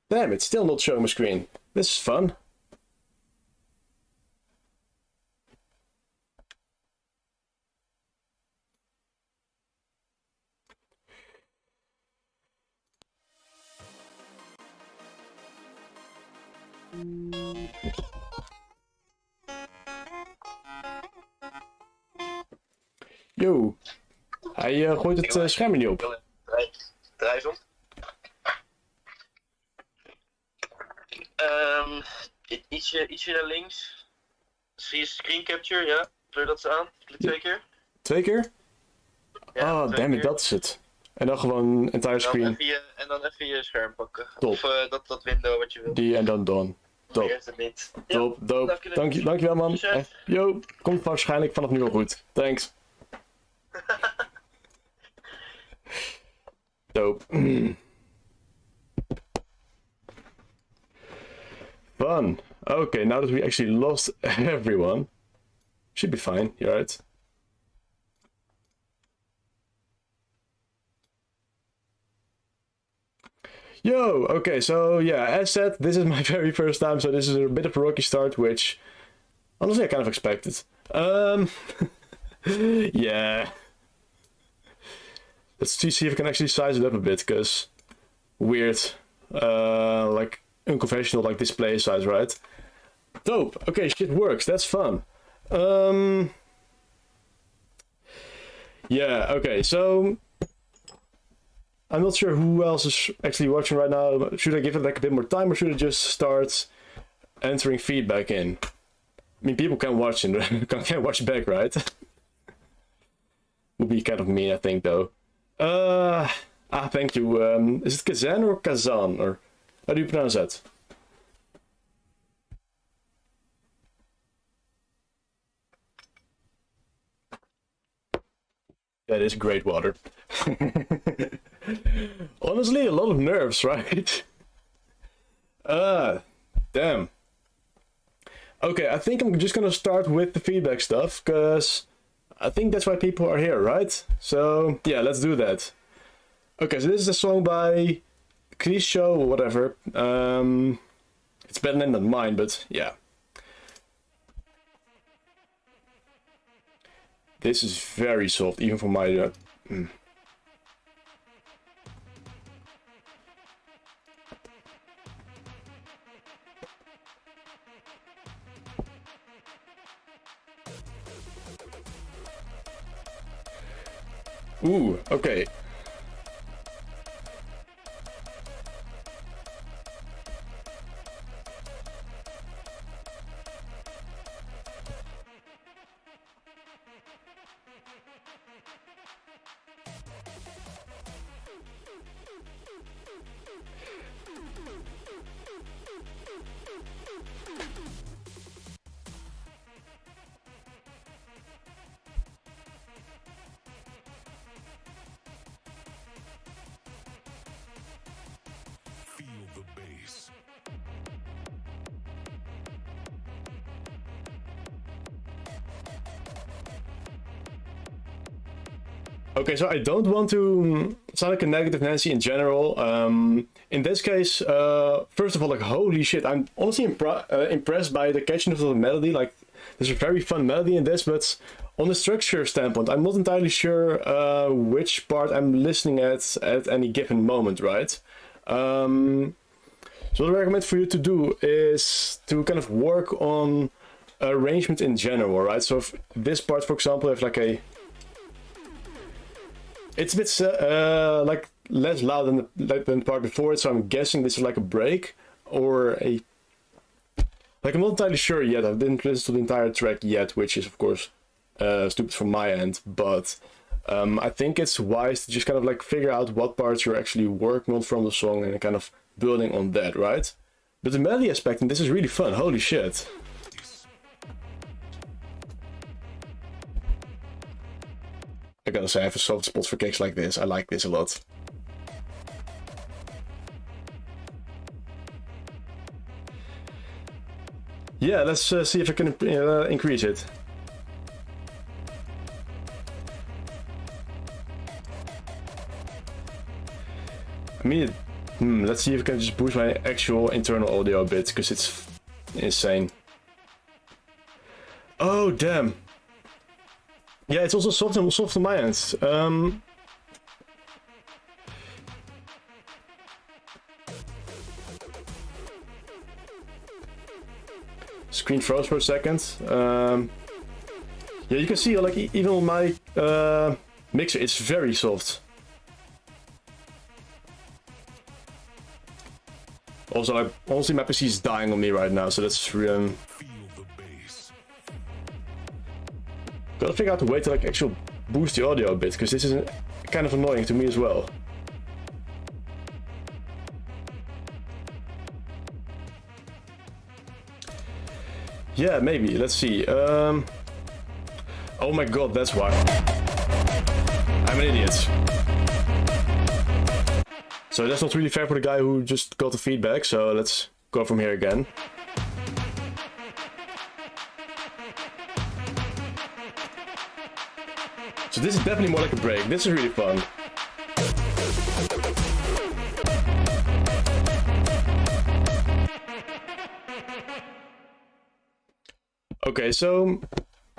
Damn, it's still not showing my screen. This is fun. Yo, hij gooit het scherm er niet op. Draai eens om. Ietsje naar links. Zie je screen capture, ja. Kleur dat eens aan. Klik 2 keer. 2 keer? Ja, damn it, dat is het. En dan gewoon entire screen. En dan even je scherm pakken. Top. Of dat window wat je wilt. Die en dan done. Top. Meer is het niet. Top, Ja, dope. Dankjewel man. Yo, komt waarschijnlijk vanaf nu al goed. Thanks. Dope. Fun. Okay, now that we actually lost everyone, should be fine. You're right. Yo, okay, so yeah, as said, this is my very first time, so this is a bit of a rocky start, which honestly I kind of expected. Yeah. Let's see if I can actually size it up a bit, because weird, like unconventional, like display size, right? Dope. Okay, shit works. That's fun. Yeah. Okay. So I'm not sure who else is actually watching right now. Should I give it like a bit more time, or should I just start entering feedback in? I mean, people can watch and can watch back, right? Would be kind of mean, I think, though. Thank you. Is it Kazan or Kazan, or how do you pronounce that? That is great water. Honestly, a lot of nerves, right? Damn. Okay, I think I'm just gonna start with the feedback stuff, because I think that's why people are here, right? So, yeah, let's do that. Okay, so this is a song by Chris Show or whatever. It's better name than mine, but yeah. This is very soft, even for my... Ooh, okay. Okay, so I don't want to sound like a negative Nancy in general. In this case, first of all, like, holy shit, I'm honestly impressed by the catchiness of the melody. Like, there's a very fun melody in this, but on the structure standpoint, I'm not entirely sure which part I'm listening at any given moment, right? So what I recommend for you to do is to kind of work on arrangement in general, right? So if this part, for example, if like a... It's a bit like less loud than the part before it, so I'm guessing this is like a break or a... Like, I'm not entirely sure yet. I didn't listen to the entire track yet, which is of course stupid from my end, but I think it's wise to just kind of like figure out what parts you're actually working on from the song and kind of building on that, right? But the melody aspect in this is really fun, holy shit. I gotta say, I have a soft spot for kicks like this. I like this a lot. Yeah, let's see if I can increase it. I mean, Let's see if I can just boost my actual internal audio a bit, because it's insane. Oh, damn. Yeah, it's also soft on my end. Screen froze for a second. Yeah, you can see like even on my mixer, it's very soft. Also, like, honestly, my PC is dying on me right now, so that's gotta figure out a way to like actually boost the audio a bit, because this is kind of annoying to me as well. Yeah, maybe. Let's see. Oh my god, that's why. I'm an idiot. So that's not really fair for the guy who just got the feedback, so let's go from here again. So this is definitely more like a break. This is really fun. Okay, so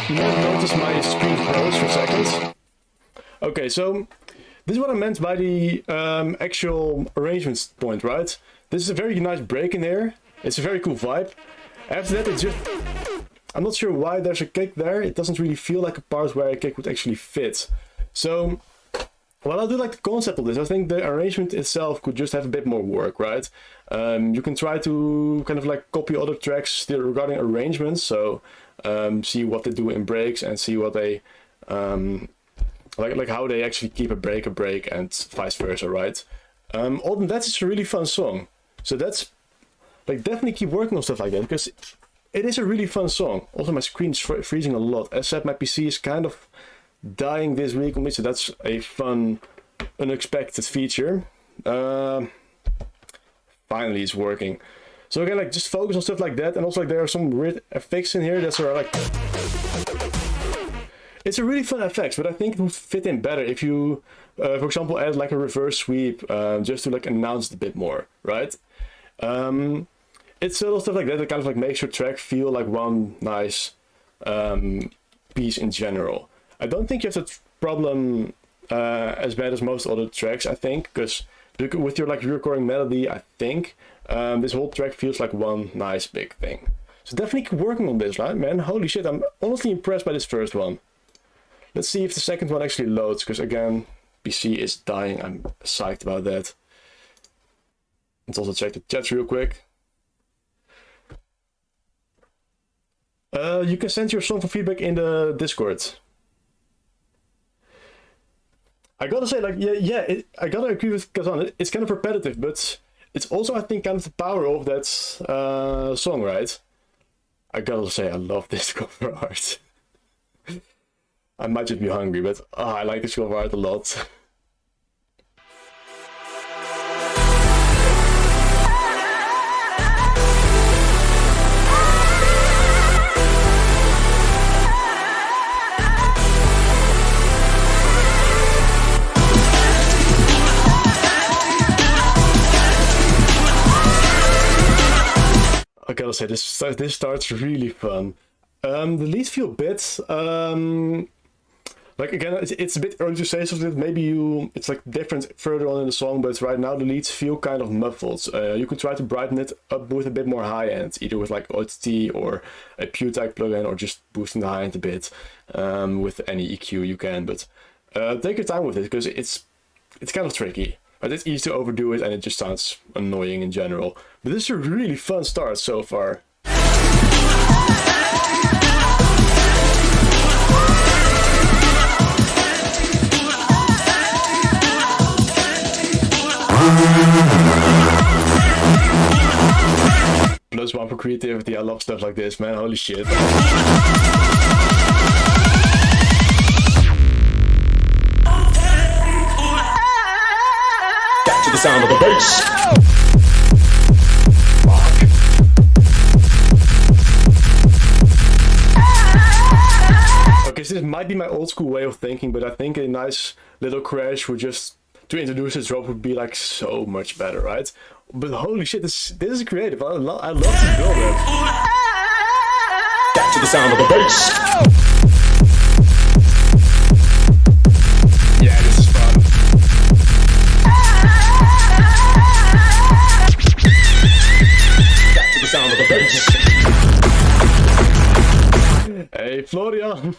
you might notice my screen froze for a second. Okay, so this is what I meant by the actual arrangements point, right? This is a very nice break in here. It's a very cool vibe. After that, it's just... I'm not sure why there's a kick there. It doesn't really feel like a part where a kick would actually fit. So, while I do like the concept of this, I think the arrangement itself could just have a bit more work, right? You can try to kind of like copy other tracks still regarding arrangements. So, see what they do in breaks and see what they... like how they actually keep a break and vice versa, right? Other than that, it's a really fun song. So that's like definitely keep working on stuff like that, because it is a really fun song. Also, my screen's freezing a lot. As said, my PC is kind of dying this week on me, so that's a fun, unexpected feature. Finally, it's working. So again, like just focus on stuff like that, and also like there are some weird effects in here that are like. It's a really fun effect, but I think it would fit in better if you, for example, add like a reverse sweep just to like announce it a bit more, right? It's little stuff like that that kind of like makes your track feel like one nice piece in general. I don't think you have that problem as bad as most other tracks, I think, because with your like recurring melody, I think this whole track feels like one nice big thing. So definitely keep working on this, right, man? Holy shit, I'm honestly impressed by this first one. Let's see if the second one actually loads, because again, PC is dying. I'm psyched about that. Let's also check the chat real quick. You can send your song for feedback in the Discord. I gotta say, like, I gotta agree with Kazan. It's kind of repetitive, but it's also, I think, kind of the power of that song, right? I gotta say, I love this cover art. I might just be hungry, but I like this cover art a lot. I gotta say, this starts really fun. The leads feel a bit like, again, it's a bit early to say something. Maybe it's like different further on in the song, but right now the leads feel kind of muffled. You can try to brighten it up with a bit more high end, either with like OTT or a PewTag plugin, or just boosting the high end a bit with any EQ you can. But take your time with it, because it's kind of tricky. But it's easy to overdo it, and it just sounds annoying in general. But this is a really fun start so far. +1 for creativity. I love stuff like this, man. Holy shit. Back to the sound of the bass. Okay, so this might be my old school way of thinking, but I think a nice little crash would just to introduce this drop would be like so much better, right? But holy shit, this is creative. I love to build it. Back to the sound of the bass. Yeah, this is fun. Back to the sound of the bass. Hey, Florian.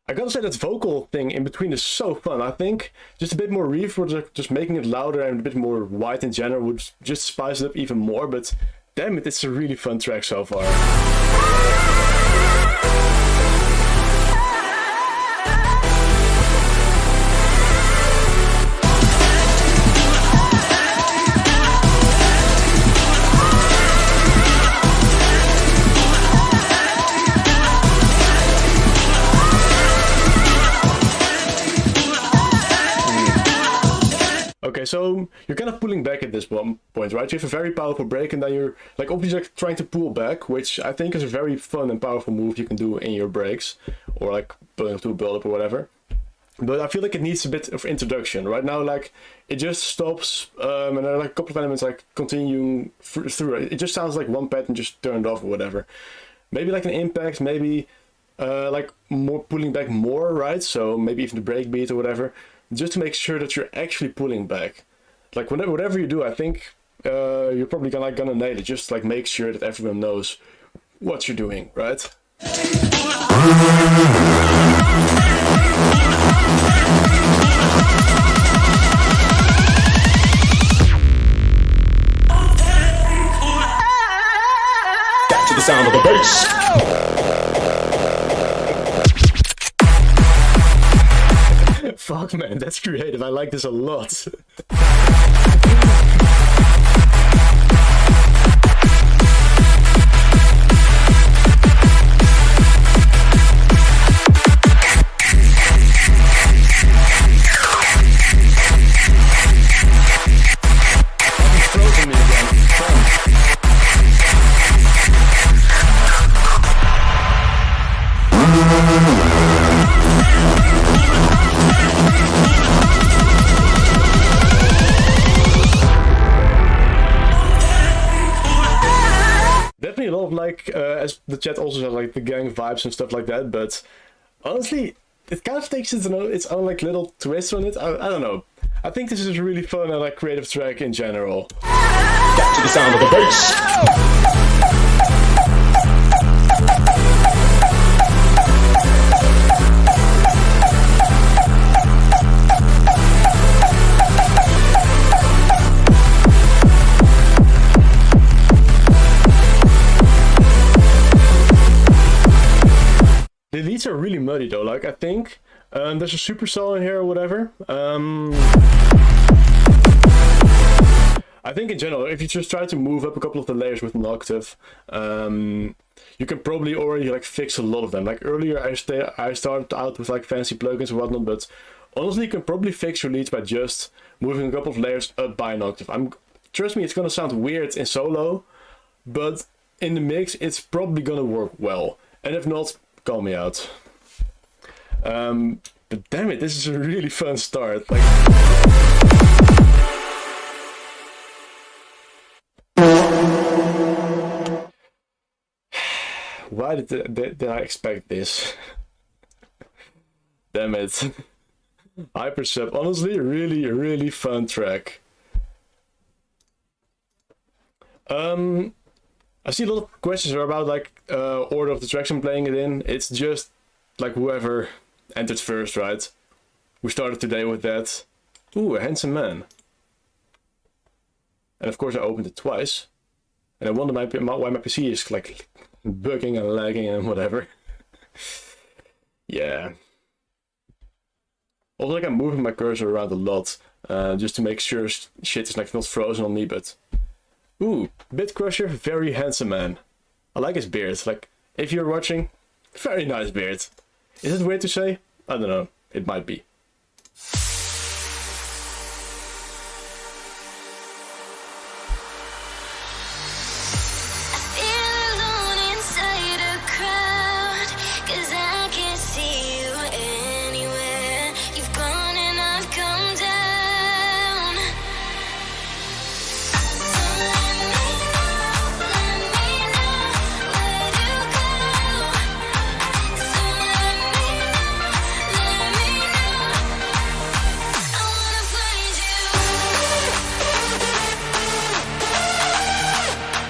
I gotta say that vocal thing in between is so fun. I think just a bit more reverb, just making it louder and a bit more white in general would just spice it up even more, but damn it, it's a really fun track so far. Okay, so you're kind of pulling back at this point, right? You have a very powerful break, and then you're like obviously like trying to pull back, which I think is a very fun and powerful move you can do in your breaks, or like pulling to a build up or whatever. But I feel like it needs a bit of introduction. Right now, like it just stops, and there are like a couple of elements like continuing through. It just sounds like one pattern just turned off or whatever. Maybe like an impact, maybe like more pulling back more, right? So maybe even the break beat or whatever. Just to make sure that you're actually pulling back. Like whatever you do, I think you're probably gonna nail it. Just like make sure that everyone knows what you're doing, right? Back to the sound of the bass. Fuck man, that's creative. I like this a lot. He's frozen me again. Definitely a lot of like, as the chat also said, like the gang vibes and stuff like that, but honestly, it kind of takes its own like little twist on it. I don't know. I think this is a really fun and like creative track in general. Back to the sound of the bass. The leads are really muddy though, like I think there's a supercell in here or whatever. I think in general, if you just try to move up a couple of the layers with an octave, you can probably already like fix a lot of them. Like earlier I started out with like fancy plugins and whatnot, but honestly you can probably fix your leads by just moving a couple of layers up by an octave. Trust me, it's gonna sound weird in solo, but in the mix it's probably gonna work well. And if not, call me out. But damn it, this is a really fun start. Like, why did I expect this? Damn it. Hypersub, honestly, really fun track. I see a lot of questions are about like order of the tracks I'm playing it in. It's just like whoever entered first, right? We started today with that. Ooh, a handsome man. And of course I opened it twice. And I wonder why my PC is like bugging and lagging and whatever. Yeah. Also like I'm moving my cursor around a lot. Just to make sure shit is like not frozen on me, but... Ooh, Bit Crusher, very handsome man. I like his beard. Like, if you're watching, very nice beard. Is it weird to say? I don't know. It might be.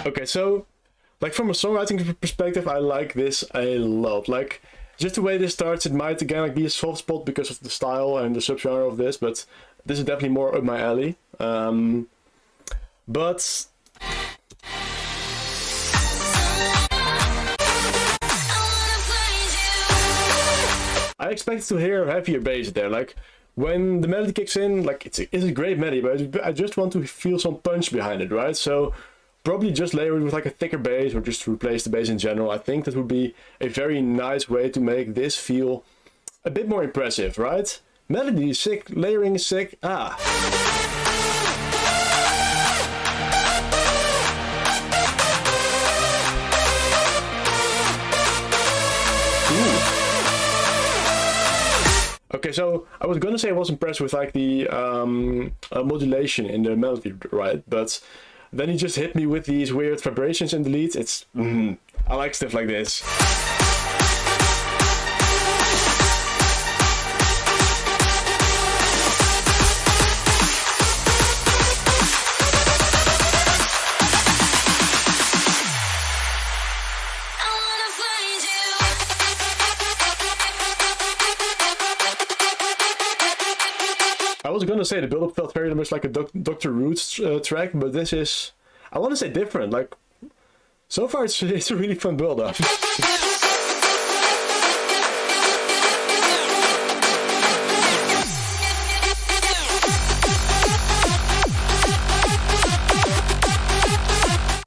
Okay, so like from a songwriting perspective, I like this a lot. Like just the way this starts, it might again like be a soft spot because of the style and the subgenre of this, but this is definitely more up my alley. But I expected to hear heavier bass there. Like when the melody kicks in, like it's a great melody, but I just want to feel some punch behind it, right? So probably just layer it with like a thicker bass or just replace the bass in general. I think that would be a very nice way to make this feel a bit more impressive, right? Melody is sick, layering is sick. Okay, so I was gonna say I was impressed with like the modulation in the melody, right? But then he just hit me with these weird vibrations in the lead. It's I like stuff like this. I was gonna say the build-up felt very much like a Dr. Roots track, but this is, I want to say, different. Like, so far it's a really fun build-up.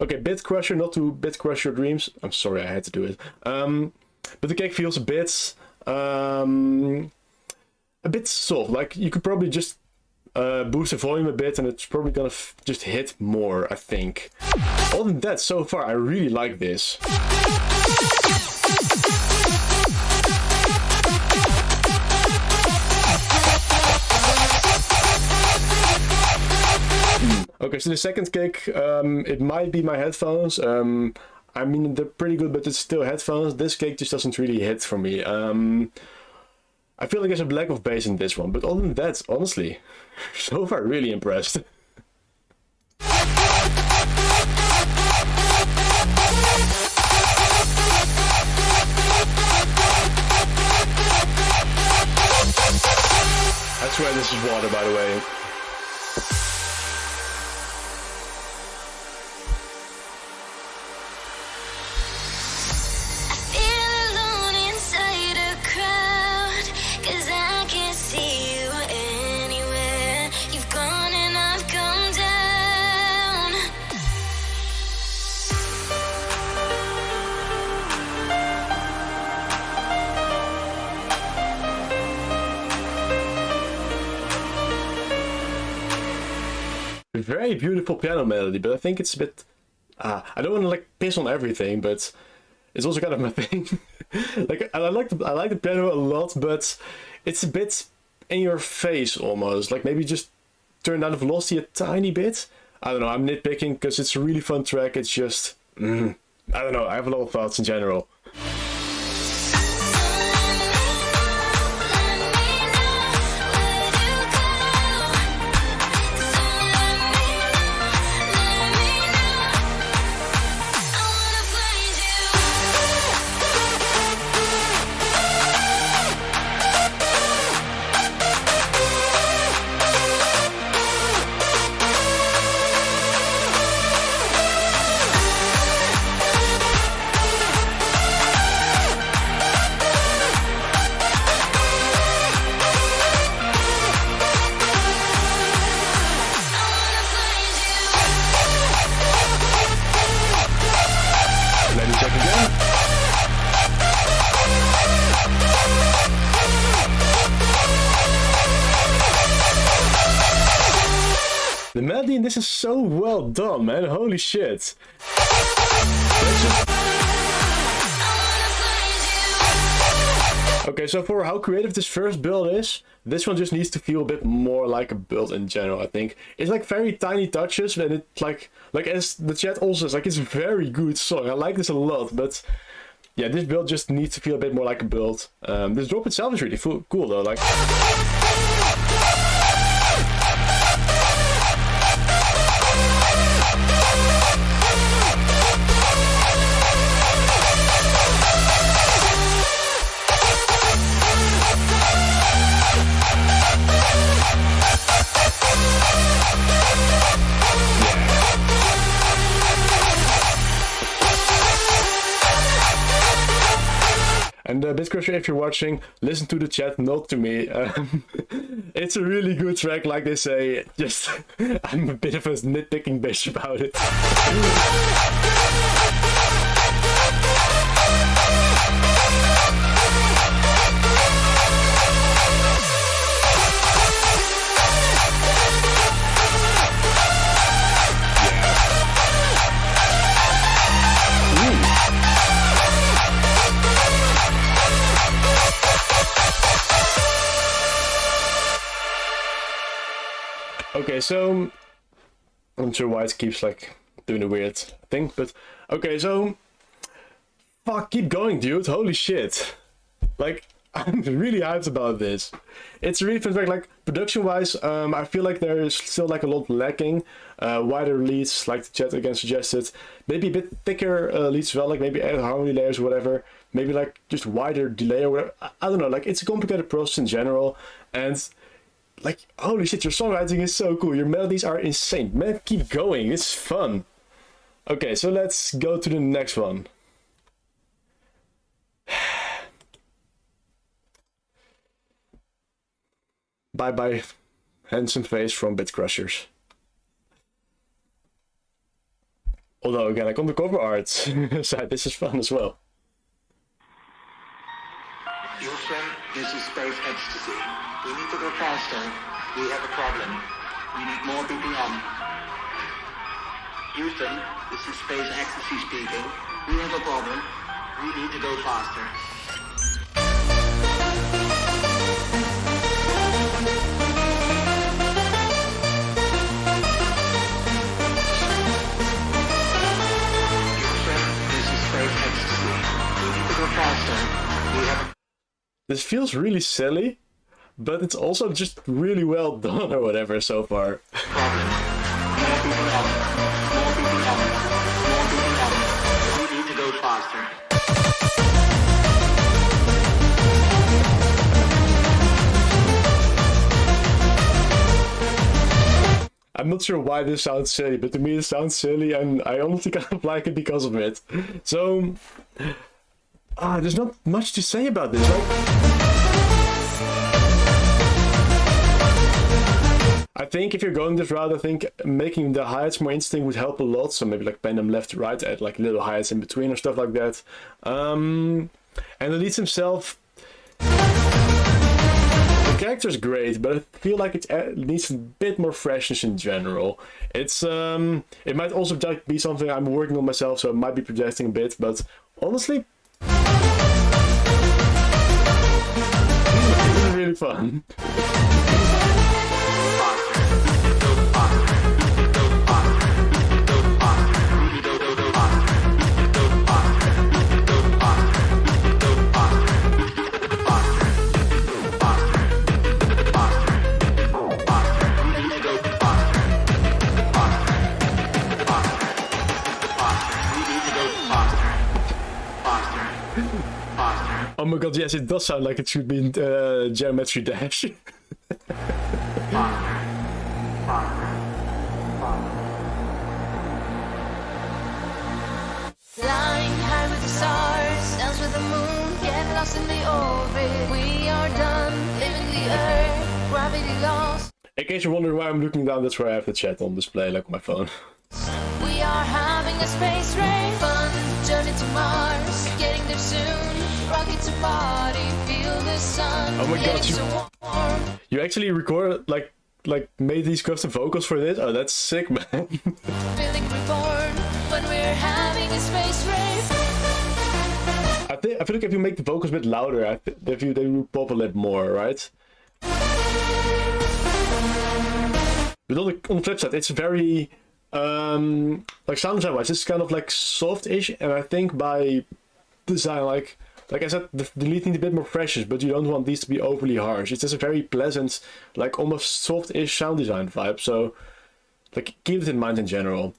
Okay, Bit Crusher, not to Bit Crush Your Dreams. I'm sorry, I had to do it. But the cake feels a bit soft. Like you could probably just boost the volume a bit and it's probably gonna just hit more, I think. Other than that, so far I really like this. Okay, so the second kick, it might be my headphones. I mean, they're pretty good, but it's still headphones. This kick just doesn't really hit for me. I feel like there's a lack of bass in this one, but other than that, honestly, so far really impressed. I swear this is water, by the way. Very beautiful piano melody, but I think it's a bit I don't want to like piss on everything, but it's also kind of my thing. Like I like the piano a lot, but it's a bit in your face almost. Like maybe just turn down the velocity a tiny bit. I don't know, I'm nitpicking because it's a really fun track. It's just I don't know, I have a lot of thoughts in general. The melody in this is so well done, man. Holy shit. Okay, so for how creative this first build is, this one just needs to feel a bit more like a build in general, I think. It's like very tiny touches, and it like as the chat also says, like it's a very good song. I like this a lot, but yeah, this build just needs to feel a bit more like a build. This drop itself is really cool though, like... And Bitcrusher, if you're watching, listen to the chat, not to me. It's a really good track, like they say. Just I'm a bit of a nitpicking bitch about it. Okay, so I'm not sure why it keeps like doing a weird thing, but okay, so fuck, keep going, dude. Holy shit! Like, I'm really hyped about this. It's a really fun track. Like, production-wise, I feel like there is still like a lot lacking. Wider leads, like the chat again suggested. Maybe a bit thicker leads as well, like maybe add harmony layers or whatever. Maybe like just wider delay or whatever. I don't know. Like, it's a complicated process in general, and like, holy shit, your songwriting is so cool. Your melodies are insane. Man, keep going. It's fun. Okay, so let's go to the next one. Bye bye, handsome face from Bitcrushers. Although, again, like on the cover art side, this is fun as well. Houston, this is Space Ecstasy. We need to go faster. We have a problem. We need more BPM. Houston, this is Space Ecstasy speaking. We have a problem. We need to go faster. Houston, this is Space Ecstasy. We need to go faster. We have a This feels really silly, but it's also just really well done or whatever so far. problem. More BPM. More BPM. More BPM. We need to go faster. I'm not sure why this sounds silly, but to me it sounds silly, and I honestly kind of like it because of it. So, there's not much to say about this. Like, I think if you're going this route, I think making the hi-hats more interesting would help a lot. So maybe like bend them left to right, add like little hi-hats in between or stuff like that. And the leads himself, the character's great, but I feel like it needs a bit more freshness in general. It's it might also be something I'm working on myself, so it might be projecting a bit, but honestly, this is really fun. Oh my god, yes, it does sound like it should be in Geometry Dash. Flying high with the stars, dance with the moon, get lost in the orbit. We are done living the earth, gravity lost. In case you're wondering why I'm looking down, that's where I have the chat on display, like on my phone. We are having a space race, fun journey to Mars, getting there soon. Rocket to party, feel the sun. Oh my god, getting so warm. you actually recorded like made these custom vocals for this? Oh, that's sick, man. Feeling reborn when we're having a space race. I feel like if you make the vocals a bit louder, they will pop a little more, right? But on the flip side, it's very like sound design wise, it's kind of like soft-ish, and I think by design, like I said, the lead needs a bit more freshness, but you don't want these to be overly harsh. It's just a very pleasant, like almost soft-ish sound design vibe. So, like, keep it in mind in general.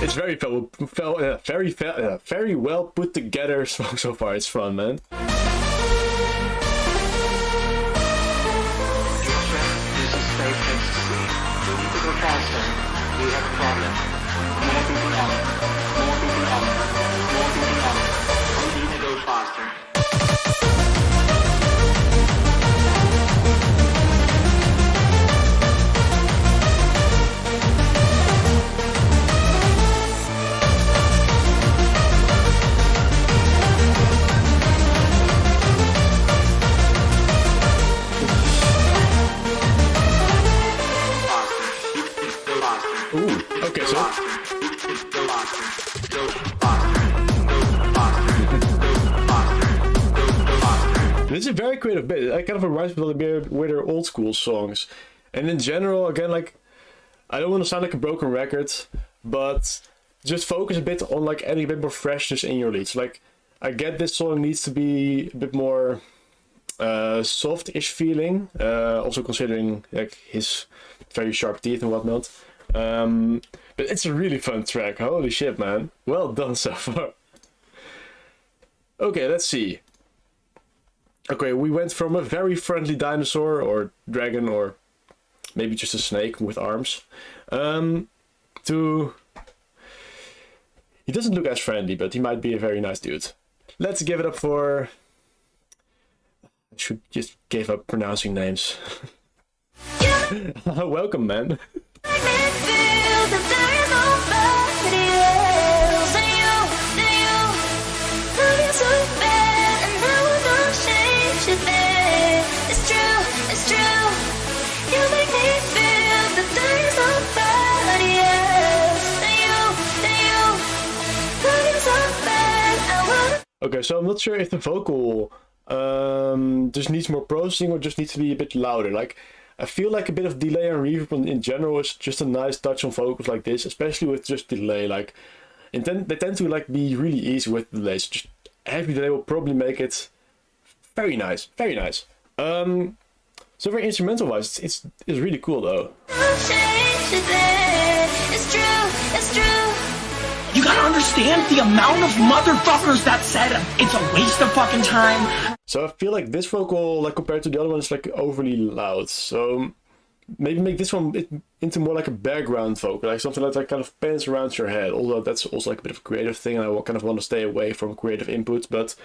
It's very very well put together so far. It's fun, man. This is Space Ecstasy. We need to go faster. We have a problem. More BPM. More BPM. More BPM. We need to go faster. Ooh, okay, so this is a very creative bit. It kind of reminds me of their old school songs. And in general, again, like, I don't want to sound like a broken record, but just focus a bit on like adding a bit more freshness in your leads. Like, I get this song needs to be a bit more soft-ish feeling, also considering like his very sharp teeth and whatnot. But it's a really fun track. Holy shit, man. Well done so far. Okay, let's see. Okay, we went from a very friendly dinosaur or dragon or maybe just a snake with arms to... He doesn't look as friendly, but he might be a very nice dude. Let's give it up for... I should just give up pronouncing names. Welcome, man. Okay, so I'm not sure if the vocal just needs more processing or just needs to be a bit louder. Like, I feel like a bit of delay and reverb in general is just a nice touch on vocals like this, especially with just delay. Like, they tend to like be really easy with delays. Just heavy delay will probably make it very nice, very nice. So very instrumental wise, it's really cool though. You gotta understand the amount of motherfuckers that said it's a waste of fucking time. So I feel like this vocal, like compared to the other one, is like overly loud. So maybe make this one into more like a background vocal, like something that like kind of pans around your head. Although that's also like a bit of a creative thing, and I kind of want to stay away from creative inputs. But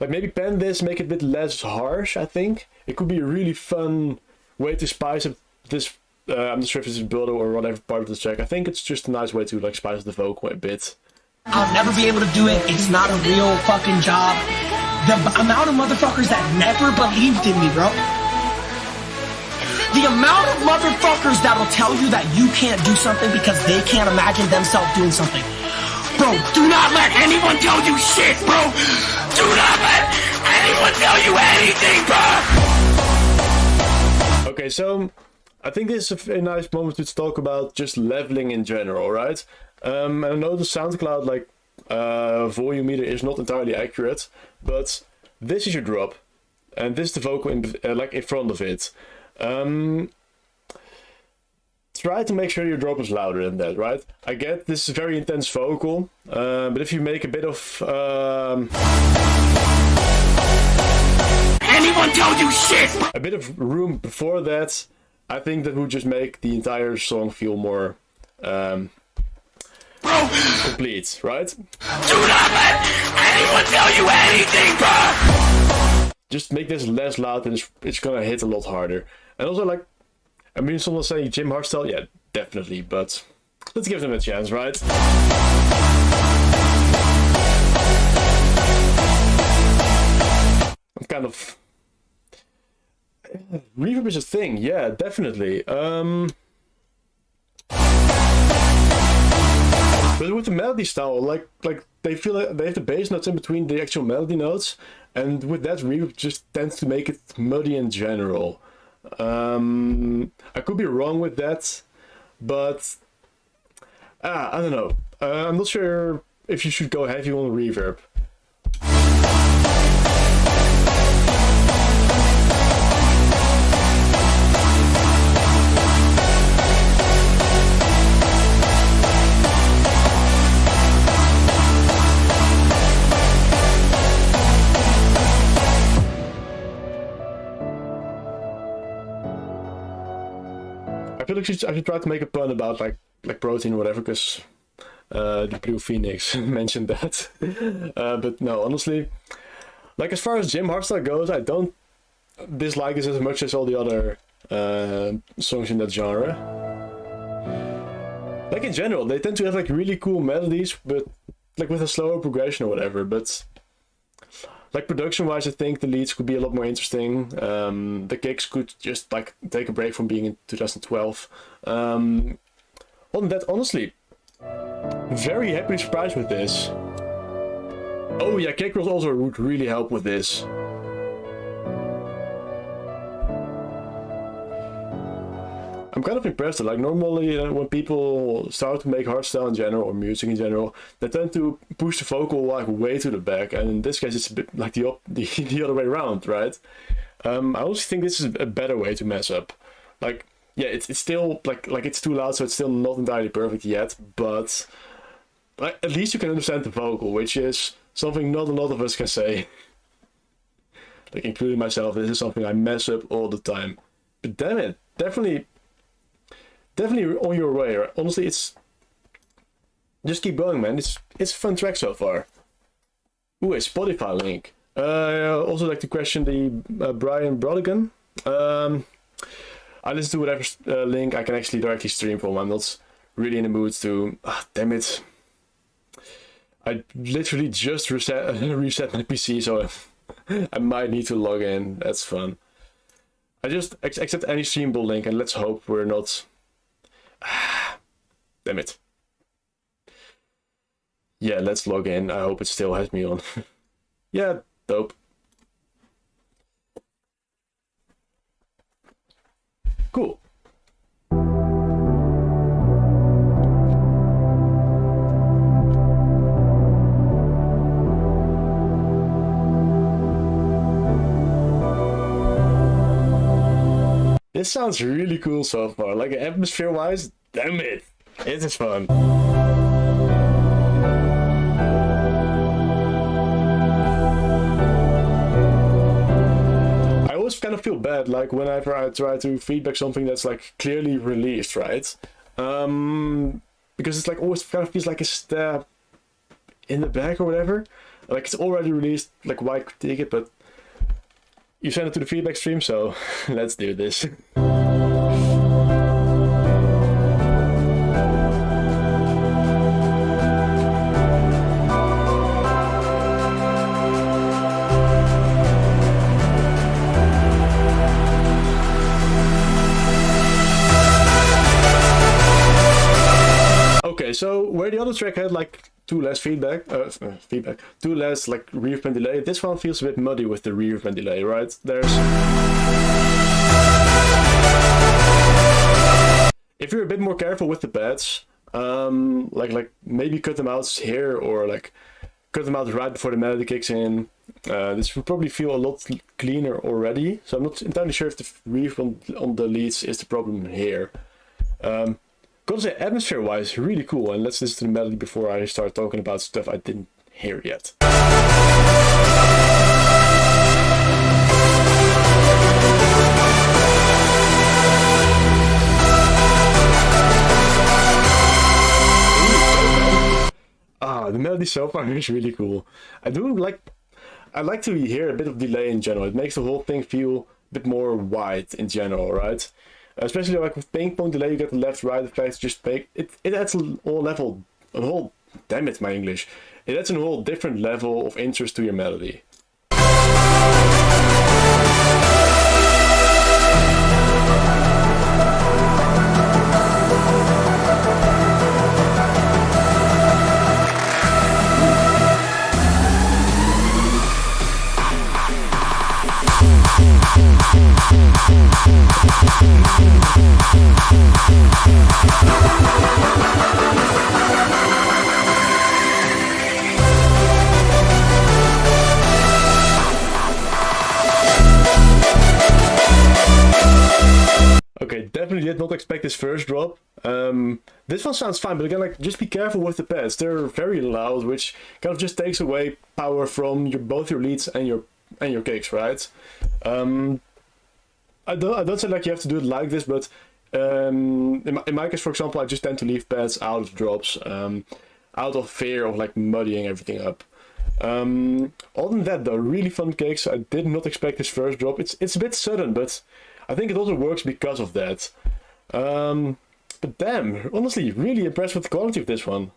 like maybe pan this, make it a bit less harsh. I think it could be a really fun way to spice up this. I'm not sure if it's a builder or whatever part of the track. I think it's just a nice way to like spice the vocal a bit. I'll never be able to do it. It's not a real fucking job. The amount of motherfuckers that never believed in me, bro. The amount of motherfuckers that'll tell you that you can't do something because they can't imagine themselves doing something. Bro, do not let anyone tell you shit, bro. Do not let anyone tell you anything, bro. Okay, so I think this is a nice moment to talk about just leveling in general, right? And I know the SoundCloud like volume meter is not entirely accurate, but this is your drop, and this is the vocal like in front of it. Try to make sure your drop is louder than that, right? I get this is a very intense vocal, but if you make a bit of Anyone tell you shit? a bit of room before that, I think that would just make the entire song feel more complete, right? Do not let anyone tell you anything, bro! Just make this less loud and it's gonna hit a lot harder. And also, like, I mean, someone's saying Jim Hardstyle, yeah, definitely, but let's give them a chance, right? I'm kind of... Reverb is a thing, yeah, definitely. But with the melody style, like they feel like they have the bass notes in between the actual melody notes, and with that reverb just tends to make it muddy in general. I could be wrong with that, but I don't know. I'm not sure if you should go heavy on reverb. I feel like I should try to make a pun about like protein or whatever, because The Blue Phoenix mentioned that. But no, honestly, like as far as gym hardstyle goes, I don't dislike it as much as all the other songs in that genre. Like in general, they tend to have like really cool melodies, but like with a slower progression or whatever. But like production-wise, I think the leads could be a lot more interesting. The kicks could just like take a break from being in 2012. On that, honestly, very happily surprised with this. Oh yeah, kick rolls also would really help with this. I'm kind of impressed. Like normally when people start to make hardstyle in general or music in general, they tend to push the vocal like way to the back, and in this case it's a bit like the other way around, right? I also think this is a better way to mess up. Like yeah, it's still like it's too loud, so it's still not entirely perfect yet, but like, at least you can understand the vocal, which is something not a lot of us can say. Like including myself, this is something I mess up all the time. But damn it, definitely on your way. Honestly, it's just keep going, man. It's a fun track so far. Ooh, a Spotify link. I also like to question the Brian Brodigan. I listen to whatever link I can actually directly stream from. I'm not really in the mood to. Damn it! I literally just reset my PC, so I might need to log in. That's fun. I just accept any streamable link, and let's hope we're not. Damn it. Yeah, let's log in. I hope it still has me on. Yeah, dope. Cool. This sounds really cool so far. Like atmosphere-wise, damn it, it is fun. I always kind of feel bad, like whenever I try to feedback something that's like clearly released, right? Because it's like always kind of feels like a stab in the back or whatever. Like it's already released, like why critique it? But you sent it to the feedback stream, so let's do this. Okay, so where the other track had like two less two less like reverb and delay, this one feels a bit muddy with the reverb and delay, right? If you're a bit more careful with the pads, like maybe cut them out here or like cut them out right before the melody kicks in. This will probably feel a lot cleaner already, so I'm not entirely sure if the reverb on the leads is the problem here. Gotta say, atmosphere-wise, really cool, and let's listen to the melody before I start talking about stuff I didn't hear yet. The melody so far is really cool. I like to hear a bit of delay in general. It makes the whole thing feel a bit more wide in general, right? Especially like with ping pong delay, you get the left-right effects. Just it adds a whole damn it, my English. It adds a whole different level of interest to your melody. Okay, definitely did not expect this first drop. This one sounds fine, but again, like just be careful with the pads. They're very loud, which kind of just takes away power from both your leads and your kicks, right? I don't say like you have to do it like this, but in my case, for example, I just tend to leave pads out of drops. out of fear of like muddying everything up. Other than that though, really fun kicks. I did not expect his first drop. It's a bit sudden, but I think it also works because of that. But damn, honestly, really impressed with the quality of this one.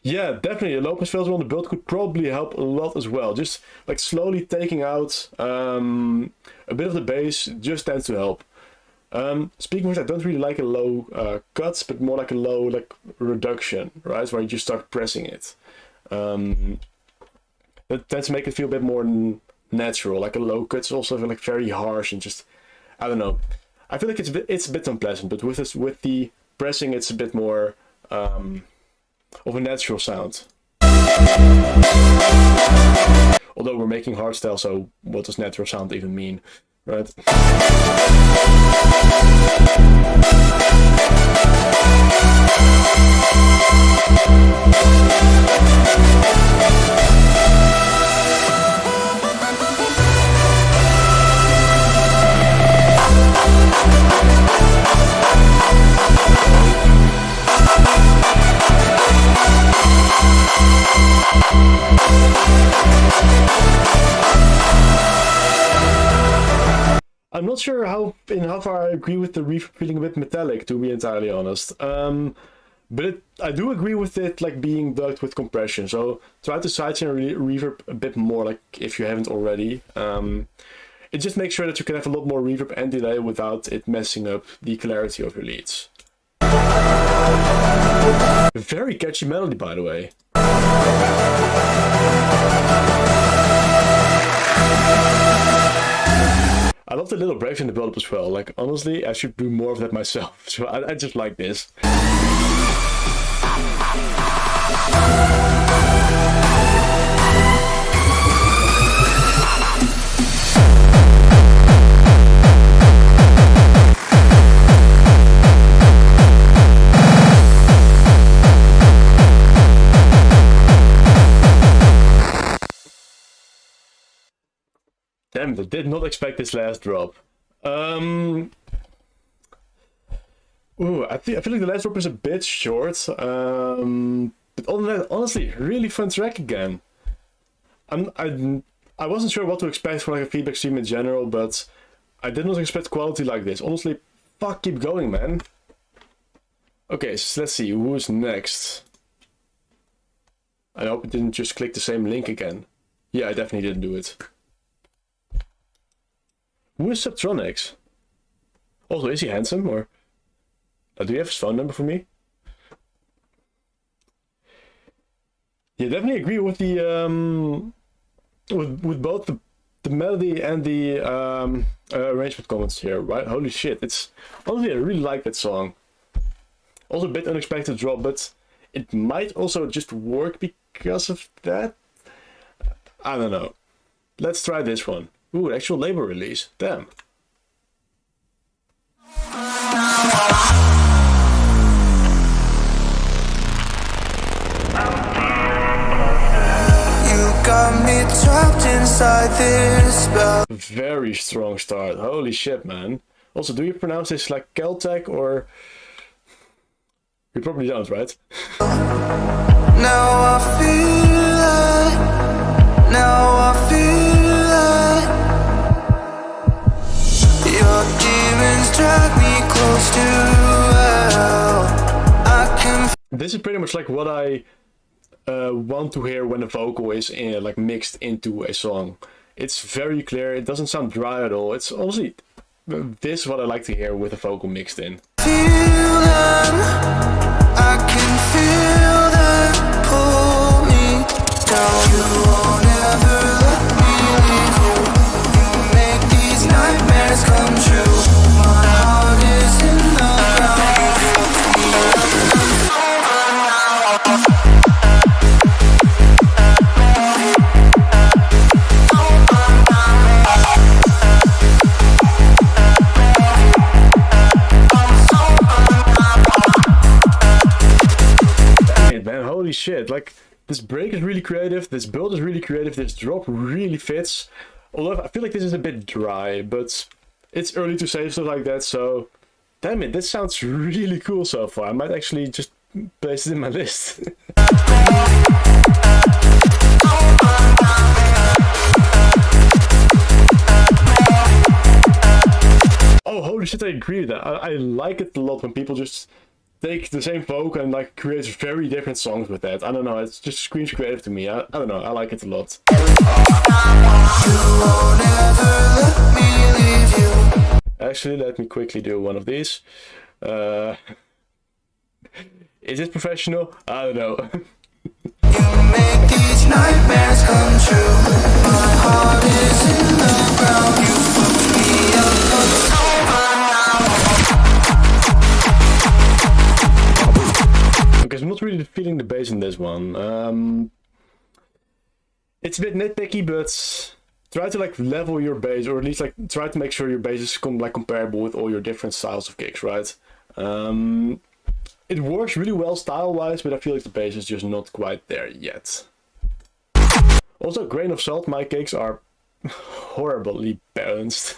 Yeah, definitely a low pass filter on the build could probably help a lot as well. Just like slowly taking out a bit of the bass just tends to help. Speaking of which, I don't really like a low cuts, but more like a low like reduction, right? Where you just start pressing it. That tends to make it feel a bit more natural. Like a low cut's also like very harsh and just, I don't know. I feel like it's a bit unpleasant, but with the pressing, it's a bit more of a natural sound. Although we're making hardstyle, so what does natural sound even mean, right? I'm not sure how far I agree with the reverb feeling a bit metallic, to be entirely honest. But I do agree with it like being ducked with compression. So try to sidechain reverb a bit more, like if you haven't already. It just makes sure that you can have a lot more reverb and delay without it messing up the clarity of your leads. Very catchy melody, by the way. I love the little breaks in the build-up as well. Like, honestly, I should do more of that myself. So I just like this. Damn, I did not expect this last drop. Ooh, I feel like the last drop is a bit short. But other than that, honestly, really fun track again. I wasn't sure what to expect for like a feedback stream in general, but I did not expect quality like this. Honestly, fuck, keep going, man. Okay, so let's see, who's next? I hope it didn't just click the same link again. Yeah, I definitely didn't do it. Who is Subtronics? Also, is he handsome, or do you have his phone number for me? Yeah, definitely agree with the with both the melody and the arrangement comments here, right? Holy shit, it's honestly I really like that song. Also a bit unexpected drop, but it might also just work because of that. I don't know. Let's try this one. Ooh, actual label release. Damn. Got me trapped inside this spell. Very strong start. Holy shit, man. Also, do you pronounce this like Celtic or... You probably don't, right? Now I feel like, now I feel like your demons drag me close to hell. I can. This is pretty much like what I want to hear when a vocal is like mixed into a song. It's very clear. It doesn't sound dry at all. It's honestly this is what I like to hear with a vocal mixed in. Feel them. I can feel them pull me down. You won't ever let me leave you. You make these nightmares come true. My heart is in the Man, holy shit, like this break is really creative, this build is really creative, this drop really fits. Although I feel like this is a bit dry, but it's early to say stuff like that, so damn it, this sounds really cool so far. I might actually just place it in my list. Oh, holy shit, I agree with that. I like it a lot when people just take the same vocal and like create very different songs with that. I don't know, it just screams creative to me. I don't know, I like it a lot. Actually, let me quickly do one of these. Is it professional? I don't know. You make these nightmares come true. My heart is in the ground. You fucked me up, but it's over now. Okay, so I'm not really feeling the bass in this one. It's a bit nitpicky, but try to like level your bass, or at least like try to make sure your bass is comparable with all your different styles of kicks, right? It works really well style-wise, but I feel like the bass is just not quite there yet. Also, grain of salt, my kicks are horribly balanced.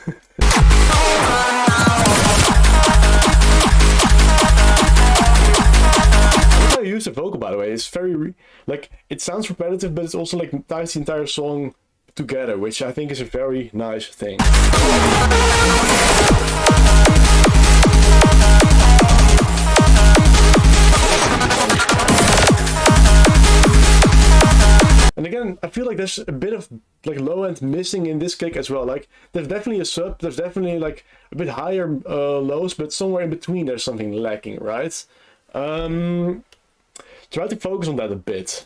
I use the vocal, by the way. It's very like it sounds repetitive, but it's also like ties the entire song together, which I think is a very nice thing. And again, I feel like there's a bit of like low end missing in this kick as well. Like there's definitely a sub, there's definitely like a bit higher lows, but somewhere in between there's something lacking, right? Try to focus on that a bit.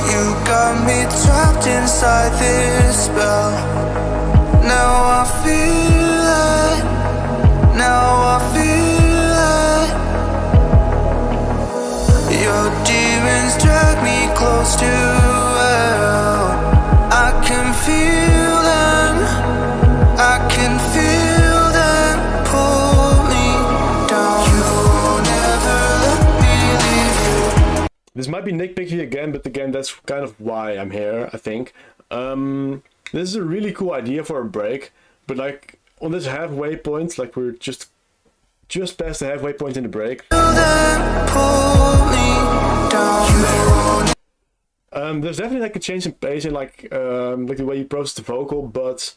You got me trapped inside this spell. Now I feel it. Now I feel it. Your demons drag me close to hell. I can feel them. I can feel them pull me down. You won't ever let me leave you. This might be nitpicky again, but again, that's kind of why I'm here, I think. This is a really cool idea for a break, but like on this halfway point, like we're just past the halfway point in the break. There's definitely like a change in pace in like the way you process the vocal, but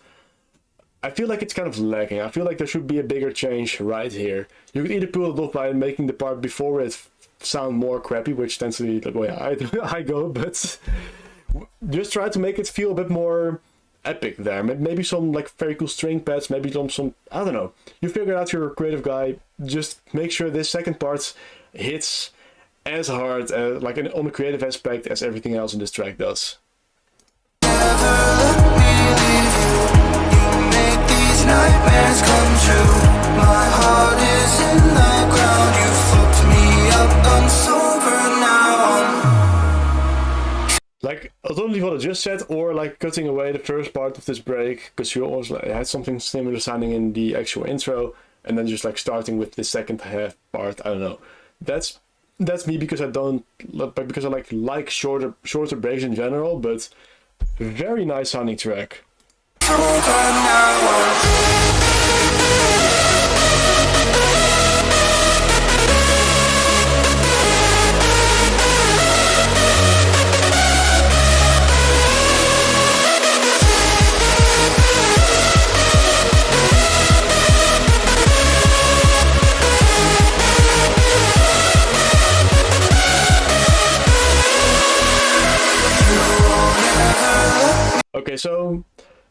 I feel like it's kind of lacking. I feel like there should be a bigger change right here. You could either pull it off by making the part before it sound more crappy, which tends to be the way I go, but just try to make it feel a bit more epic there. Maybe some like very cool string pads, maybe some I don't know. You figure out, you're a creative guy. Just make sure this second part hits as hard like on the creative aspect as everything else in this track does. Nightmares come true. My heart is in the ground. You fucked me up. I'm sober now. Like totally what I just said, or like cutting away the first part of this break, because you also had something similar sounding in the actual intro, and then just like starting with the second half part. I don't know. That's me, because I like shorter breaks in general, but very nice sounding track. Okay, so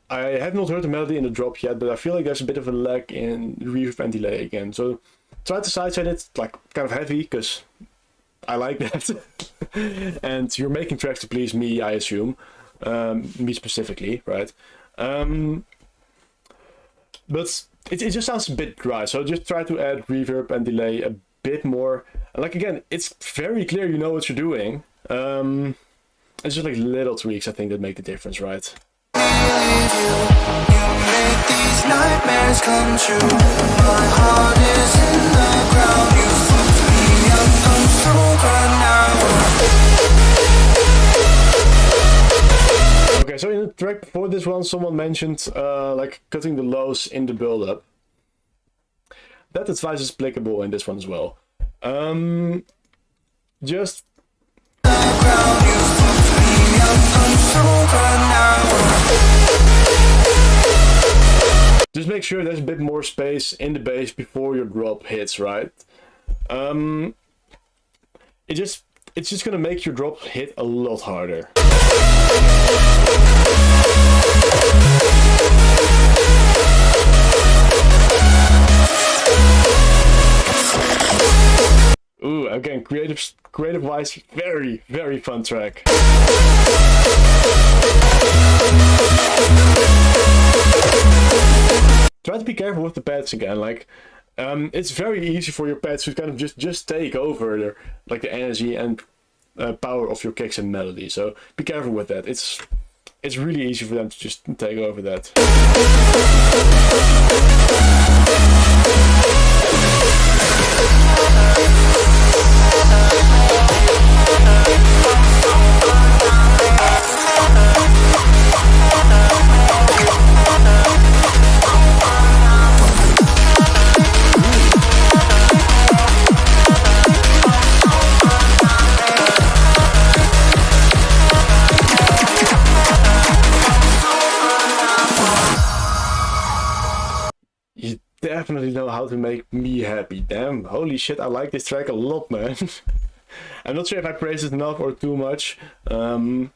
I have not heard the melody in the drop yet, but I feel like there's a bit of a lag in reverb and delay again. So try to sidechain it, like kind of heavy, because I like that. And you're making tracks to please me, I assume. Me specifically, right? But it just sounds a bit dry, so just try to add reverb and delay a bit more. And like again, it's very clear you know what you're doing. It's just like little tweaks, I think, that make the difference, right? You make these nightmares come true. My heart is in the ground. You fucked me up. I'm sober now. Okay, so in the track before this one, someone mentioned like cutting the lows in the build-up. That advice is applicable in this one as well. Just make sure there's a bit more space in the bass before your drop hits, right? It's just gonna make your drop hit a lot harder. Ooh, again, creative wise, very fun track. Try to be careful with the pads again, like it's very easy for your pads to kind of just take over like the energy and power of your kicks and melody. So be careful with that. It's really easy for them to just take over that. Definitely know how to make me happy. Damn, holy shit, I like this track a lot, man. I'm not sure if I praised it enough or too much. You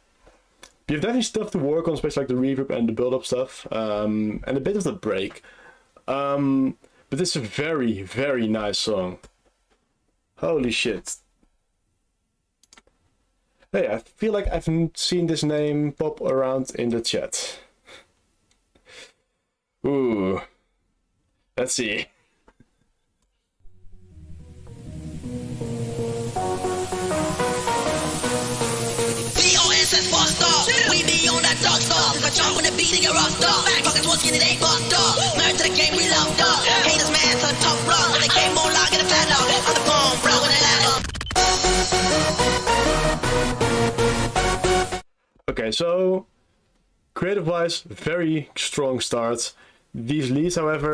have definitely stuff to work on, especially like the reverb and the build-up stuff, and a bit of the break. But it's a very nice song. Holy shit. Hey, I feel like I've seen this name pop around in the chat. Ooh. Let's see. We be on that dark star. Got jump on the beat and you're rock star. Pockets was skinny, they fucked up. Married to the game, we loved up. Haters, man, to the top rock. And the game more lock in the flat dog. On the phone, bro, in the ladder. Okay, so creative wise, very strong start. These leads, however,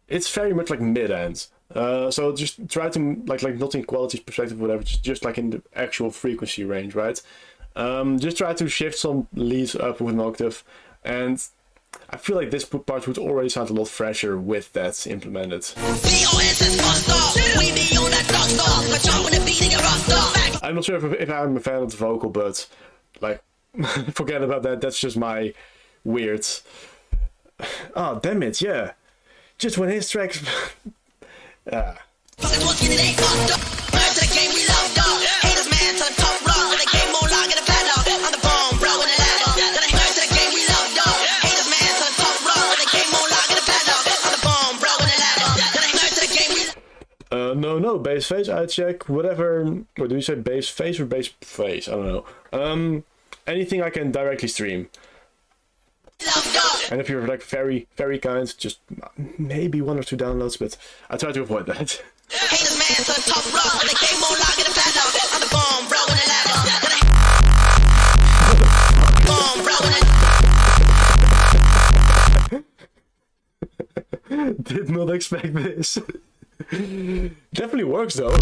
it's very much like mid-end. So just try to like not in quality perspective, whatever, just like in the actual frequency range, right? Just try to shift some leads up with an octave, and I feel like this part would already sound a lot fresher with that implemented. I'm not sure if I'm a fan of the vocal, but like forget about that. That's just my weird. Oh damn it! Yeah, just when his tracks. No, bass face, I check whatever, or do you say bass face or bass face? I don't know. Anything I can directly stream. And if you're like very kind, just maybe 1 or 2 downloads, but I try to avoid that. Did not expect this. Definitely works though.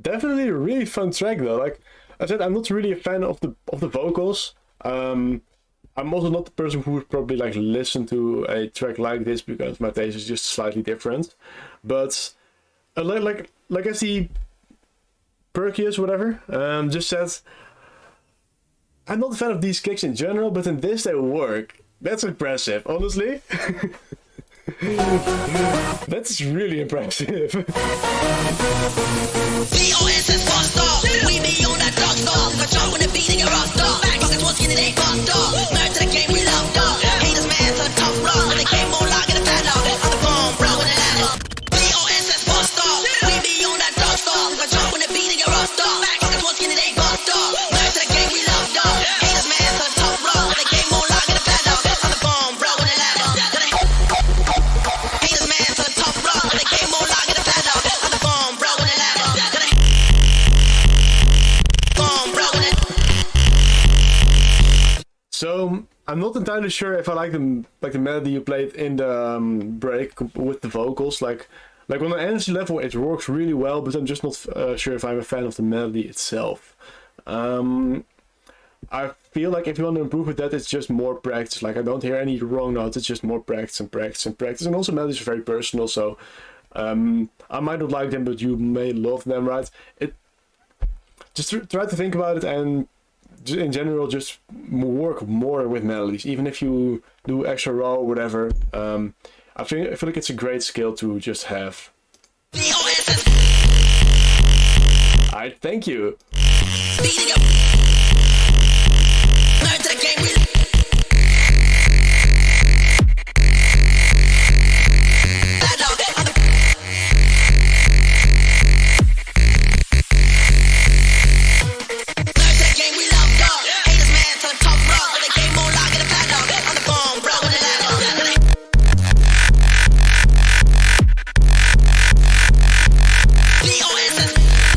Definitely a really fun track though. Like I said, I'm not really a fan of the vocals. I'm also not the person who would probably like listen to a track like this because my taste is just slightly different. But like I see Perkius, whatever, just said, I'm not a fan of these kicks in general, but in this they work. That's impressive, honestly. That's really impressive. DOSS bust off. We be on that dog star. I jump when the beat in your rock star. Pockets was skinny, they bumped off. Married to the game, we loved off. Haters, man, to the tough rock. When they came on, lock in the padlock. On the bomb, bro, in the ladder. DOSS bust off. We be on that dog star. I jump when the beat in your rock star. Pockets was skinny, they bumped off. Married to the game, we loved off. Haters, man, to the tough rock. When they came on, lock in the padlock. On the bomb, bro, in the ladder. Haters, man, to the tough rock. When they came on, lock in the padlock. On the bomb, bro, in the ladder. So I'm not entirely sure if I like the melody you played in the break with the vocals. Like on an energy level, it works really well, but I'm just not sure if I'm a fan of the melody itself. I feel like if you want to improve with that, it's just more practice. Like I don't hear any wrong notes. It's just more practice and practice and practice. And also melodies are very personal, so I might not like them, but you may love them, right? Just try to think about it and in general just work more with melodies, even if you do extra raw or whatever. I feel like it's a great skill to just have. I thank you.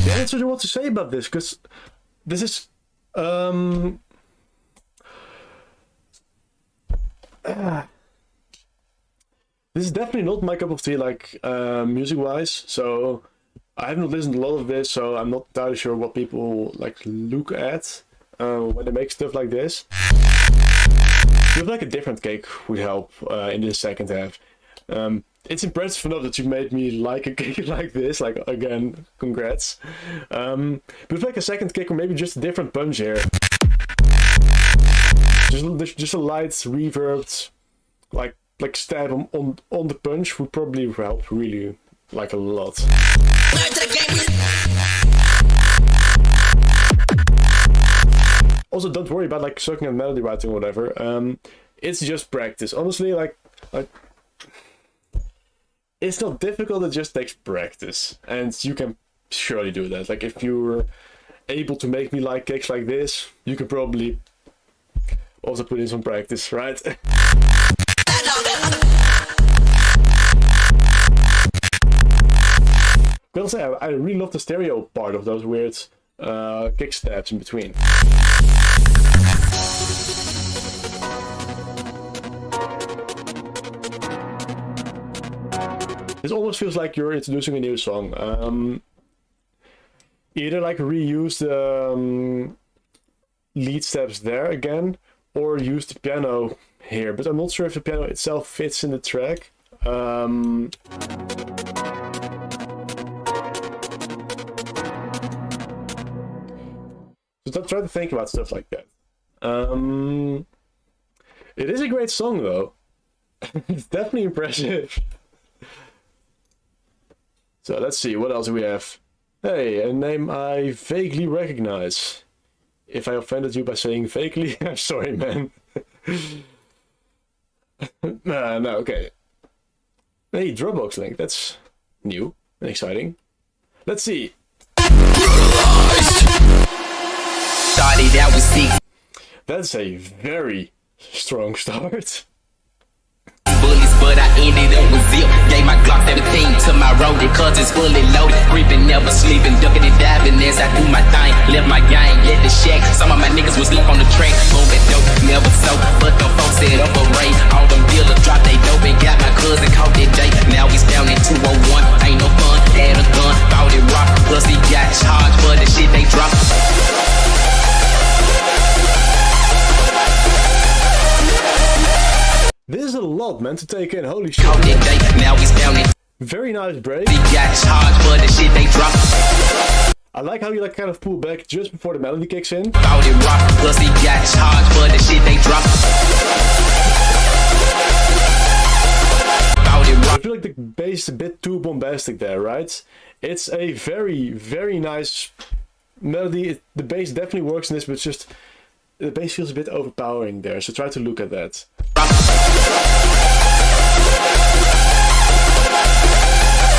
That's what I want to say about this, because this is this is definitely not my cup of tea, like music wise. So I haven't listened to a lot of this, so I'm not entirely sure what people like look at when they make stuff like this. I feel like a different cake would help in the second half. It's impressive enough that you made me like a cake like this. Like, again, congrats. But like a second kick or maybe just a different punch here. Just a light reverbed, like stab on the punch would probably help really like a lot. Also, don't worry about like sucking at melody writing or whatever. It's just practice. Honestly, like it's not difficult, it just takes practice. And you can surely do that. Like if you're able to make me like cakes like this, you can probably also put in some practice, right? Gotta say, I really love the stereo part of those weird kick stabs in between. This almost feels like you're introducing a new song. Either like reuse the lead steps there again, or use the piano here. But I'm not sure if the piano itself fits in the track. So try to think about stuff like that. It is a great song though. It's definitely impressive. So let's see, what else do we have? Hey, a name I vaguely recognize. If I offended you by saying vaguely, I'm sorry, man. No, okay. Hey, Dropbox link, that's new and exciting. Let's see. That's a very strong start. Bullets, but I ended up with zip. Gave my Glock 17 to my roadie, cause it's fully loaded. Creeping, never sleeping, ducking and diving as I do my thing. Left my gang at the shack. Some of my niggas was left on the track. Moving dope, never so. But the folks set up a raid. All them dealers dropped they dope and got my cousin caught that day. Now he's down in 201. Ain't no fun, had a gun, bought it rock. Plus he got charged for the shit they dropped. This is a lot, man, to take in. Holy shit. Now he's down in. Very nice break. He got charged for the shit they dropped. I like how you like kind of pull back just before the melody kicks in. Bought it rock. Plus he got charged for the shit they dropped. Bought I feel like the bass is a bit too bombastic there, right? It's a very, very nice melody. The bass definitely works in this, but it's just the bass feels a bit overpowering there. So try to look at that.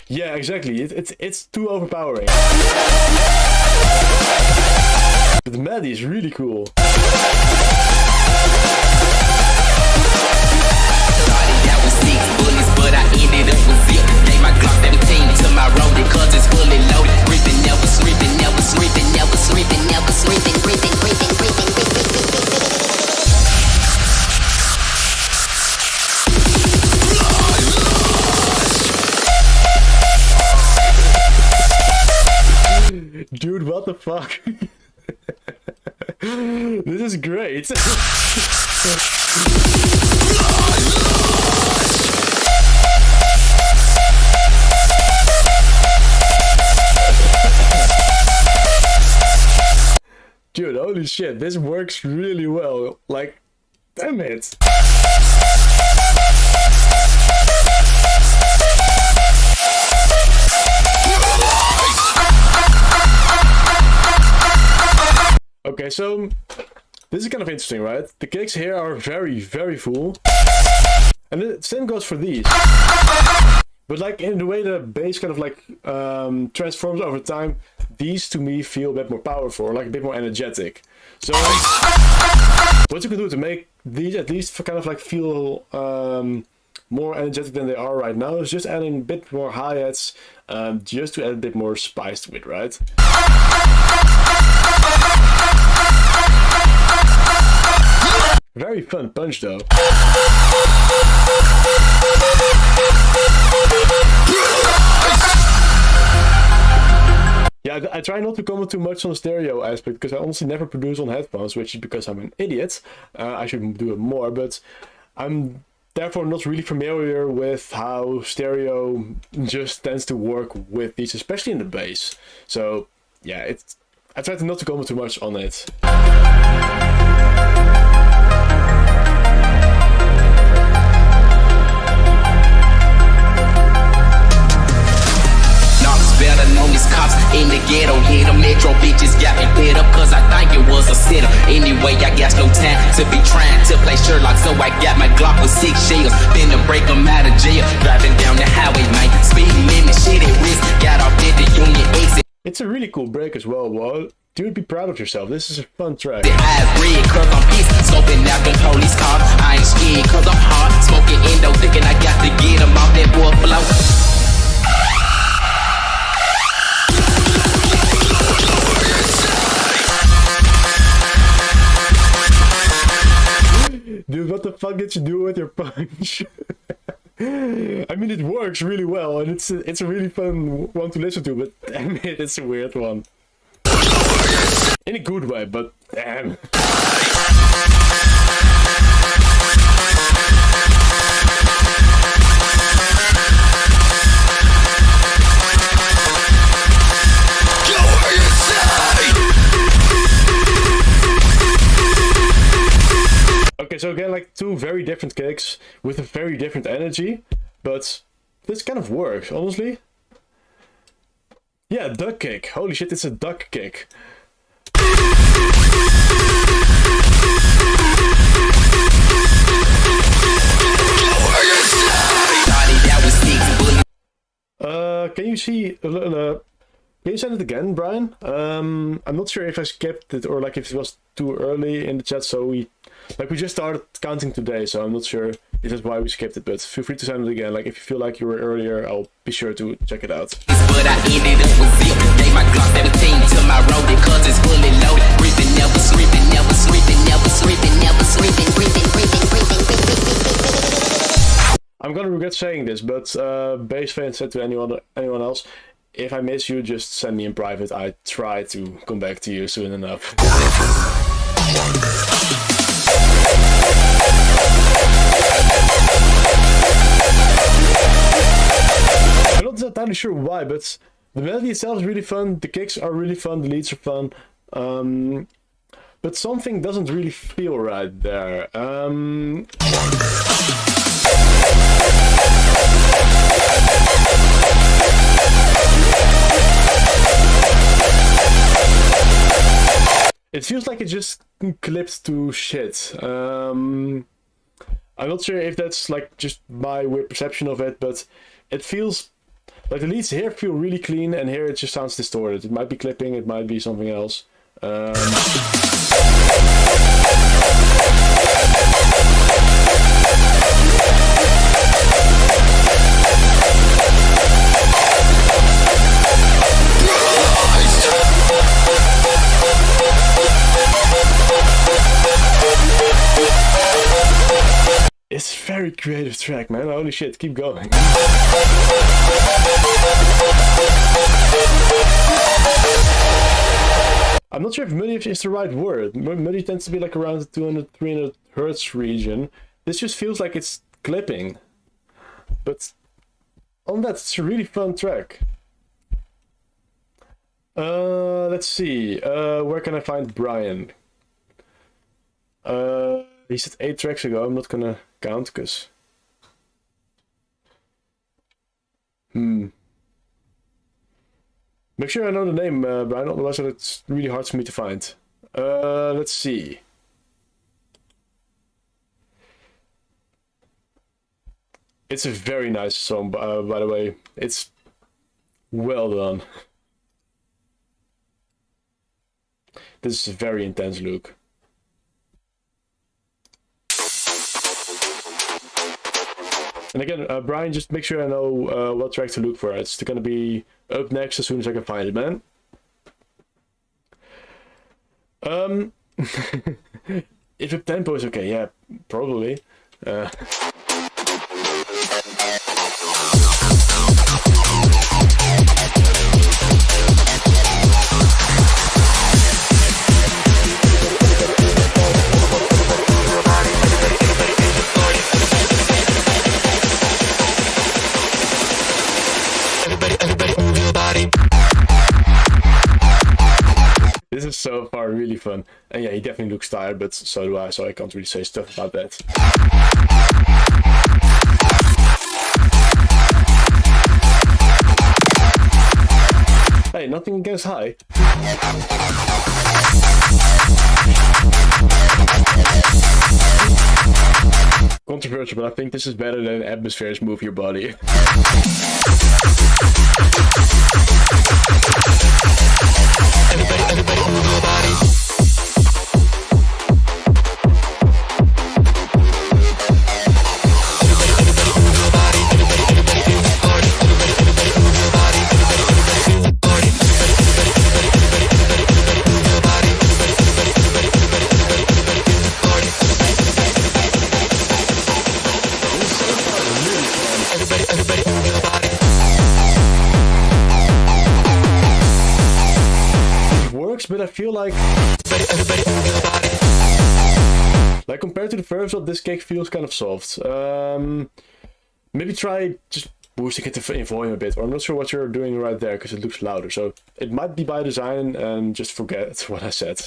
Yeah, exactly. It's too overpowering. But the melody is really cool. But I ended up with zip. Gave my Glock 17 to my roadie, cause it's fully loaded. Gripping, never sleeping, never sleeping, never sleeping, never sleeping, breathing, breathing, breathing, breathing, breathing. Dude, what the fuck? This is great. Dude, holy shit, this works really well. Like, damn it. Okay, so this is kind of interesting, right? The kicks here are very, very full. And the same goes for these. But like in the way the bass kind of like transforms over time, these to me feel a bit more powerful, like a bit more energetic. So what you can do to make these at least kind of like feel more energetic than they are right now is just adding a bit more hi-hats, just to add a bit more spice to it, right? Very fun punch though. Yeah, I try not to comment too much on the stereo aspect because I honestly never produce on headphones, which is because I'm an idiot. I should do it more, but I'm therefore not really familiar with how stereo just tends to work with these, especially in the bass. So yeah, I try to not to comment too much on it. Better known as cops in the ghetto. Hit them metro bitches got me lit up cause I think it was a sitter. Anyway, I got no time to be trying to play Sherlock, so I got my Glock with 6 shells. Been to break them out of jail. Driving down the highway, man. Speed limit, shit at risk. Got off at the Union exit. It's a really cool break as well, Wall. Dude, be proud of yourself. This is a fun track. The eyes red cause I'm pissed. Scoping out the police car. I ain't scared cause I'm hard. Smoking endo, thinking I got to get them off that boy flow. Dude, what the fuck did you do with your punch? I mean, it works really well, and it's a really fun one to listen to, but damn it, it's a weird one. In a good way, but damn. Okay, so again, like two very different kicks with a very different energy, but this kind of works, honestly. Yeah, duck kick. Holy shit, it's a duck kick. Can you see? Can you send it again, Brian? I'm not sure if I skipped it or like if it was too early in the chat, so we just started counting today, so I'm not sure if that's why we skipped it, but feel free to send it again. Like if you feel like you were earlier, I'll be sure to check it out. But I ended up with zip. Gave my Glock 17 to my roadie, cause it's fully loaded. Breathing, never sleeping, never sleeping, never sleeping, never sleeping, breathing, breathing, breathing, breathing. I'm gonna regret saying this, but Base Fan said to anyone else, if I miss you, just send me in private. I try to come back to you soon enough. I'm not entirely sure why, but the melody itself is really fun, the kicks are really fun, the leads are fun, but something doesn't really feel right there. it feels like it just clipped to shit. I'm not sure if that's like just my weird perception of it, but it feels like the leads here feel really clean, and here it just sounds distorted. It might be clipping, it might be something else. It's a very creative track, man. Holy shit, keep going. I'm not sure if muddy is the right word. Muddy tends to be like around the 200, 300 hertz region. This just feels like it's clipping. But on that, it's a really fun track. Let's see. Where can I find Brian? He said 8 tracks ago. I'm not gonna count because... Make sure I know the name, Brian, otherwise it's really hard for me to find. Let's see. It's a very nice song, by the way. It's well done. This is a very intense look. And again, Brian, just make sure I know what track to look for. It's going to be up next as soon as I can find it, man. If up tempo is okay, yeah, probably. This is so far really fun. And yeah, he definitely looks tired, but so do I, so I can't really say stuff about that. Hey, nothing against high. Controversial, but I think this is better than Atmospheres Move Your Body. Everybody move your body. But I feel like compared to the first one, this kick feels kind of soft. Maybe try just boosting it in volume a bit, or I'm not sure what you're doing right there because it looks louder, so it might be by design, and just forget what I said.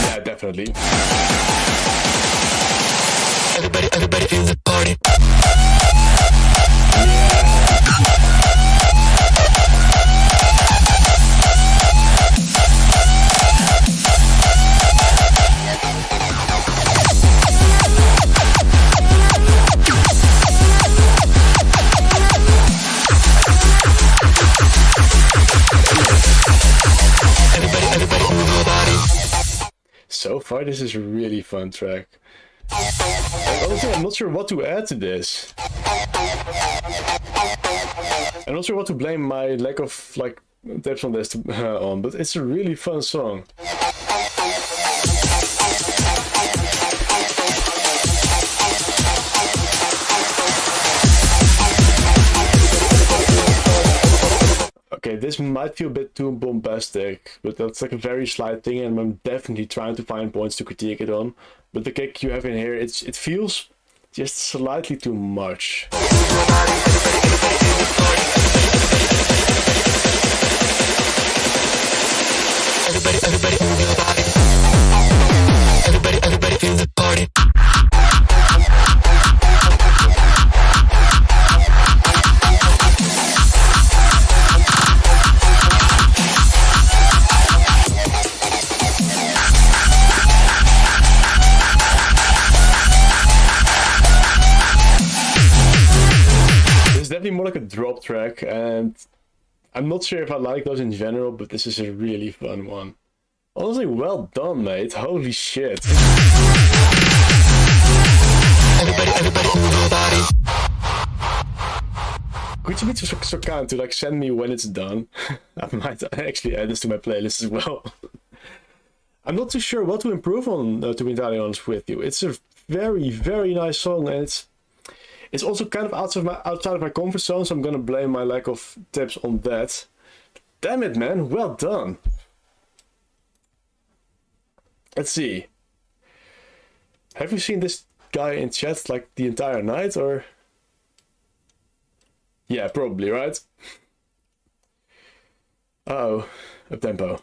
Yeah, definitely. Everybody in the party. So far, this is a really fun track. And also, I'm not sure what to add to this. I'm not sure what to blame my lack of like tips on this on, but it's a really fun song. Okay, this might feel a bit too bombastic, but that's like a very slight thing, and I'm definitely trying to find points to critique it on. But the kick you have in here, it feels just slightly too much. Everybody move your body. Everybody in the party. definitely more like a drop track, and I'm not sure if I like those in general, but this is a really fun one. Honestly, well done, mate. Holy shit. Could you be so kind to like send me when it's done? I might actually add this to my playlist as well. I'm not too sure what to improve on, to be entirely honest with you. It's a very, very nice song, and it's also kind of outside of my comfort zone, so I'm gonna blame my lack of tips on that. Damn it, man! Well done. Let's see. Have you seen this guy in chat like the entire night, or? Yeah, probably, right? Uh-oh. Up tempo.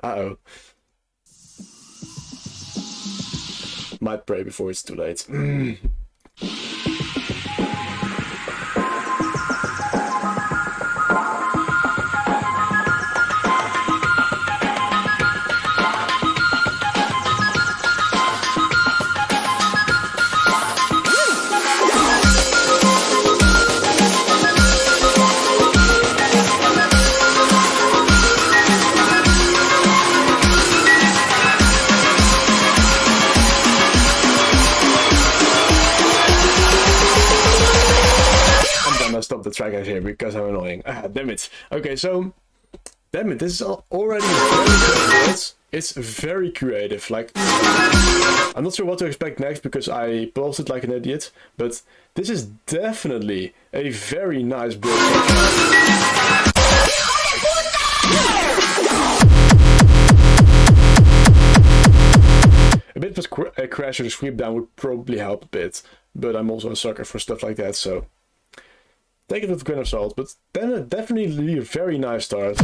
Uh-oh. Might pray before it's too late. Stop the track out here because I'm annoying. Ah, damn it. Okay, so damn it, this is already very creative. It's very creative. Like, I'm not sure what to expect next because I posted like an idiot, but this is definitely a very nice build. A bit of a crash or a sweep down would probably help a bit, but I'm also a sucker for stuff like that, so take it with a grain of salt, but then definitely a very nice start.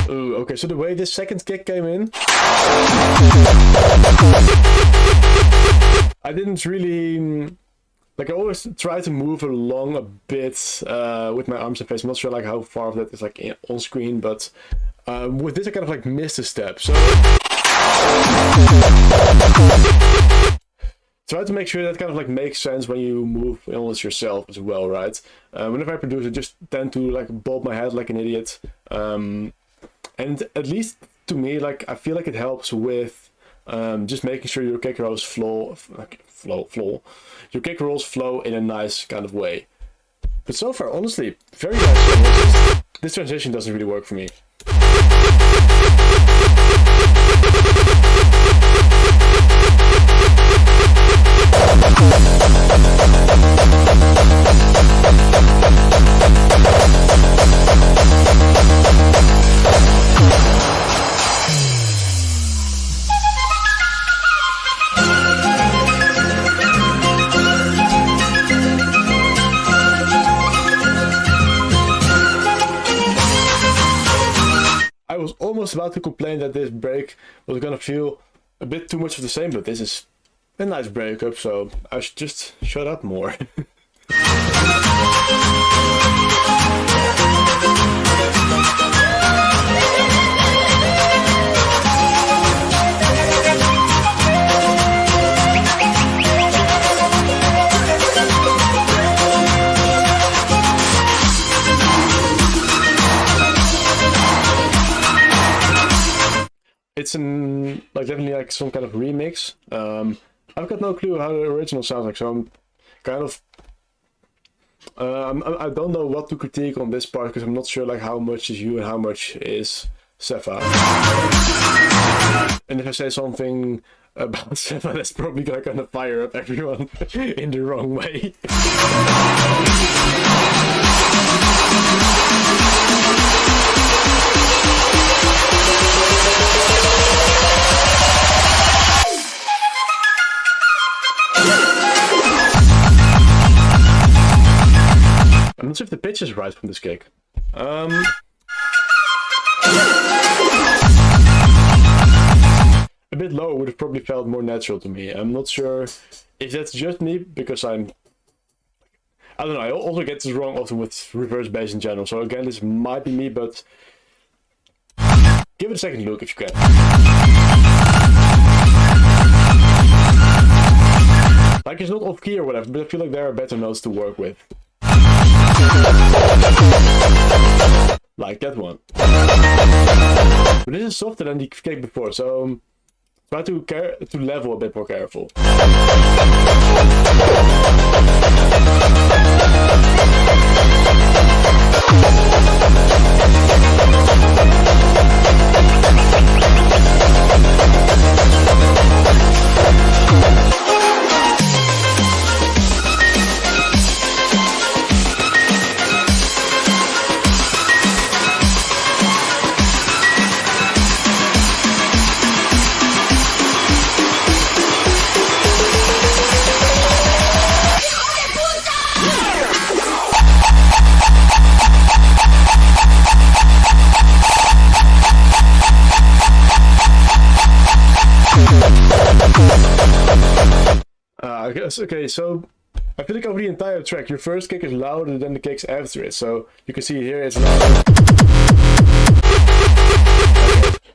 Ooh, okay, so the way this second kick came in, I didn't really... Like, I always try to move along a bit with my arms and face. I'm not sure like how far of that is like on screen, but with this I kind of like missed a step. So try to make sure that kind of like makes sense when you move almost yourself as well, right? Whenever I produce, I just tend to like bob my head like an idiot, and at least to me, like I feel like it helps with just making sure your kick rolls flow. Your kick rolls flow in a nice kind of way. But so far, honestly, very nice. This transition doesn't really work for me. I was almost about to complain that this break was gonna feel a bit too much of the same, but this is a nice breakup, so I should just shut up more. It's definitely like some kind of remix. I've got no clue how the original sounds like, so I'm kind of I don't know what to critique on this part because I'm not sure like how much is you and how much is Sefa. And if I say something about Sefa, that's probably gonna fire up everyone in the wrong way. I'm not sure if the pitch is right from this kick. A bit lower would have probably felt more natural to me. I'm not sure if that's just me because I'm I don't know, I also get this wrong also with reverse bass in general. So again, this might be me, but give it a second look if you can. Like, it's not off key or whatever, but I feel like there are better notes to work with. Like that one. But this is softer than the cake before, so try to level a bit more careful. I guess, okay, so I feel like over the entire track, your first kick is louder than the kicks after it. So you can see here it's louder.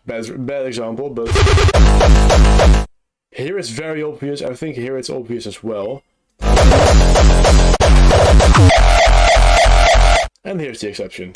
Okay, bad example, but here it's very obvious. I think here it's obvious as well. And here's the exception.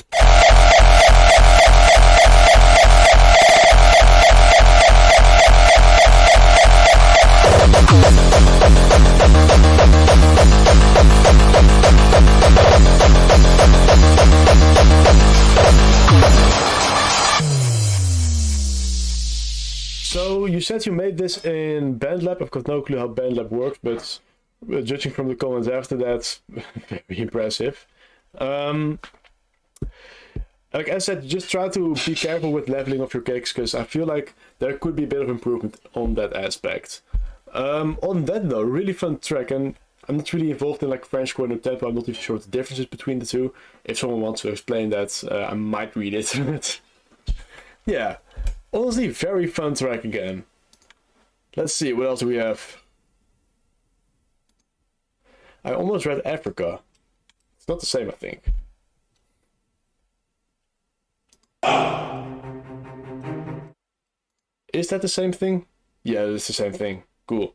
So you said you made this in BandLab. I've got no clue how BandLab works, but judging from the comments after that, very impressive. Like I said, just try to be careful with leveling of your kicks, because I feel like there could be a bit of improvement on that aspect. On that though, really fun track, and I'm not really involved in like French chord and tempo. I'm not even sure what the differences between the two. If someone wants to explain that, I might read it. Yeah, honestly, very fun track again. Let's see, what else do we have? I almost read Africa. It's not the same, I think. Is that the same thing? Yeah, it's the same thing. Cool.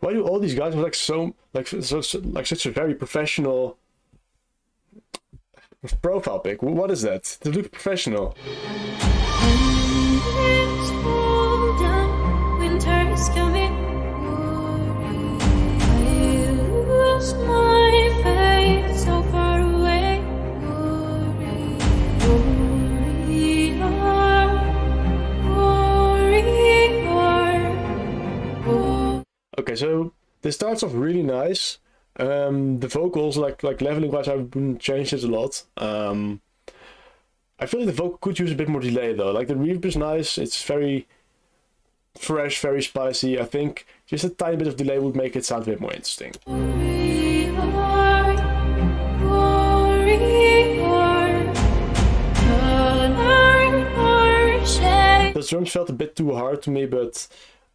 Why do all these guys have such a very professional profile pic? What is that? They look professional. Winter's coming. I lose my faith so far away. Okay, so this starts off really nice. The vocals, like leveling wise, I wouldn't change it a lot. I feel like the vocal could use a bit more delay though. Like the reverb is nice, it's very fresh, very spicy. I think just a tiny bit of delay would make it sound a bit more interesting. Those drums felt a bit too hard to me, but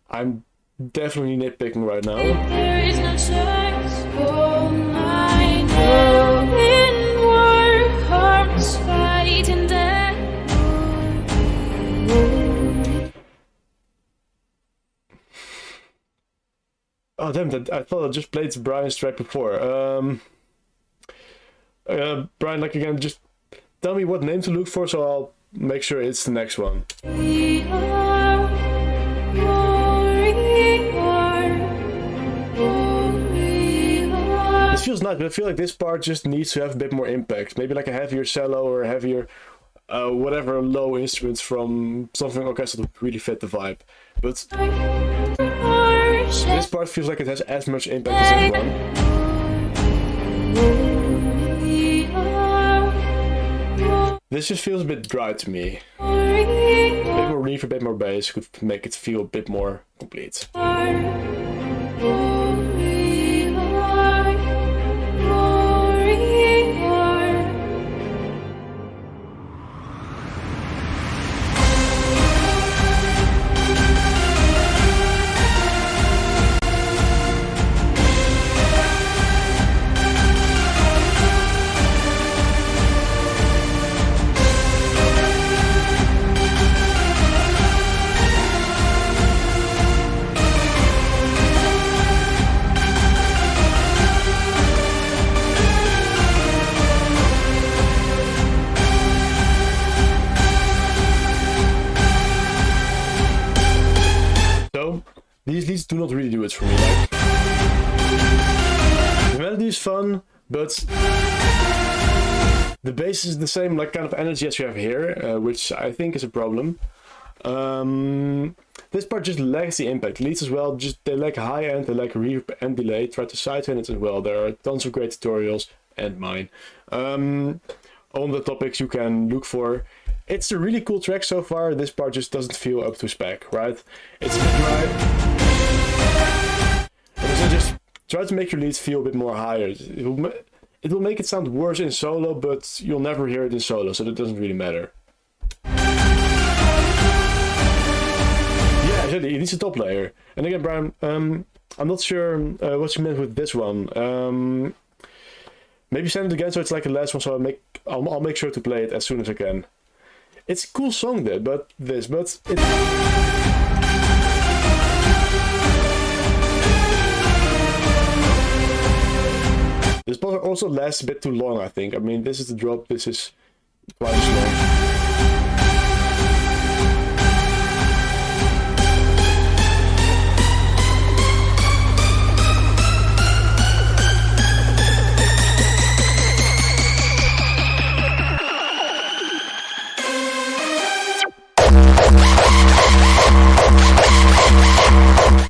I'm definitely nitpicking right now. There is no choice. Oh, I know in war hearts fighting dead. Oh damn! I thought I just played Brian's track before. Brian, like again, just tell me what name to look for, so I'll make sure it's the next one. This feels nice, but I feel like this part just needs to have a bit more impact. Maybe like a heavier cello or a heavier, whatever low instruments from something orchestral to really fit the vibe. But this part feels like it has as much impact as this one. This just feels a bit dry to me. A bit more reverb, a bit more bass could make it feel a bit more complete. these leads do not really do it for me. Like, the melody is fun, but the bass is the same like kind of energy as you have here, which I think is a problem. This part just lacks the impact. Leads as well, just they lack high end, they lack reverb and delay. Try to sidechain it as well. There are tons of great tutorials and mine on the topics you can look for. It's a really cool track so far. This part just doesn't feel up to spec, right? It's a bit dry. And so just try to make your leads feel a bit more higher. It will make it sound worse in solo, but you'll never hear it in solo, so that doesn't really matter. Yeah, exactly. It needs a top layer. And again, Brian, I'm not sure what you meant with this one. Maybe send it again so it's like the last one, so I'll make sure to play it as soon as I can. It's a cool song, but this part also lasts a bit too long, I think. I mean, this is the drop, this is quite long.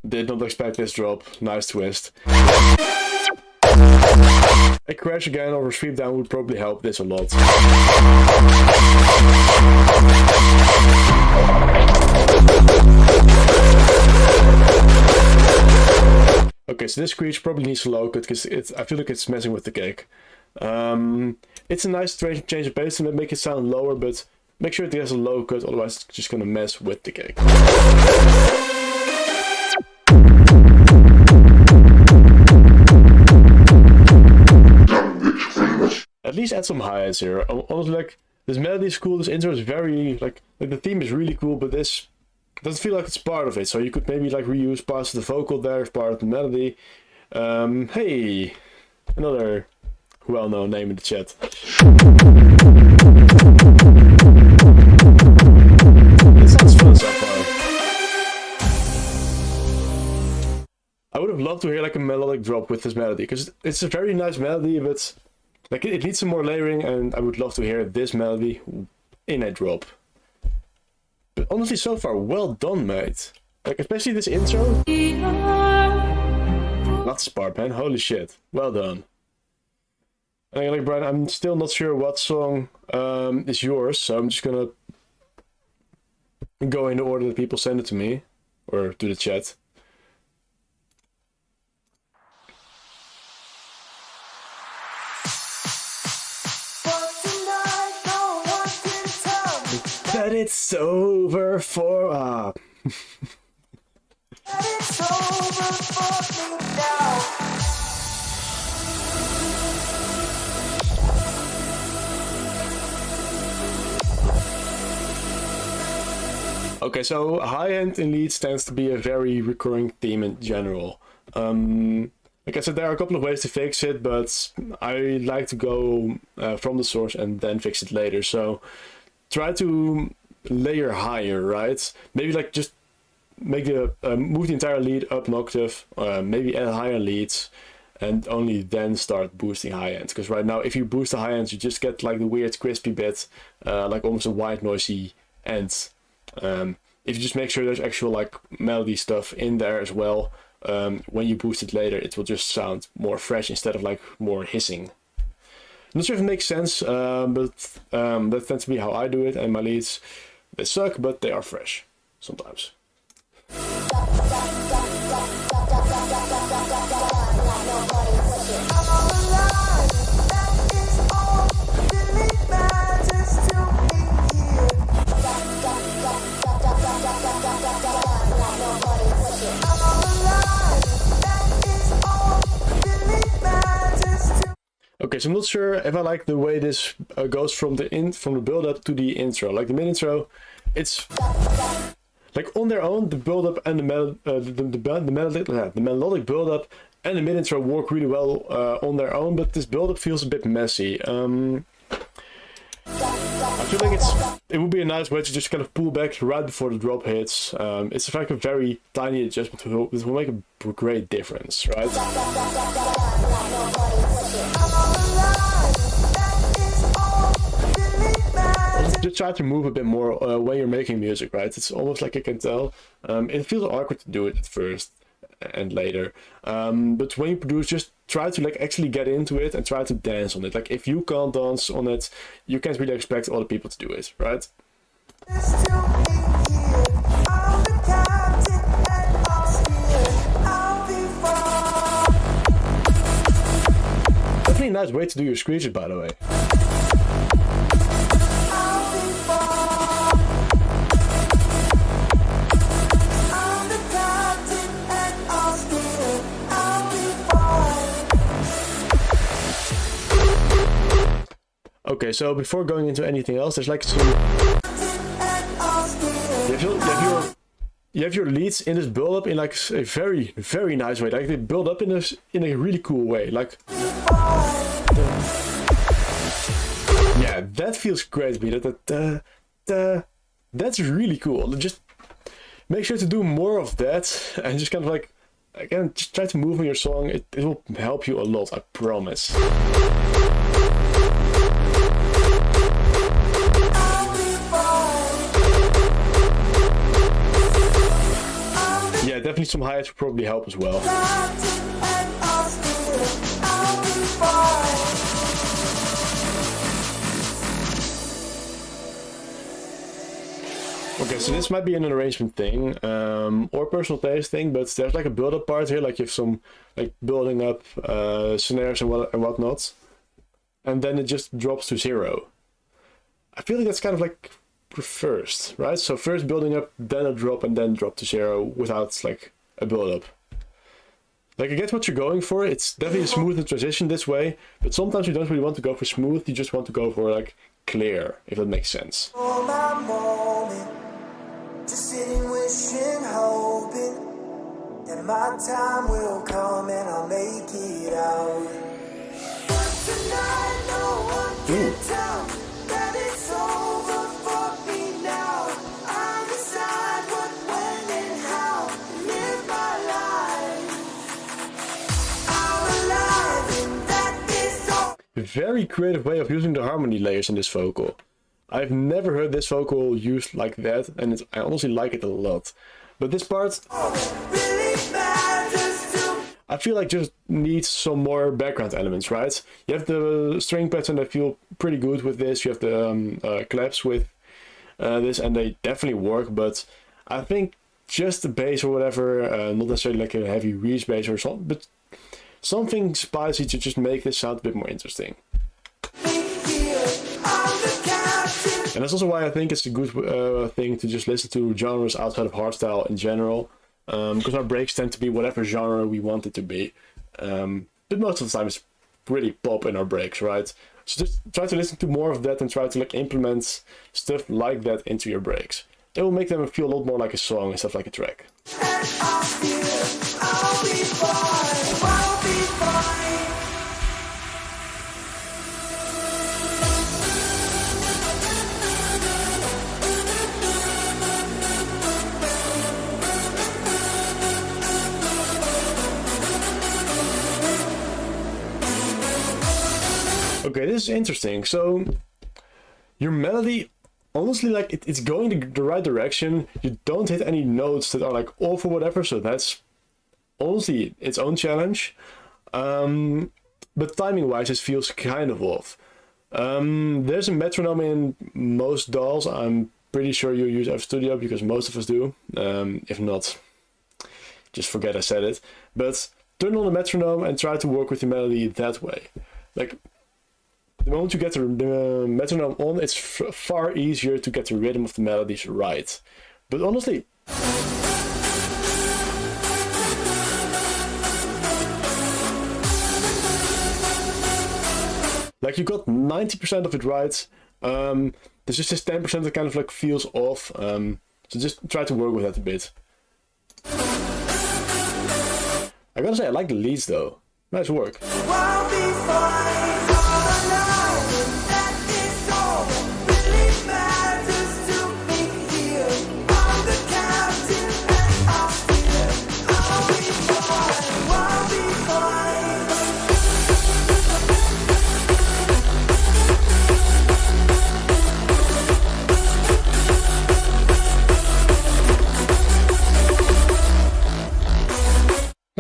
Did not expect this drop. Nice twist. A crash again or a sweep down would probably help this a lot. Okay, so this screech probably needs a low cut because I feel like it's messing with the cake. It's a nice change of pace to make it sound lower, but make sure it has a low cut, otherwise it's just gonna mess with the cake. At least add some hi-hats here. Honestly, like, this melody is cool, this intro is very, like the theme is really cool, but this doesn't feel like it's part of it, so you could maybe like reuse parts of the vocal there as part of the melody. Hey, another well-known name in the chat. It sounds fun so far. I would have loved to hear like a melodic drop with this melody, because it's a very nice melody, but like it needs some more layering, and I would love to hear this melody in a drop. But honestly, so far, well done, mate. Like, especially this intro. Lots of part, man. Holy shit. Well done. And like, Brian, I'm still not sure what song is yours, so I'm just gonna go in the order that people send it to me, or to the chat. That it's over for It's over for me now. Okay, so high-end in leads tends to be a very recurring theme in general. Like I said, there are a couple of ways to fix it, but I like to go from the source and then fix it later. So try to layer higher, right? Maybe like just make the move the entire lead up an octave, maybe add higher leads, and only then start boosting high end. Because right now, if you boost the high end, you just get like the weird crispy bit, like almost a white noisy end. If you just make sure there's actual like melody stuff in there as well, when you boost it later, it will just sound more fresh instead of like more hissing. I'm not sure if it makes sense, but that tends to be how I do it, and my leads, they suck, but they are fresh sometimes. Okay, so I'm not sure if I like the way this goes from the build up to the intro. Like the mid intro, it's like on their own, the build up and the melodic build up and the mid intro work really well on their own, but this build up feels a bit messy. I feel like it would be a nice way to just kind of pull back right before the drop hits. It's like a very tiny adjustment that will make a great difference, right? Just try to move a bit more when you're making music, right? It's almost like I can tell. It feels awkward to do it at first and later, but when you produce, just try to like actually get into it and try to dance on it. Like if you can't dance on it, you can't really expect other people to do it, right? Definitely a nice way to do your screeches, by the way. Okay, so before going into anything else, there's like some... You have your leads in this build up in like a very, very nice way. Like they build up in a really cool way. Like... Yeah, that feels great, Peter. That's really cool. Just make sure to do more of that and just kind of like, again, just try to move on your song. It will help you a lot, I promise. Yeah, definitely some hi-hats would probably help as well. Okay, so this might be an arrangement thing, or personal taste thing, but there's like a build-up part here, like you have some like building up snares and whatnot, and then it just drops to 0. I feel like that's kind of like reversed, right? So first building up, then a drop, and then drop to 0 without like a build-up. Like I get what you're going for. It's definitely a smooth transition this way, but sometimes you don't really want to go for smooth. You just want to go for like clear, if that makes sense. Just sitting, wishing, hoping that my time will come and I'll make it out. But tonight, no one can tell that it's over for me now. I decide what, when, and how to live my life. I'm alive, and that is all. Very creative way of using the harmony layers in this vocal. I've never heard this vocal used like that, and I honestly like it a lot. But this part, I feel like just needs some more background elements, right? You have the string pattern that feel pretty good with this. You have the claps with this, and they definitely work. But I think just the bass or whatever, not necessarily like a heavy reach bass or something, but something spicy to just make this sound a bit more interesting. And that's also why I think it's a good thing to just listen to genres outside of hardstyle in general, because our breaks tend to be whatever genre we want it to be. But most of the time it's pretty pop in our breaks, right? So just try to listen to more of that and try to like implement stuff like that into your breaks. It will make them feel a lot more like a song and stuff like a track. Okay, this is interesting. So your melody, honestly, like it's going the right direction. You don't hit any notes that are like off or whatever, so that's honestly its own challenge. But timing wise, it feels kind of off. There's a metronome in most DAWs. I'm pretty sure you use FL Studio because most of us do. If not, just forget I said it. But turn on the metronome and try to work with the melody that way. Like, the moment you get the metronome on, it's far easier to get the rhythm of the melodies right. But honestly, like you got 90% of it right. There's just this 10% that kind of like feels off. So just try to work with that a bit. I gotta say, I like the leads though. Nice work.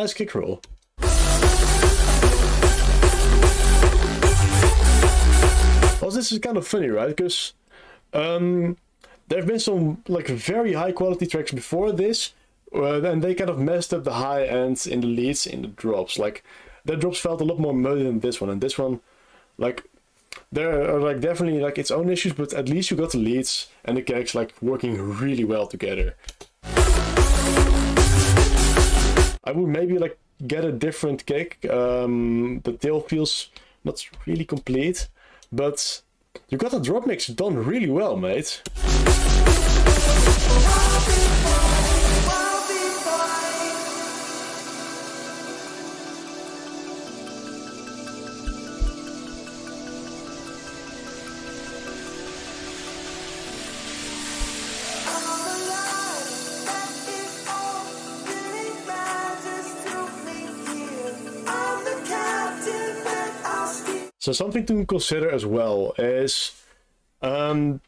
nice kick roll. Also, this is kind of funny, right? Because there have been some like very high quality tracks before this, and they kind of messed up the high ends in the leads in the drops. Like the drops felt a lot more muddy than this one, and this one, like there are like definitely like its own issues, but at least you got the leads and the kicks like working really well together. I would maybe like get a different kick. The tail feels not really complete, but you got the drop mix done really well, mate. So something to consider as well is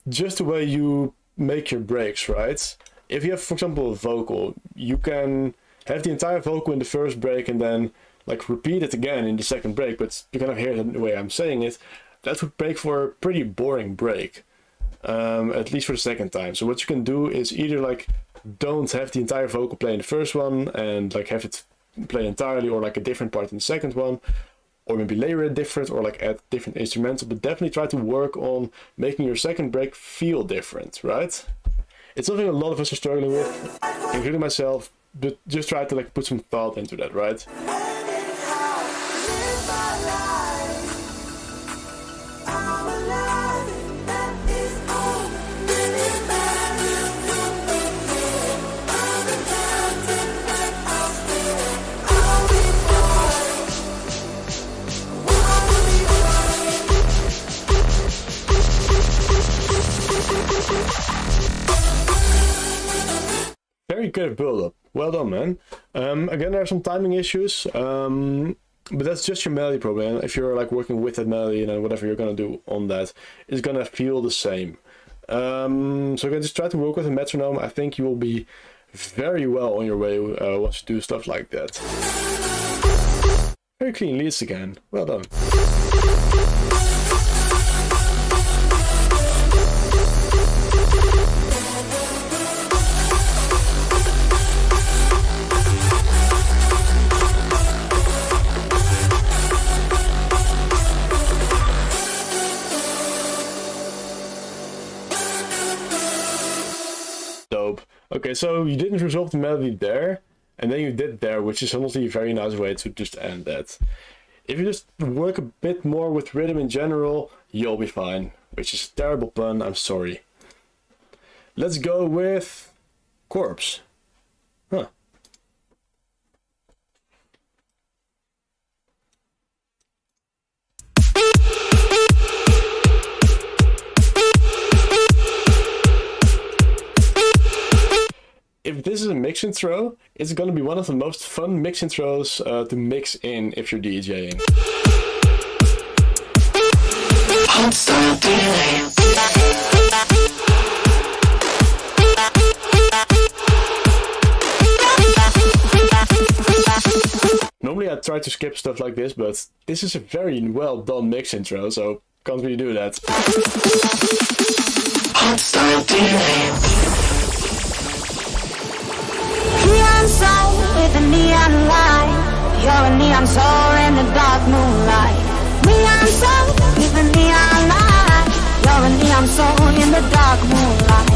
just the way you make your breaks, right? If you have, for example, a vocal, you can have the entire vocal in the first break and then like repeat it again in the second break, but you kind of hear the way I'm saying it. That would make for a pretty boring break, at least for the second time. So what you can do is either like don't have the entire vocal play in the first one and like have it play entirely, or like a different part in the second one, or maybe layer it different, or like add different instrumental, but definitely try to work on making your second break feel different, right? It's something a lot of us are struggling with, including myself, but just try to like put some thought into that, right? Very good build-up. Well done, man. Again, there are some timing issues, but that's just your melody problem. If you're like working with that melody and whatever you're gonna do on that, it's gonna feel the same. So again, just try to work with a metronome. I think you will be very well on your way once you do stuff like that. Very clean leads again. Well done. Dope. Okay, so you didn't resolve the melody there, and then you did there, which is honestly a very nice way to just end that. If you just work a bit more with rhythm in general, you'll be fine. Which is a terrible pun, I'm sorry. Let's go with Corpse. Huh. If this is a mix intro, it's gonna be one of the most fun mix intros to mix in if you're DJing. Normally I try to skip stuff like this, but this is a very well done mix intro, so can't really do that. Neon soul with a neon light. You're a neon soul in the dark moonlight. Neon soul with a neon light. You're a neon soul in the dark moonlight.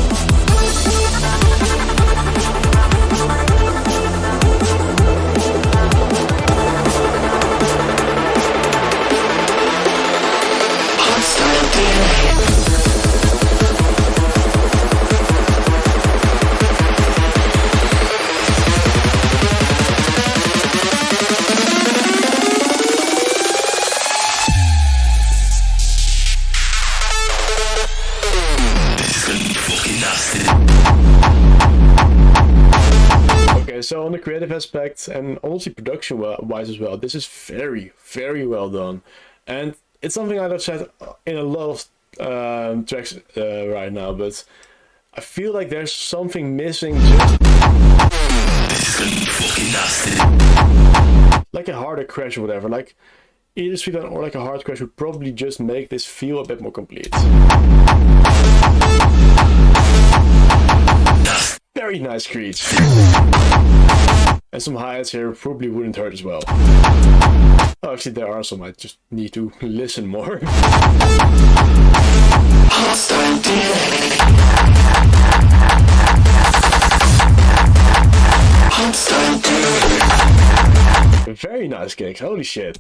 So on the creative aspect and honestly production wise as well, this is very, very well done. And it's something I've said in a lot of tracks right now, but I feel like there's something missing. Like a harder crash or whatever. Like either sweep down or like a hard crash would probably just make this feel a bit more complete. Very nice screech. And some hi-hats here probably wouldn't hurt as well. Oh, actually there are some, I just need to listen more. Very nice kicks, holy shit.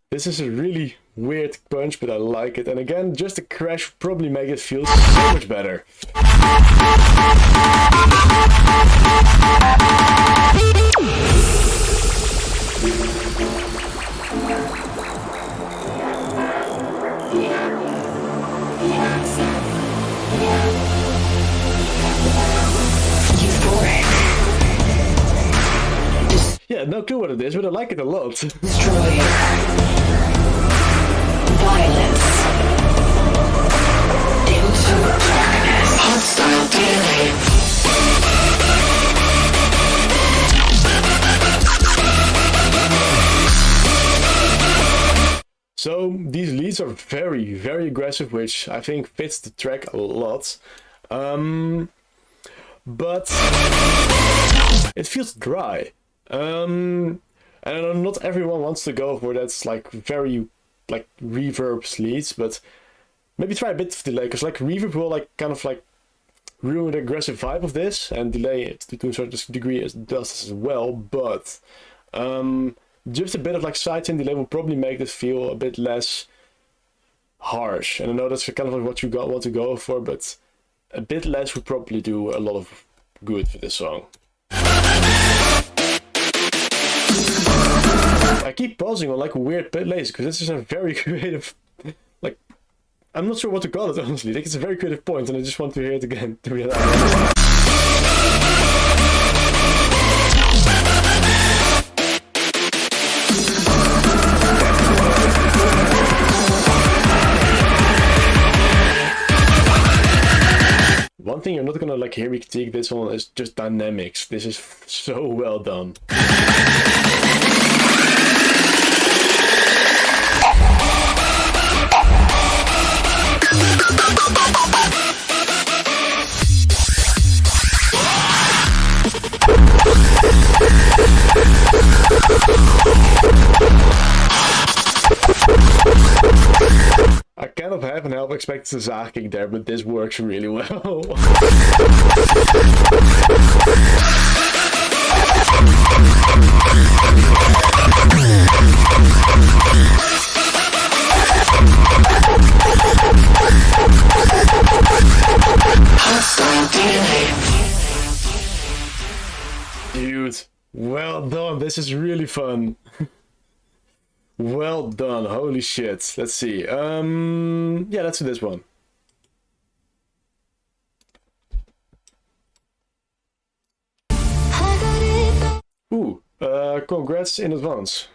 This is a really weird punch, but I like it. And again, just a crash would probably make it feel so much better. Yeah, no clue what it is, but I like it a lot. Violence into darkness. Hostile dealing. So these leads are very, very aggressive, which I think fits the track a lot. But it feels dry. And I know not everyone wants to go for that's like very like reverb leads, but maybe try a bit of delay, because like reverb will like kind of like ruin the aggressive vibe of this, and delay it to a certain degree as does as well. But just a bit of like sidechain delay will probably make this feel a bit less harsh. And I know that's kind of like what you want to go for, but a bit less would probably do a lot of good for this song. I keep pausing on like weird plays because this is a very creative, like, I'm not sure what to call it honestly. I think it's a very creative point, and I just want to hear it again to realize. One thing you're not gonna like hear me critique this one is just dynamics. This is so well done. I kind of have and half expect the zaking there, but this works really well. Dude, well done. This is really fun. Well done. Holy shit. Let's see. Yeah, let's do this one. Ooh, congrats in advance.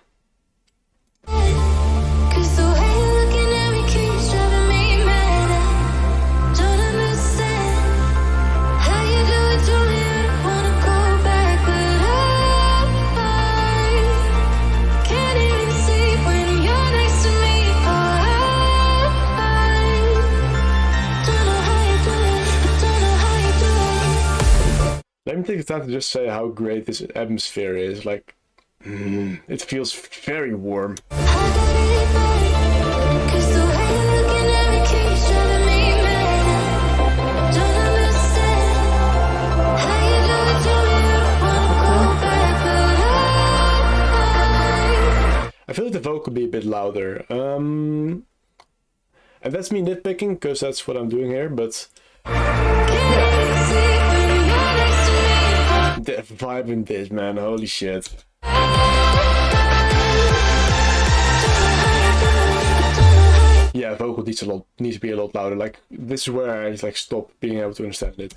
Let me take the time to just say how great this atmosphere is. Like, it feels very warm. I feel like the vocal could be a bit louder. And that's me nitpicking, because that's what I'm doing here, but... The vibe in this, man, holy shit. vocal needs to be a lot louder. Like this is where I just like stop being able to understand it.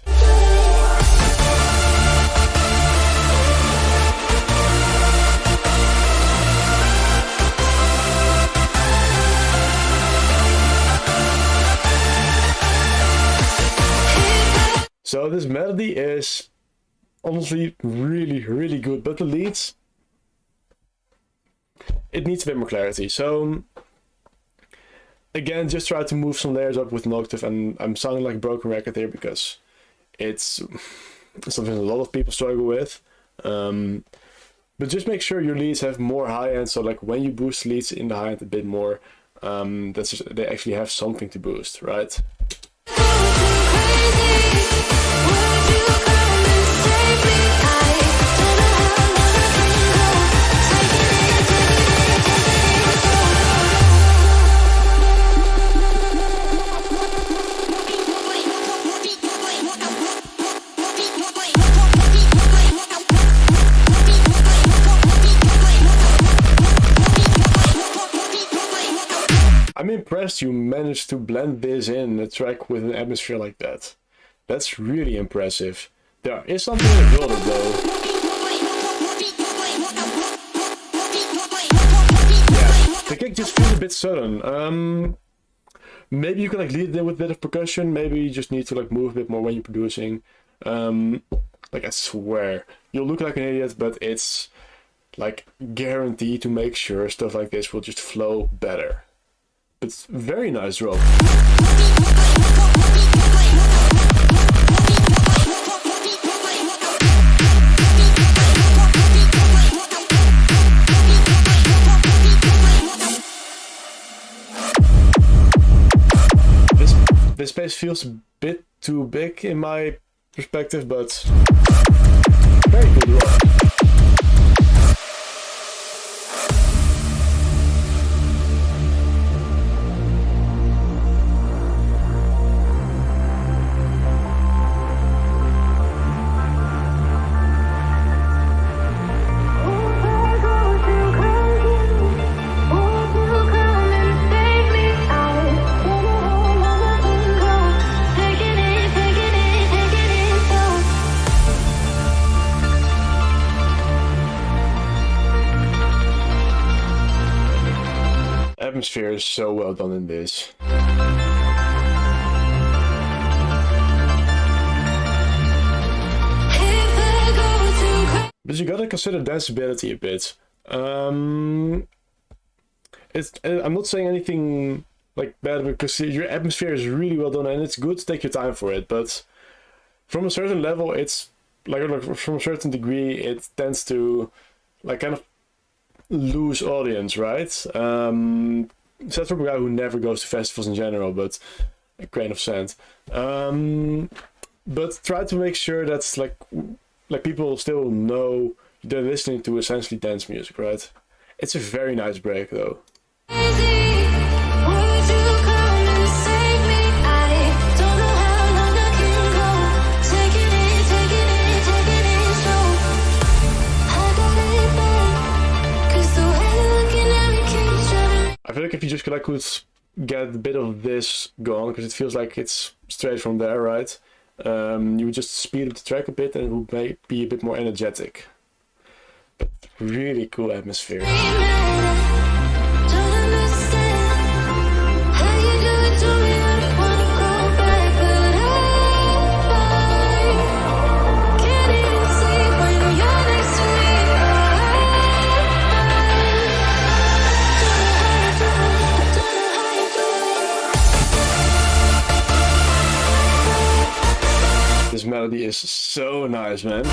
So this melody is honestly really, really good, but the leads, it needs a bit more clarity. So again, just try to move some layers up with an octave, and I'm sounding like a broken record here because it's something a lot of people struggle with. But just make sure your leads have more high end, so like when you boost leads in the high end a bit more, they actually have something to boost, right? I'm impressed you managed to blend this in a track with an atmosphere like that. That's really impressive. There is something in the build-up though. Yeah, the kick just feels a bit sudden. Maybe you can like lead it in with a bit of percussion. Maybe you just need to like move a bit more when you're producing. Like I swear, you'll look like an idiot, but it's like guaranteed to make sure stuff like this will just flow better. It's very nice drop. This space feels a bit too big in my perspective, but very cool drop. Atmosphere is so well done in this. But you gotta consider danceability a bit. I'm not saying anything like bad because your atmosphere is really well done and it's good to take your time for it, but from a certain level it's like from a certain degree it tends to like kind of lose audience, right? Except for a guy who never goes to festivals in general, but a grain of sand. But try to make sure that's like people still know they're listening to essentially dance music, right? It's a very nice break though. I feel like if you just could get a bit of this going, because it feels like it's straight from there, right? You would just speed up the track a bit and it would be a bit more energetic. But really cool atmosphere. This melody is so nice, man.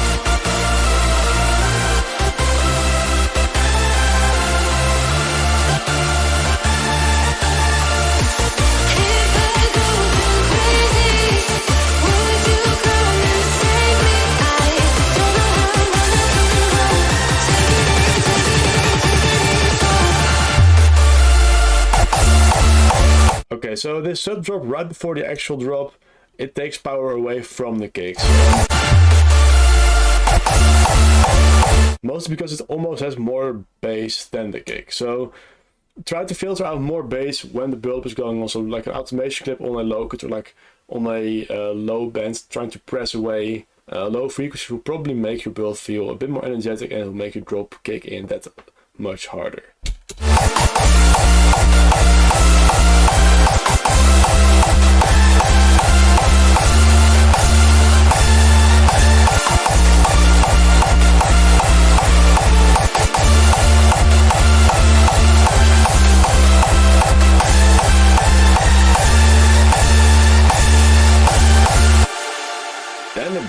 Okay, so this sub drop right before the actual drop, it takes power away from the kicks. Mostly because it almost has more bass than the kick. So try to filter out more bass when the build is going on. So like an automation clip on a low cut or like on a low band, trying to press away low frequency will probably make your build feel a bit more energetic, and it will make your drop kick in that much harder.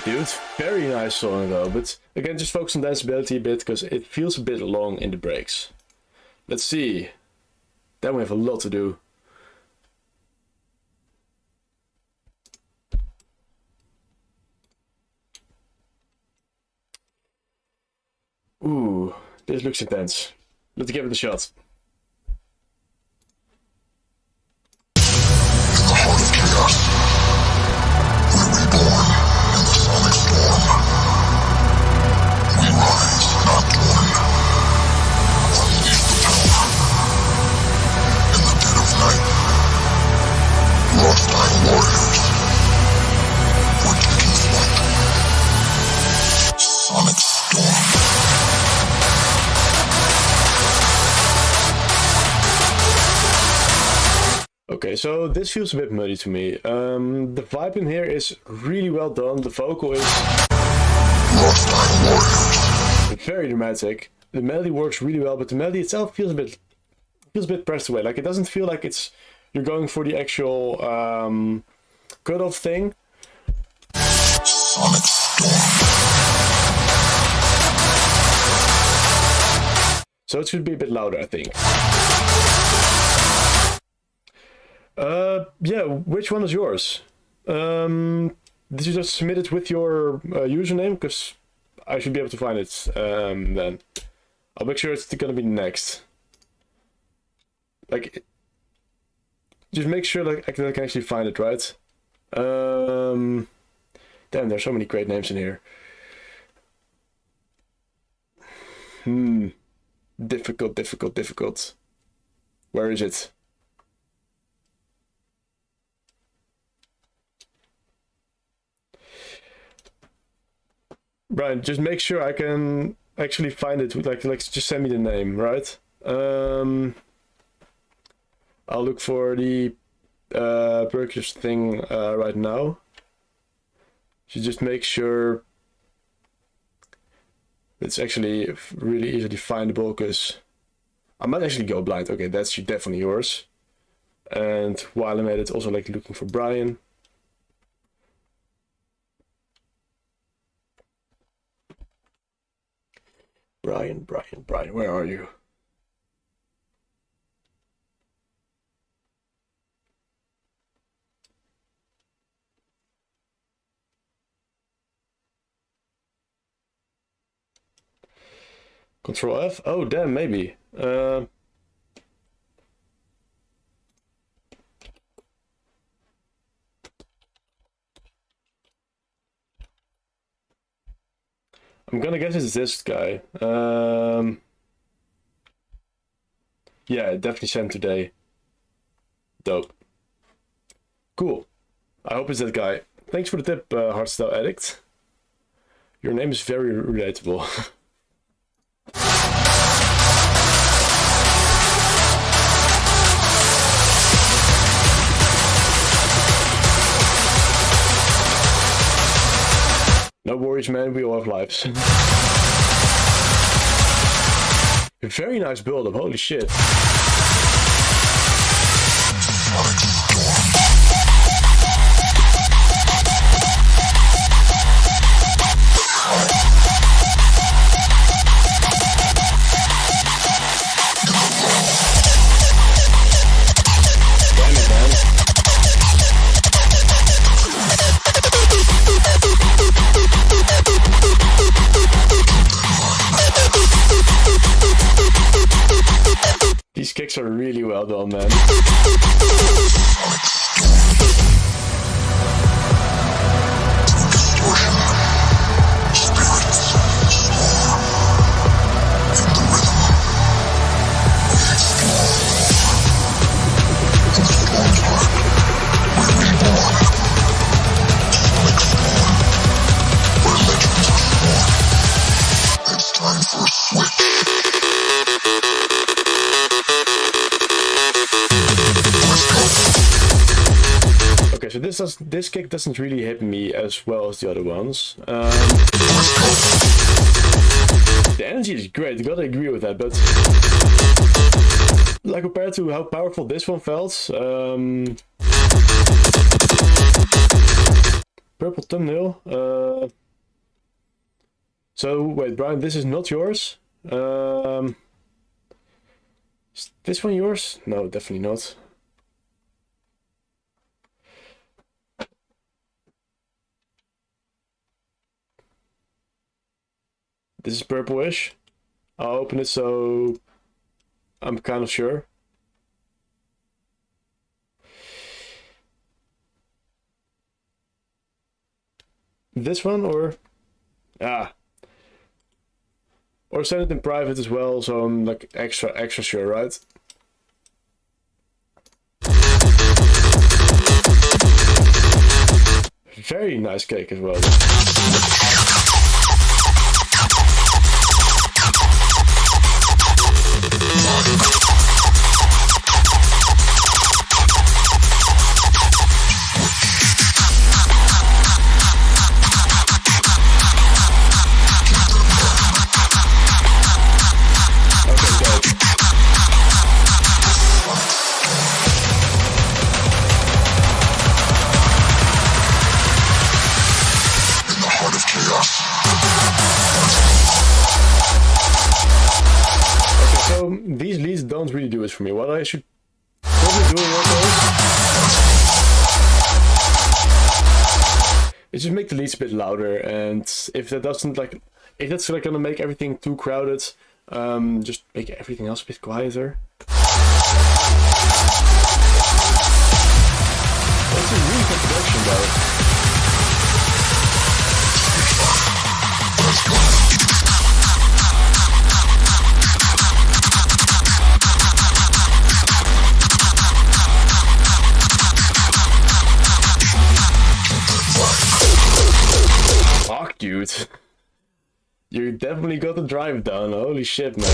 Dude, very nice song though, but again just focus on danceability a bit because it feels a bit long in the breaks. Let's see. Then we have a lot to do. Ooh, this looks intense. Let's give it a shot. Okay, so this feels a bit muddy to me. The vibe in here is really well done. The vocal is very dramatic. The melody works really well, but the melody itself feels a bit pressed away. Like it doesn't feel like you're going for the actual cutoff thing. So it should be a bit louder, I think. Yeah, which one is yours? Did you just submit it with your username? Because I should be able to find it then. I'll make sure it's gonna be next. Like, just make sure like I can actually find it, right? Damn, there's so many great names in here. Difficult. Where is it? Brian, just make sure I can actually find it. Like just send me the name, right? I'll look for the purchase thing right now. So just make sure it's actually really easily findable, because I might actually go blind. Okay, that's definitely yours. And while I'm at it, also like looking for Brian. Brian, where are you? Control F? Oh, damn, maybe. I'm gonna guess it's this guy. Yeah, definitely sent today. Dope. Cool. I hope it's that guy. Thanks for the tip, Hardstyle Addict. Your name is very relatable. No worries, man, we all have lives. Very nice build-up, holy shit. These kicks are really well done, man. Okay, so this kick doesn't really hit me as well as the other ones. The energy is great, I gotta agree with that, but like compared to how powerful this one felt, purple thumbnail. So wait, Brian, this is not yours. Is this one yours? No, definitely not. This is purplish. I'll open it so I'm kind of sure. This one or or send it in private as well, so I'm like extra sure, right? Very nice cake as well. These leads don't really do it for me. What I should probably do in one is just make the leads a bit louder, and if that doesn't if that's like gonna make everything too crowded, just make everything else a bit quieter. That's a really good production though. Fuck, dude. You definitely got the drive down. Holy shit, man.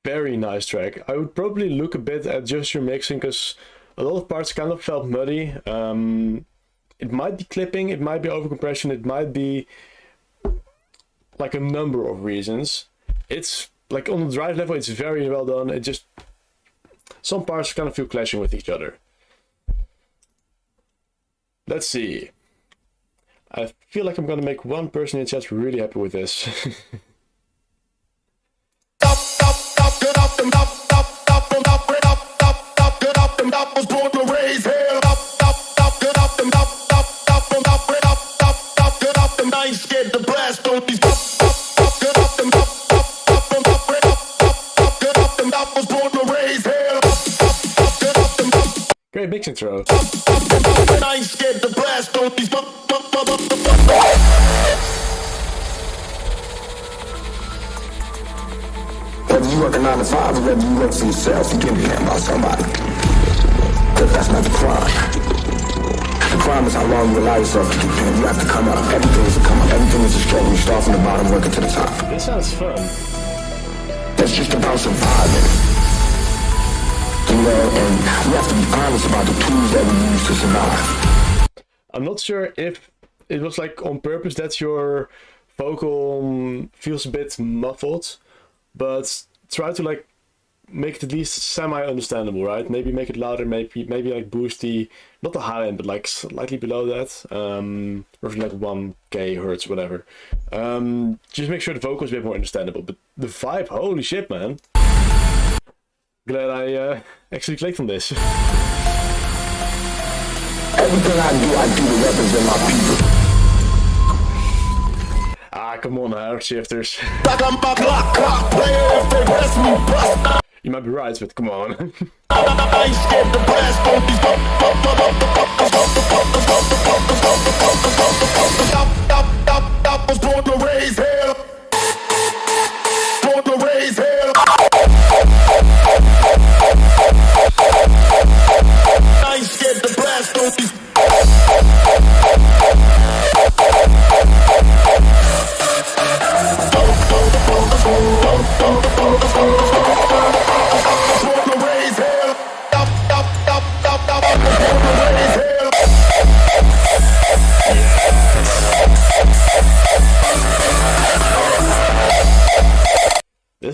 Very nice track. I would probably look a bit at just your mixing, because a lot of parts kind of felt muddy. It might be clipping, it might be overcompression, it might be like a number of reasons. It's like on the drive level, it's very well done. It just, some parts kind of feel clashing with each other. Let's see. I feel like I'm gonna make one person in chat really happy with this. Great mixing throw. Whether you work a 9 to 5 or whether you work for yourself, you give a damn about somebody. But that's not the crime. The crime is how long you allow yourself to depend. You have to come up. Everything is a come up. Everything is a struggle. You start from the bottom, working to the top. This sounds fun. That's just about surviving. You know, and we have to be honest about the tools that we use to survive. I'm not sure if it was like on purpose that your vocal feels a bit muffled, but try to like make it at least semi-understandable, right? Maybe make it louder, maybe like boost the, not the high end, but like slightly below that, roughly like 1k hertz, whatever. Just make sure the vocal is a bit more understandable, but the vibe, holy shit, man. Glad I actually clicked on this. Everything I do to represent my people. Ah, come on, hard shifters. You might be right, but come on.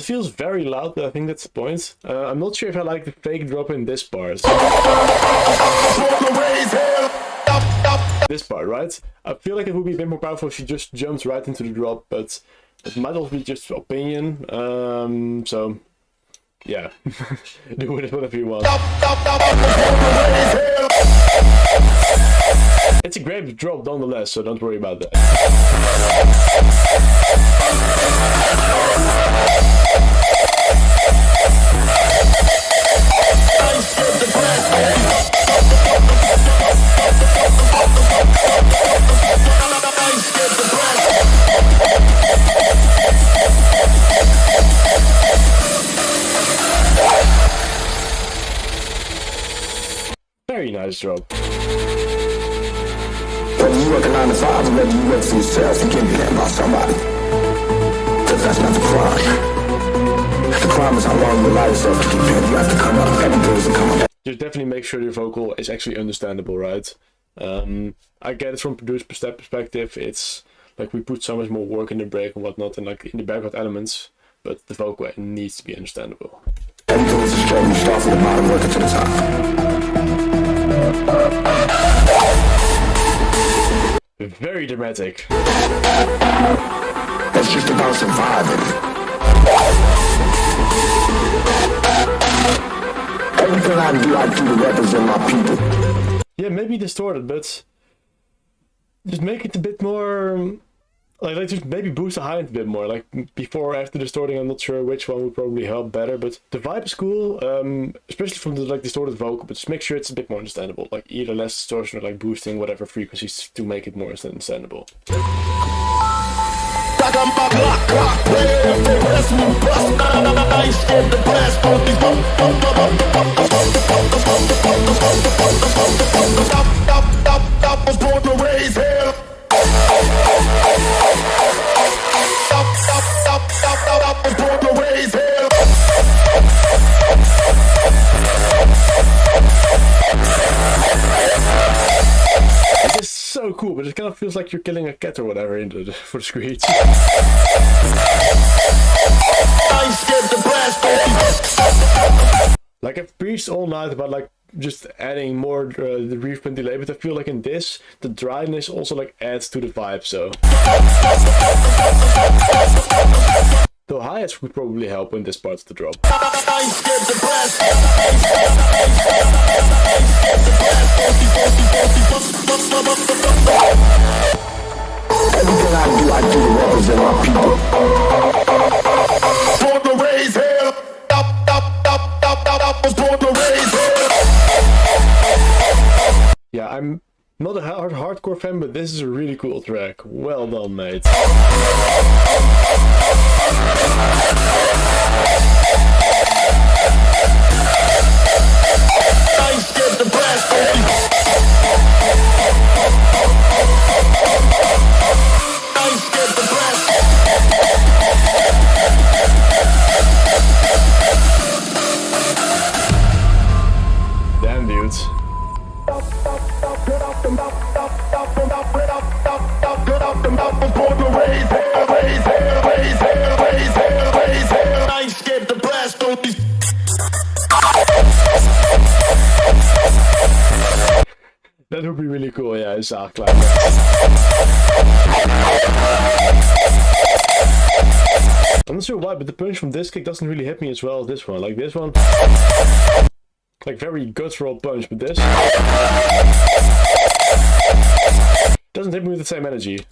feels very loud, but I think that's the point. I'm not sure if I like the fake drop in this part. This part, right? I feel like it would be a bit more powerful if she just jumps right into the drop, but it might also be just opinion. So yeah, do with it whatever you want. It's a great drop nonetheless, so don't worry about that. Very nice drop. Whether you work a 9 to 5 or whether you work for yourself, you can't be that by somebody. Cause that's not the crime. The crime is how long you allow yourself to keep paying. You have to come up. Everything doesn't come up. Just definitely make sure your vocal is actually understandable, right? I get it from producer perspective. It's like we put so much more work in the break and whatnot, and like in the background elements, but the vocal needs to be understandable. Everything is a struggle. You start from the bottom, work it to the top. Very dramatic. It's just about surviving. Everything I do to represent my people. Yeah, maybe distorted, but just make it a bit more like just maybe boost the high end a bit more. Like before or after distorting, I'm not sure which one would probably help better, but the vibe is cool, especially from the like distorted vocal, but just make sure it's a bit more understandable. Like either less distortion or like boosting whatever frequencies to make it more understandable. It is so cool, but it kind of feels like you're killing a cat or whatever for the screech. Like I've preached all night about like just adding more the reverb and delay, but I feel like in this the dryness also like adds to the vibe. So the hi-hats would probably help in this part of the drop. Everything I do to represent my people. Born to raise hell. Was born to raise hell. Yeah, I'm not a hardcore fan, but this is a really cool track. Well done, mate. Damn, dudes. That would be really cool, yeah, a zaag climax. I'm not sure why, but the punch from this kick doesn't really hit me as well as this one. Like this one, like very guttural punch, but this doesn't hit me with the same energy.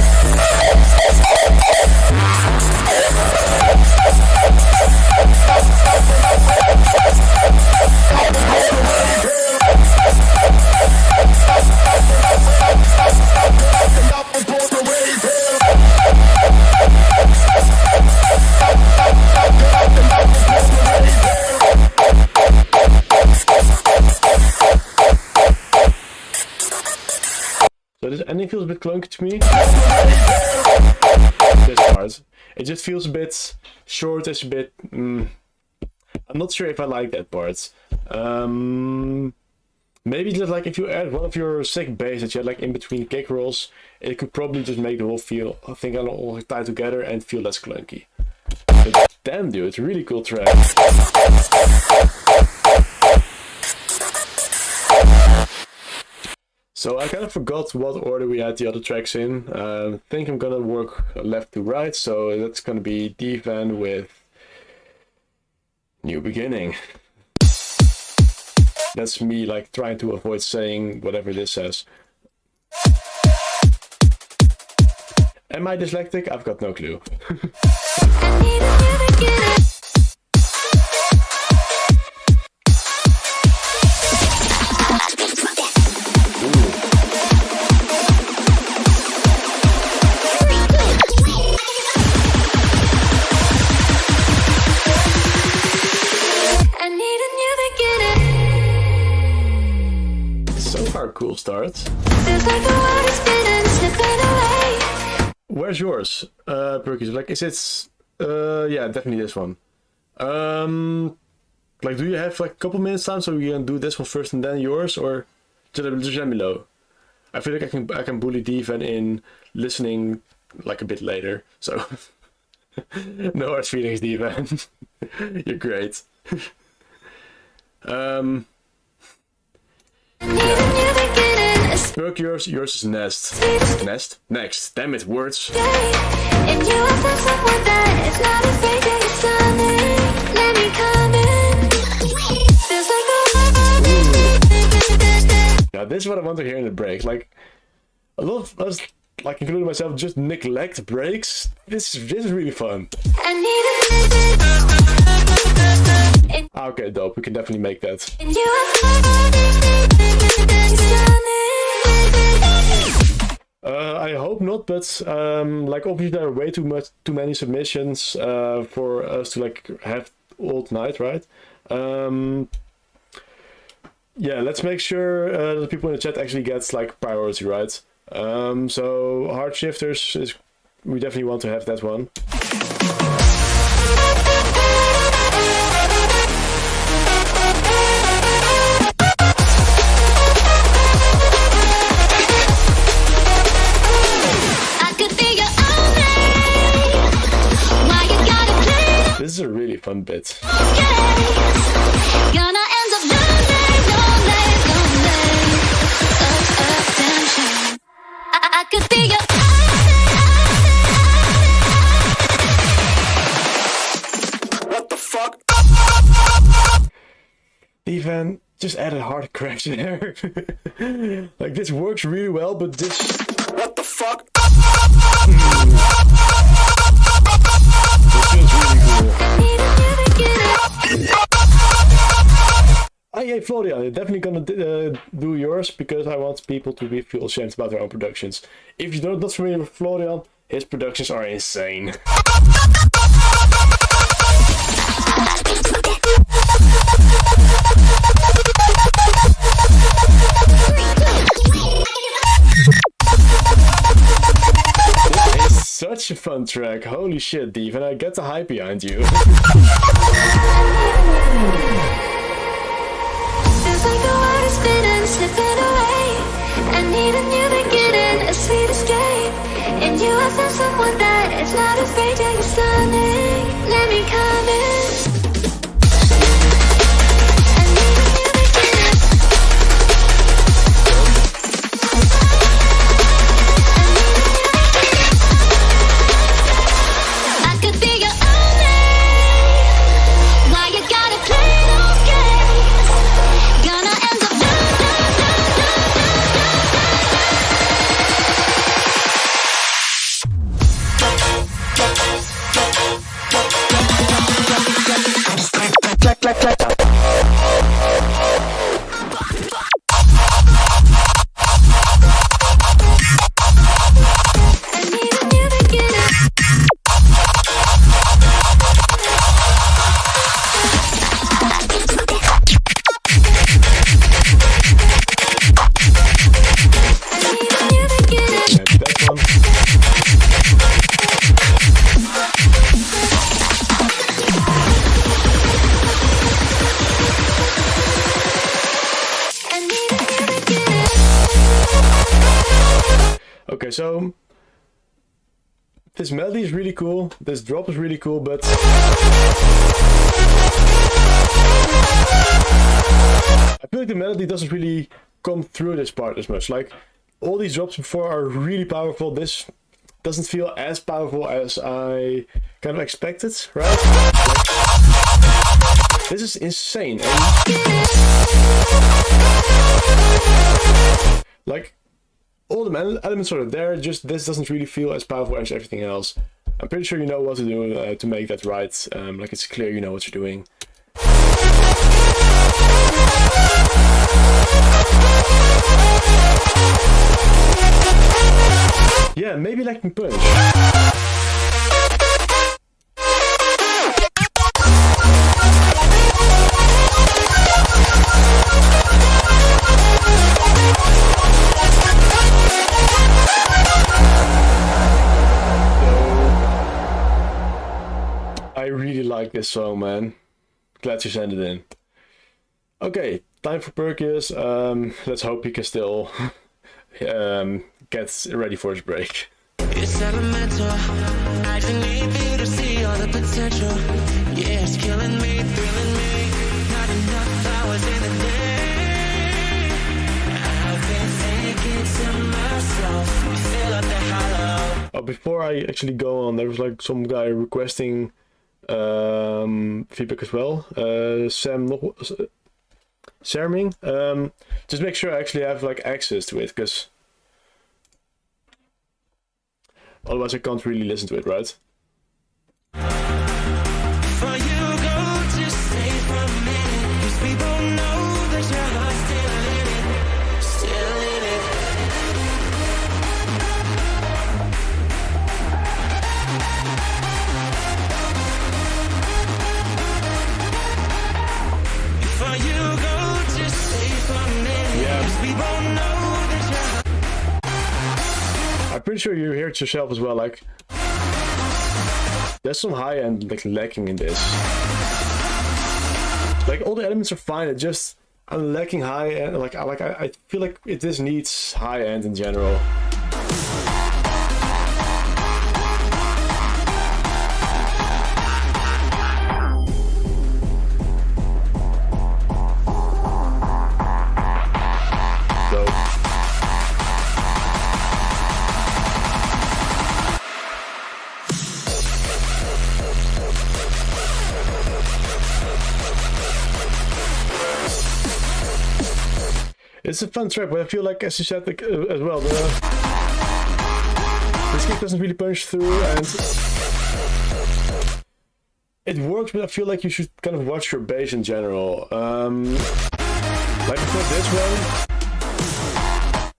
So this ending feels a bit clunky to me. This part. It just feels a bit short, it's a bit... I'm not sure if I like that part. Maybe just like if you add one of your sick bass that you had like in between kick rolls, it could probably just make the whole thing all tied together and feel less clunky. But damn, dude, it's a really cool track. So I kind of forgot what order we had the other tracks in. I think I'm gonna work left to right, so that's gonna be D-Van with New Beginning. That's me like trying to avoid saying whatever this says. Am I dyslexic? I've got no clue. So far, cool start. Where's yours, Perky? Like, is it? Yeah, definitely this one. Like, do you have like a couple minutes time so we can do this one first and then yours, or just let me know? I feel like I can bully D-Van in listening like a bit later. So no hard feelings, D-Van. You're great. Yeah. Perk, yours is Nest. Nest? Next. Damn it, words. Now this is what I want to hear in the break. Like, a lot of us, like including myself, just neglect breaks. This is really fun. Okay, dope. We can definitely make that. I hope not, but like obviously there are way too many submissions for us to like have all night, right? Yeah, let's make sure that the people in the chat actually gets like priority, right? So hard shifters is, we definitely want to have that one. This is a really fun bit. What the fuck? D-Van just added hard cracks there. Like this works really well, but this. What the fuck? This feels really cool. Hey, Florian, I'm definitely gonna do yours because I want people to feel ashamed about their own productions. If you're not familiar with Florian, his productions are insane. This is such a fun track. Holy shit, Dave, and I get the hype behind you. Like the water spinning, slipping away. I need a new beginning, a sweet escape. And you have found someone that is not afraid of your stunning. Let me come in. I need a new beginning. I could be your only. Why you gotta play those games? Gonna end up I need a new beginning. I need a new beginning. Yeah, that one. I need a new beginning. Okay, so this melody is really cool. This drop is really cool, but I feel like the melody doesn't really come through this part as much. Like, all these drops before are really powerful. This doesn't feel as powerful as I kind of expected, right? Like, this is insane. And, like, all the elements are there, just this doesn't really feel as powerful as everything else. I'm pretty sure you know what to do to make that right. Like, it's clear you know what you're doing. Yeah, maybe Lacking Punch. I really like this song, man. Glad you sent it in. Okay, time for Perkius. Let's hope he can still get ready for his break. It's elemental. I just need you to see all the potential. Yeah, it's killing me, thrilling me. Not enough hours in the day. I've been thinking to myself, fill up the hollow. Oh, before I actually go on, there was like some guy requesting feedback as well. Serming. Just make sure I actually have like access to it, because otherwise I can't really listen to it, right? For you go to stay for a minute, 'cause people know that your heart's still in it, still in it. For you go to stay for a minute, Yeah. 'cause people know that your heart. I'm pretty sure you hear it yourself as well. Like, there's some high end like lacking in this. Like, all the elements are fine. It just, I'm lacking high end. Like I feel like this needs high end in general. It's a fun track, but I feel like, as you said like, as well, this kick doesn't really punch through, and it works, but I feel like you should kind of watch your bass in general. Like before this one,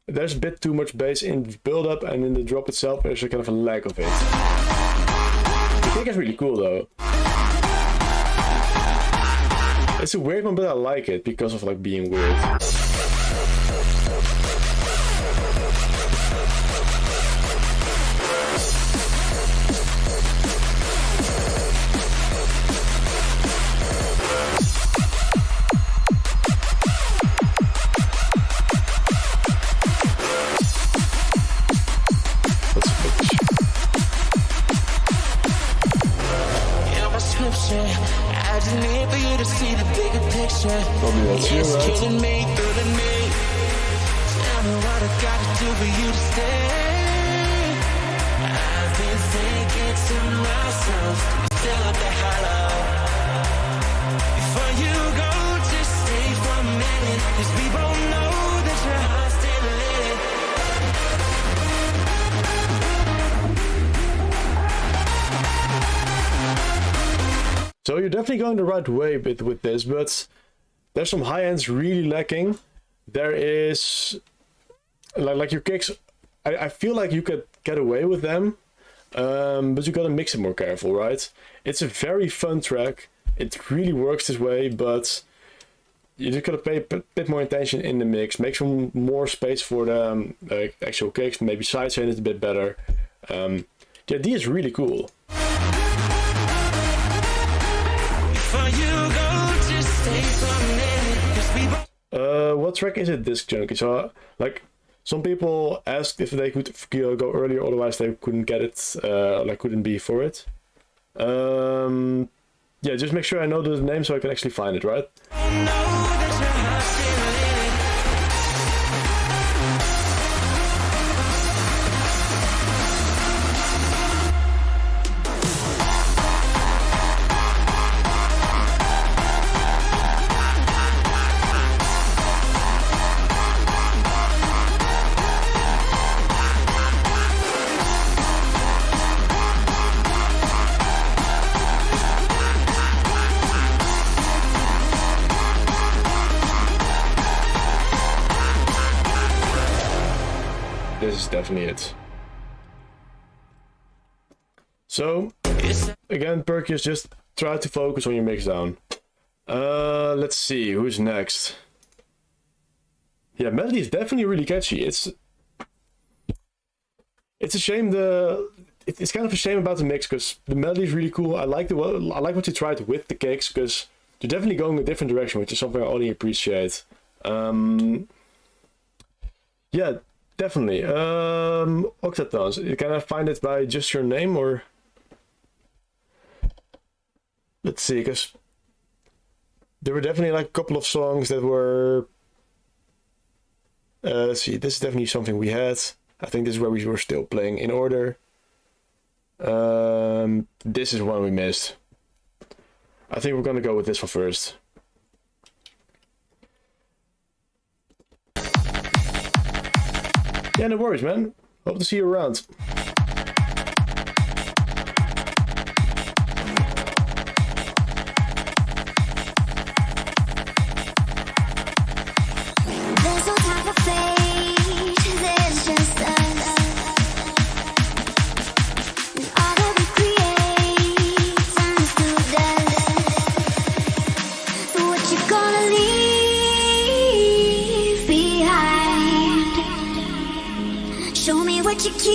there's a bit too much bass in the build-up, and in the drop itself, there's a kind of a lack of it. The kick is really cool, though. It's a weird one, but I like it because of like being weird. I just need for you to see the bigger picture. Probably that's you, It's right? killing me, thrilling me. Tell me what I got to do for you to stay. I've been thinking to myself, fill up the hollow. Before you go, just stay for a minute, 'cause we both know that your heart's still in it. So you're definitely going the right way with this, but there's some high ends really lacking. There is like your kicks. I feel like you could get away with them, but you gotta mix it more careful, right? It's a very fun track. It really works this way, but you just gotta pay a bit more attention in the mix. Make some more space for the actual kicks. Maybe sidechain it a bit better. Yeah, D is really cool. What What track is it, Disc Junkie? So, like, Some people asked if they could go earlier, otherwise they couldn't get it, like couldn't be for it. Yeah, just make sure I know the name so I can actually find it, right? This is definitely it. So, again, Perkius, just try to focus on your mixdown. Let's see, who's next? Yeah, melody is definitely really catchy. It's a shame it's kind of a shame about the mix, because the melody is really cool. I like what you tried with the kicks, because you're definitely going a different direction, which is something I only appreciate. Yeah. Definitely. Octatons. Can I find it by just your name, or? Let's see, because there were definitely like a couple of songs that were. Let's see. This is definitely something we had. I think this is where we were still playing in order. This is one we missed. I think we're gonna go with this one first. Yeah, no worries, man. Hope to see you around. There's no time for fate, there's just us. And all that we create turns to dust. So what you gonna leave behind? Show me what you keep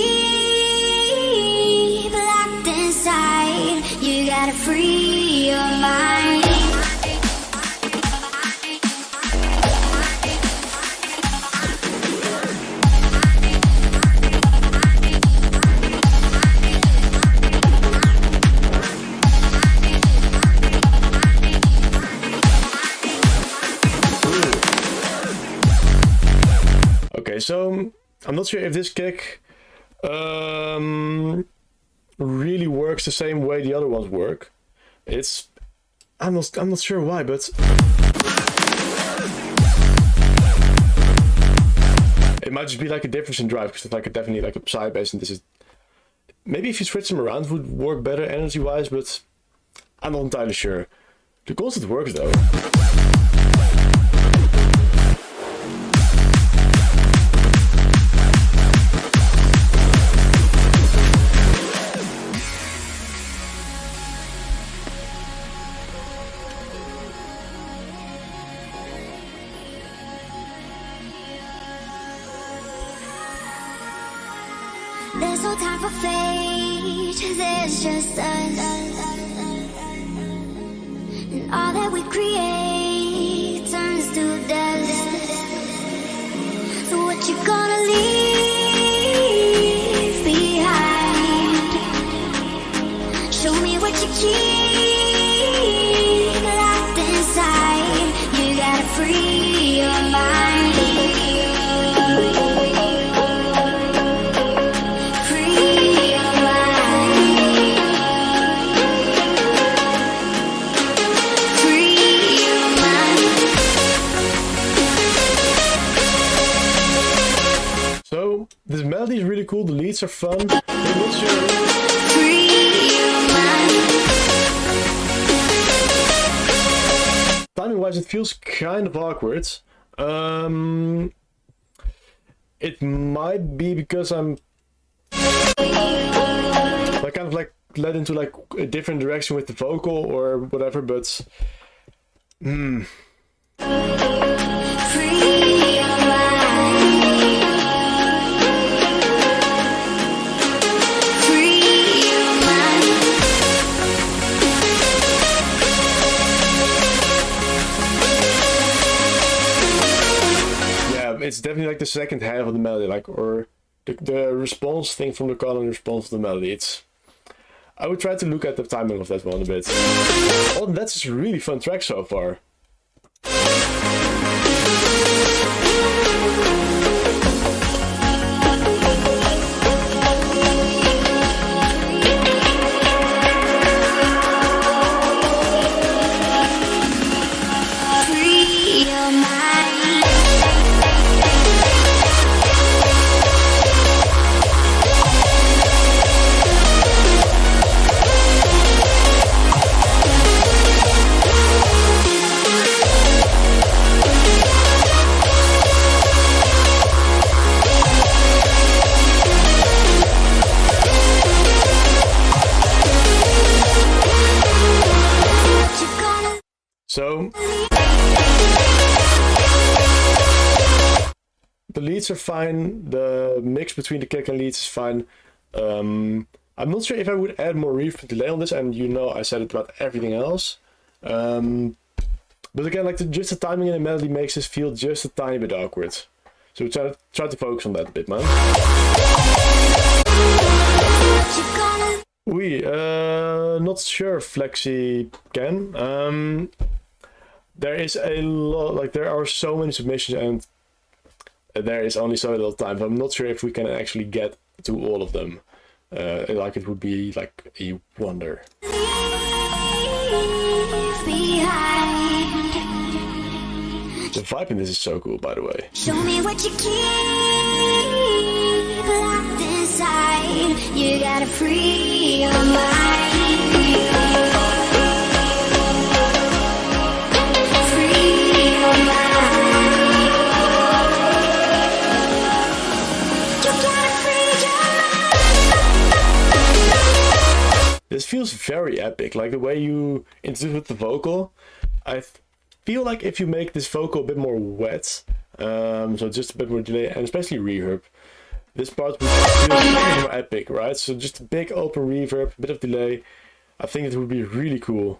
locked inside. You gotta free your mind. Okay, so I'm not sure if this kick really works the same way the other ones work. I'm not sure why, but it might just be like a difference in drive, because it's like definitely like a side bass, and this is maybe if you switch them around would work better energy wise, but I'm not entirely sure. The concept works though. There's no time for fate, there's just us. And all that we create turns to dust. So what you gonna leave behind? Show me what you keep locked inside. You gotta free your mind. So this melody is really cool. The leads are fun. What's your... Timing wise, it feels kind of awkward. It might be because I'm like kind of like led into like a different direction with the vocal or whatever, but it's definitely like the second half of the melody, like, or the response thing from the call and the response to the melody. I would try to look at the timing of that one a bit. Oh, that's just a really fun track so far. So the leads are fine, the mix between the kick and leads is fine. I'm not sure if I would add more reverb and delay on this, and you know I said it about everything else. But again, like just the timing in the melody makes this feel just a tiny bit awkward. So try to focus on that a bit, man. Not sure, Flexi can. There is a lot, like there are so many submissions and there is only so little time. So I'm not sure if we can actually get to all of them. Like it would be like a wonder. The vibe in this is so cool, by the way. Show me what you keep locked inside. You gotta free your mind. This feels very epic, like the way you introduce with the vocal. I feel like if you make this vocal a bit more wet, so just a bit more delay and especially reverb, this part would feel more epic, right? So just a big open reverb, a bit of delay. I think it would be really cool.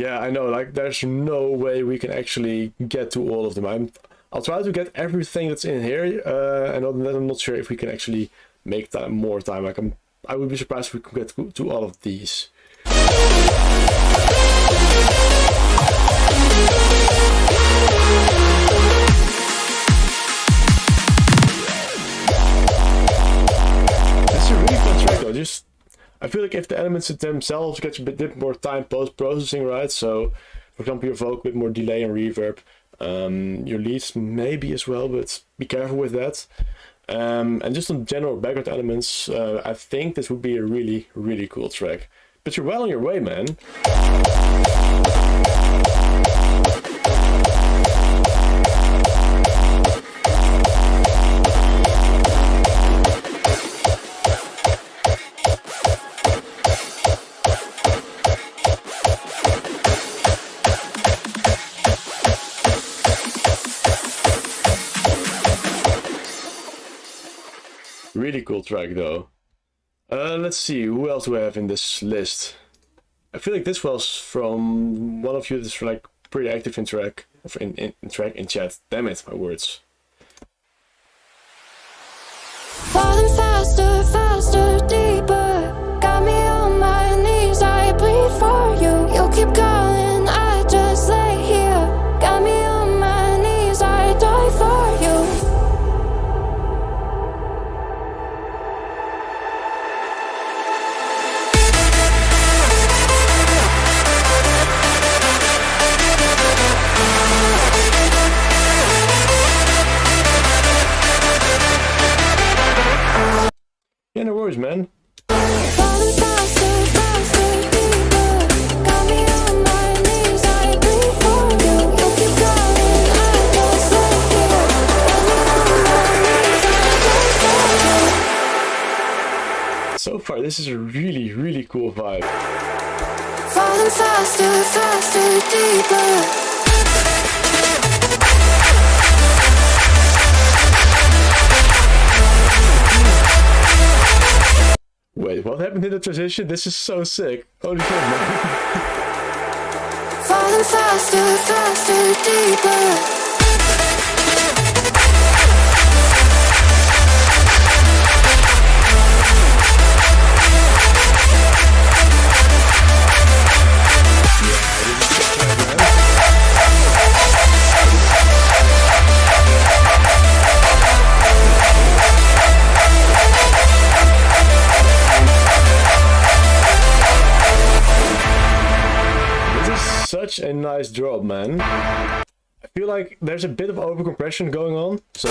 I know, like there's no way we can actually get to all of them. I'll try to get everything that's in here, and I'm not sure if we can actually make that more time. Like I would be surprised if we could get to all of these. This is a really fun track though. I feel like if the elements themselves get a bit more time post-processing, right? So, for example, your vocal, a bit more delay and reverb. Your leads maybe as well, but be careful with that. And just on general background elements, I think this would be a really, really cool track. But you're well on your way, man. Really cool track though. Let's see, who else do I have in this list? I feel like this was from one of you that's like pretty active in chat. Damn it, my words. Falling faster, faster, deeper. Got me on my knees, I bleed for you. You keep calling, I just lay here. Got me on my knees, I die for you. Yeah, no worries, man. this is a really, really cool vibe. Falling faster, faster, deeper. Wait, what happened in the transition? This is so sick. Holy shit, man. Falling faster, faster, deeper. Such a nice drop, man. I feel like there's a bit of overcompression going on, so...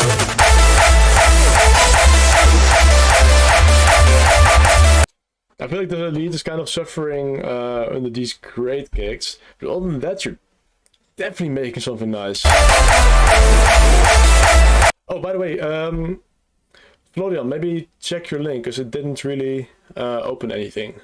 I feel like the lead is kind of suffering under these great kicks, but other than that, you're definitely making something nice. Oh, by the way, Florian, maybe check your link, because it didn't really open anything.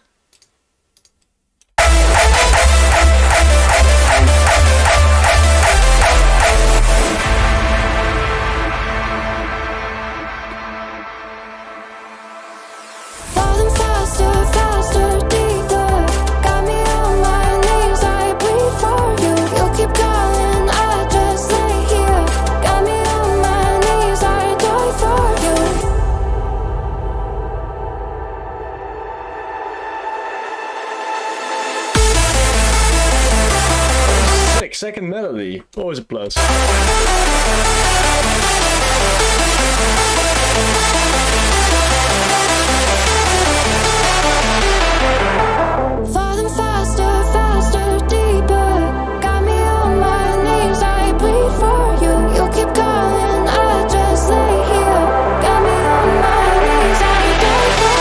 Second melody, always a plus. Falling faster, faster, deeper. Got me on my knees, I bleed for you. You keep calling, I just lay here. Got me on my knees, I die for you.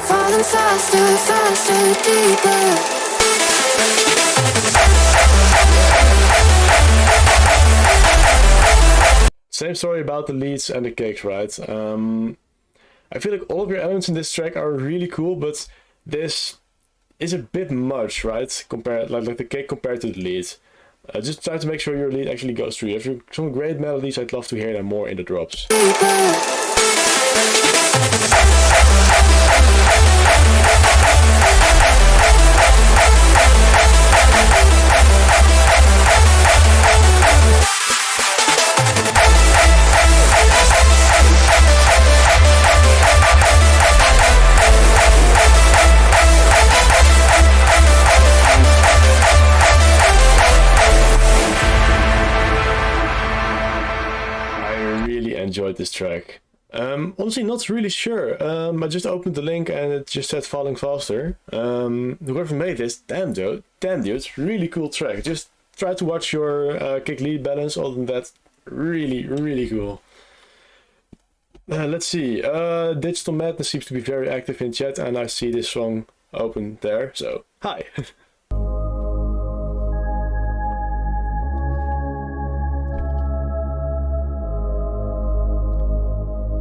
Falling faster, faster, deeper. Same story about the leads and the kicks, right? I feel like all of your elements in this track are really cool, but this is a bit much, right? Compared, like the kick compared to the lead. Just try to make sure your lead actually goes through. If you have some great melodies, I'd love to hear them more in the drops. Enjoyed this track. Honestly, not really sure. I just opened the link and it just said falling faster. Whoever made this, damn dude, really cool track. Just try to watch your kick lead balance. Other than that, really, really cool. Let's see. Digital Madness seems to be very active in chat, and I see this song open there. So, hi.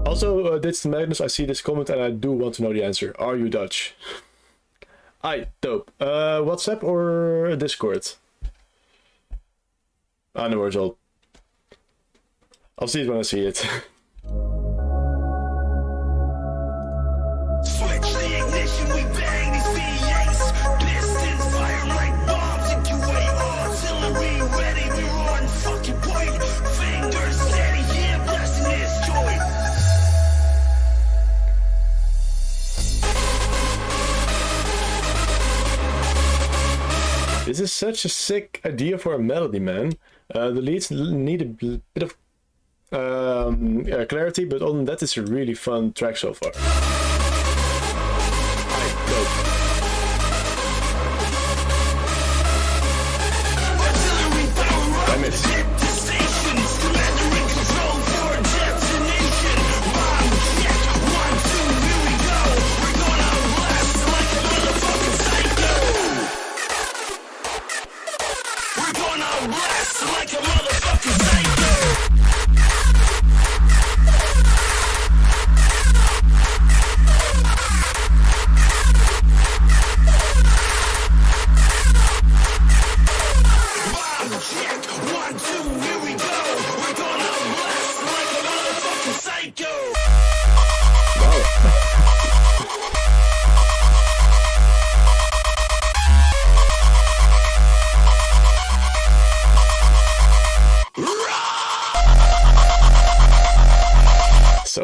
Also, Digital Magnus, I see this comment and I do want to know the answer. Are you Dutch? Aye, dope. WhatsApp or Discord? No worries, I'll see it when I see it. Switch the ignition, we bang these V8s. Pistons fire like bombs, evacuate artillery ready. We run fucking point, fingers steady, yeah, blessing this joint. This is such a sick idea for a melody, man. The leads need a bit of clarity, but other than that, it's a really fun track so far. Damn it.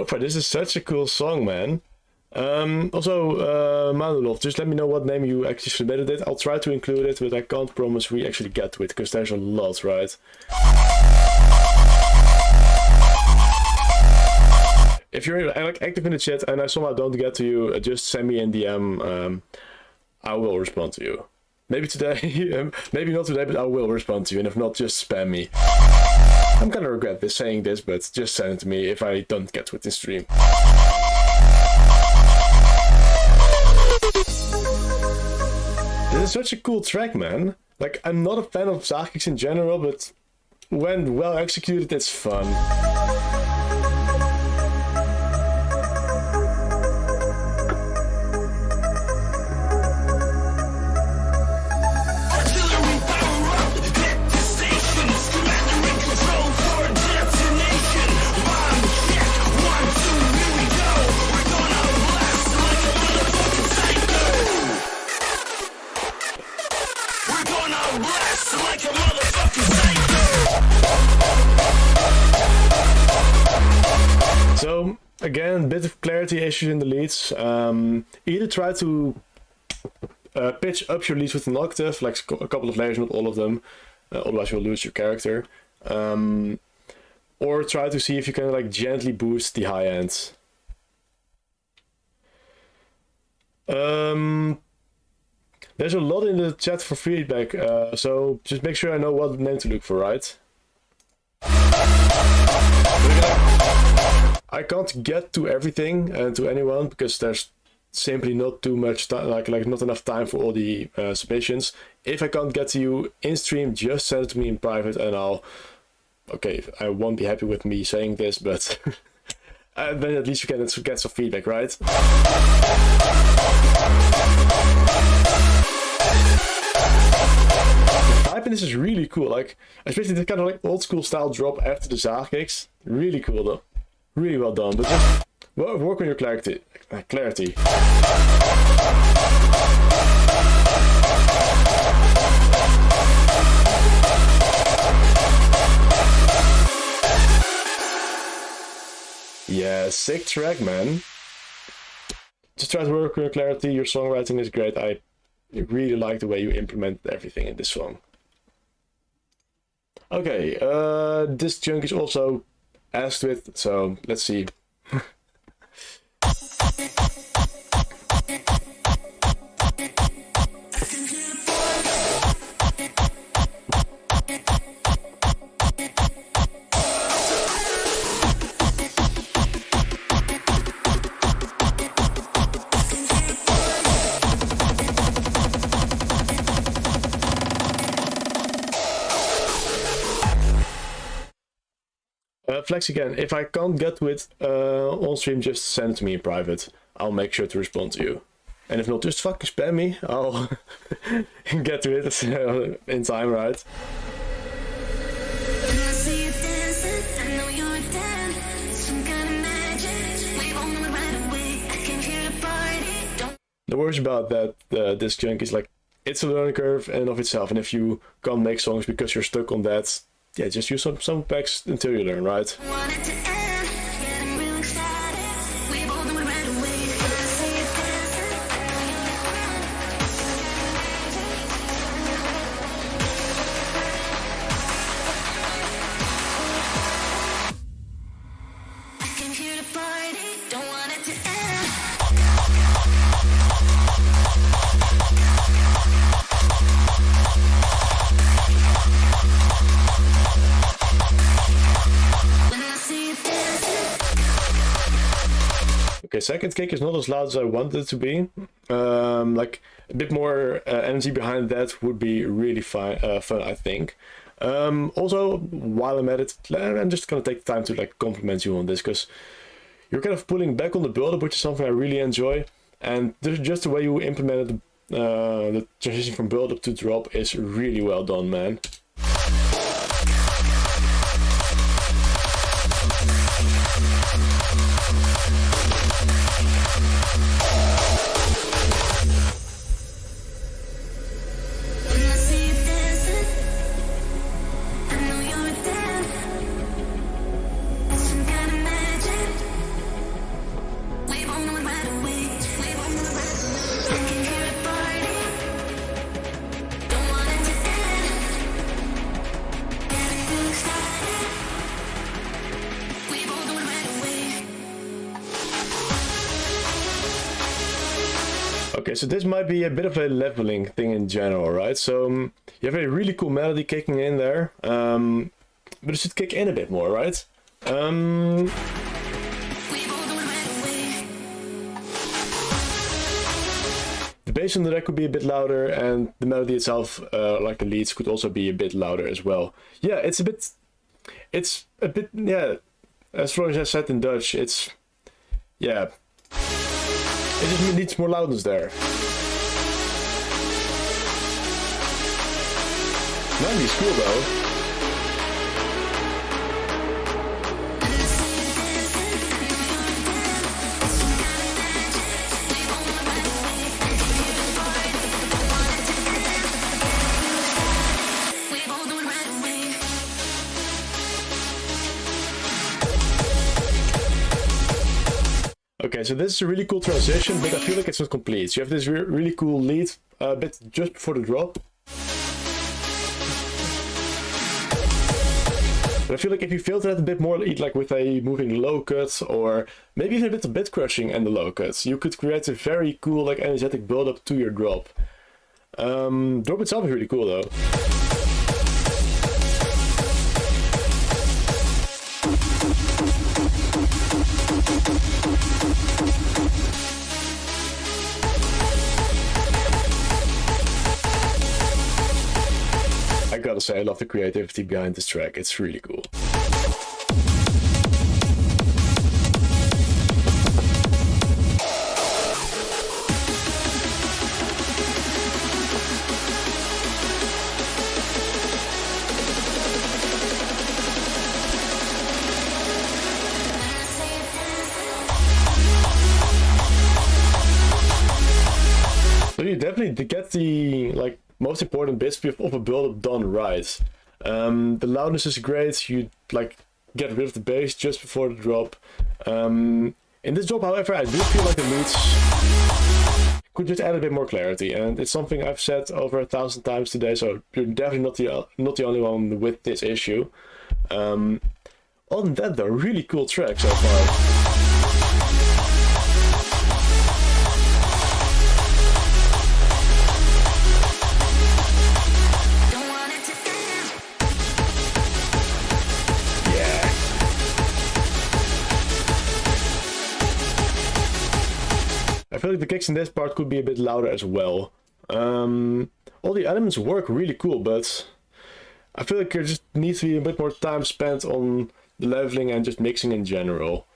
far, this is such a cool song, man. Also, Manulov, just let me know what name you actually submitted it. I'll try to include it, but I can't promise we actually get to it, because there's a lot, right? If you're like active in the chat and I somehow don't get to you, just send me an DM. I will respond to you. Maybe today, maybe not today, but I will respond to you. And if not, just spam me. I'm gonna regret this saying this, but just send it to me if I don't get to it in stream. This is such a cool track, man. Like, I'm not a fan of Zagix in general, but when well executed, it's fun. So, again, bit of clarity issues in the leads. Either try to pitch up your leads with an octave, like a couple of layers, not all of them, otherwise you'll lose your character. Or try to see if you can like gently boost the high end. There's a lot in the chat for feedback, so just make sure I know what name to look for, right? I can't get to everything and to anyone because there's simply not too much time, like not enough time for all the submissions. If I can't get to you in stream, just send it to me in private and okay, I won't be happy with me saying this, but then at least you can get some feedback, right? The type in this is really cool, like especially the kind of like old school style drop after the Zagix. Really cool though. Really well done, but just work on your clarity. Yeah, sick track, man. Just try to work on your clarity. Your songwriting is great. I really like the way you implemented everything in this song. Okay, this chunk is also asked with, so let's see. Flex again, if I can't get to it on stream, just send it to me in private. I'll make sure to respond to you. And if not, just fucking spam me. I'll get to it in time, right? The worst about that this chunk is like, it's a learning curve in and of itself, and if you can't make songs because you're stuck on that, yeah, just use some packs until you learn, right? Okay, second kick is not as loud as I wanted it to be. Like a bit more energy behind that would be really fun, I think. Also, while I'm at it, I'm just gonna take the time to like compliment you on this, because you're kind of pulling back on the build-up, which is something I really enjoy. And just the way you implemented the transition from build-up to drop is really well done, man. so this might be a bit of a leveling thing in general, right? So you have a really cool melody kicking in there, but it should kick in a bit more, right? The bass on the deck could be a bit louder, and the melody itself, like the leads, could also be a bit louder as well. Yeah, it's a bit, yeah, as Florian has said in Dutch, it's, yeah, it just needs more loudness there. 90's cool though. Okay, so this is a really cool transition, but I feel like it's not complete. So you have this really cool lead bit just before the drop. But I feel like if you filter that a bit more, like with a moving low cut, or maybe even a bit of bit crushing and the low cuts, you could create a very cool, like, energetic build up to your drop. Drop itself is really cool though. I gotta say, I love the creativity behind this track. It's really cool. So you definitely get the, like, most important bits of a build-up done right. The loudness is great. You, like, get rid of the bass just before the drop. In this drop, however, I do feel like the leads could just add a bit more clarity, and it's something I've said over 1,000 times today. So you're definitely not the only one with this issue. Other than that, though, really cool track so far. I feel like the kicks in this part could be a bit louder as well. All the elements work really cool, but I feel like there just needs to be a bit more time spent on the leveling and just mixing in general.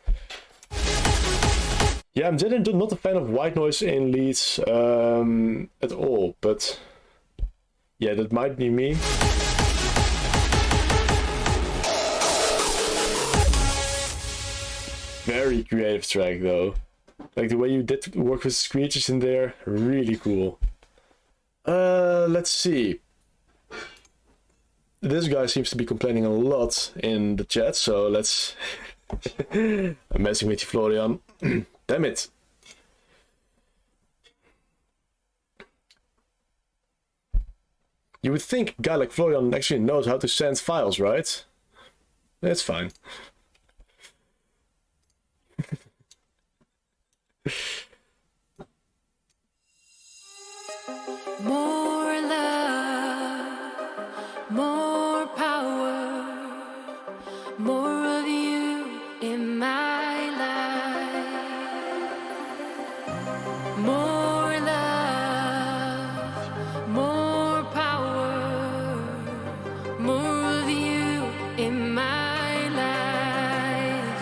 Yeah, I'm generally not a fan of white noise in leads at all, but yeah, that might be me. Very creative track though. Like the way you did work with screeches in there, really cool. Let's see. This guy seems to be complaining a lot in the chat, so let's... I'm messing with you, Florian. Damn it. You would think a guy like Florian actually knows how to send files, right? That's fine. More love, more power, more of you in my life. More love, more power, more of you in my life.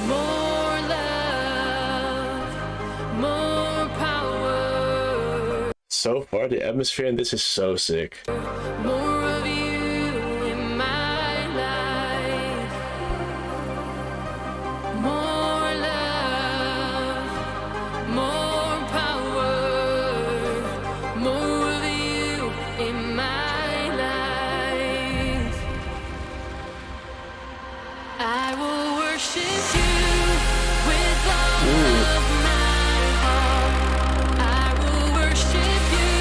More love, more power. So far, the atmosphere in this is so sick. More of you in my life. More love, more power. More of you in my life. I will worship you with all of my heart. I will worship you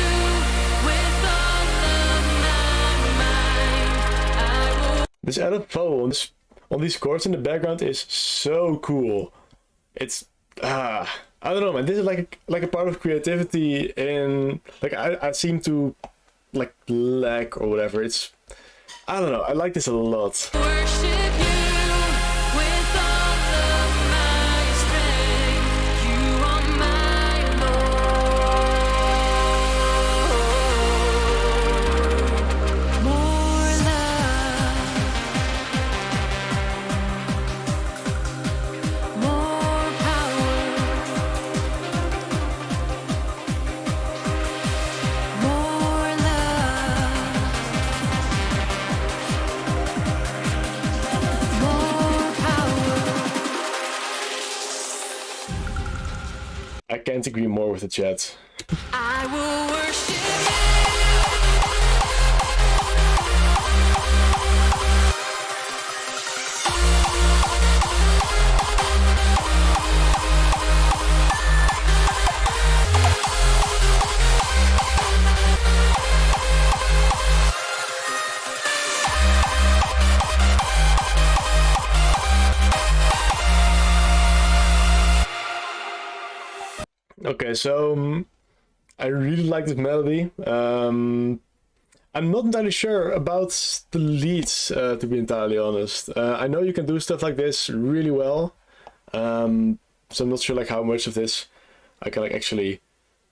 with all of my mind. I will. This added flow on these chords in the background is so cool. It's I I don't know, man. This is like a part of creativity, and like I seem to like lack or whatever. It's, I don't know. I like this a lot. I can't agree more with the chat. I will worship Okay, so I really like this melody. I'm not entirely sure about the leads, to be entirely honest. I know you can do stuff like this really well, so I'm not sure like how much of this I can like actually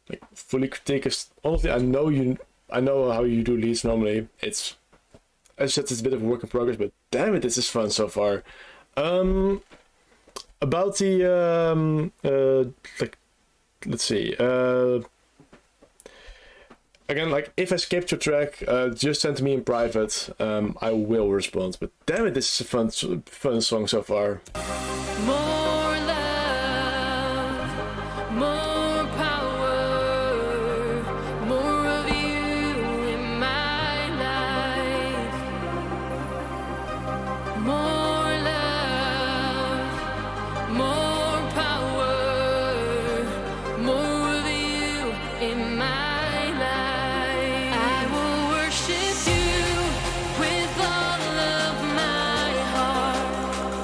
like fully critique. 'Cause honestly, I know how you do leads normally. It's, as I said, it's a bit of a work in progress, but damn it, this is fun so far. About the like. Let's see. Again, like if I skipped your track, just send to me in private. I will respond. But damn it, this is a fun song so far. more love, more power, more of you in my life. More love, more power, more of you in my life. I will worship you with all of my heart.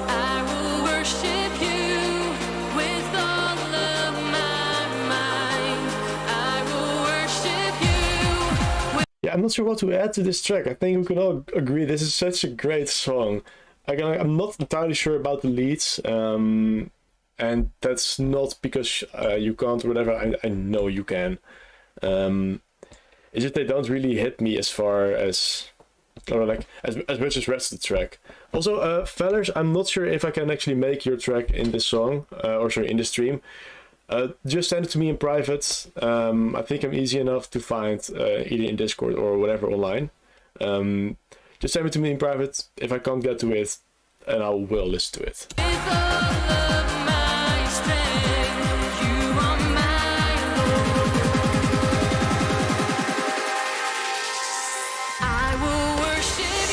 I will worship you with all of my mind. I will worship you. Yeah, I'm not sure what to add to this track. I think we can all agree this is such a great song. Again, I'm not entirely sure about the leads. And that's not because you can't or whatever. I know you can. It's just they don't really hit me as far as, or like as much as the rest of the track. Also, fellas, I'm not sure if I can actually make your track in this song, or sorry, in the stream. Just send it to me in private. I think I'm easy enough to find either in Discord or whatever online. Just send it to me in private. If I can't get to it, and I will listen to it. With all of my strength, you are my Lord. I will worship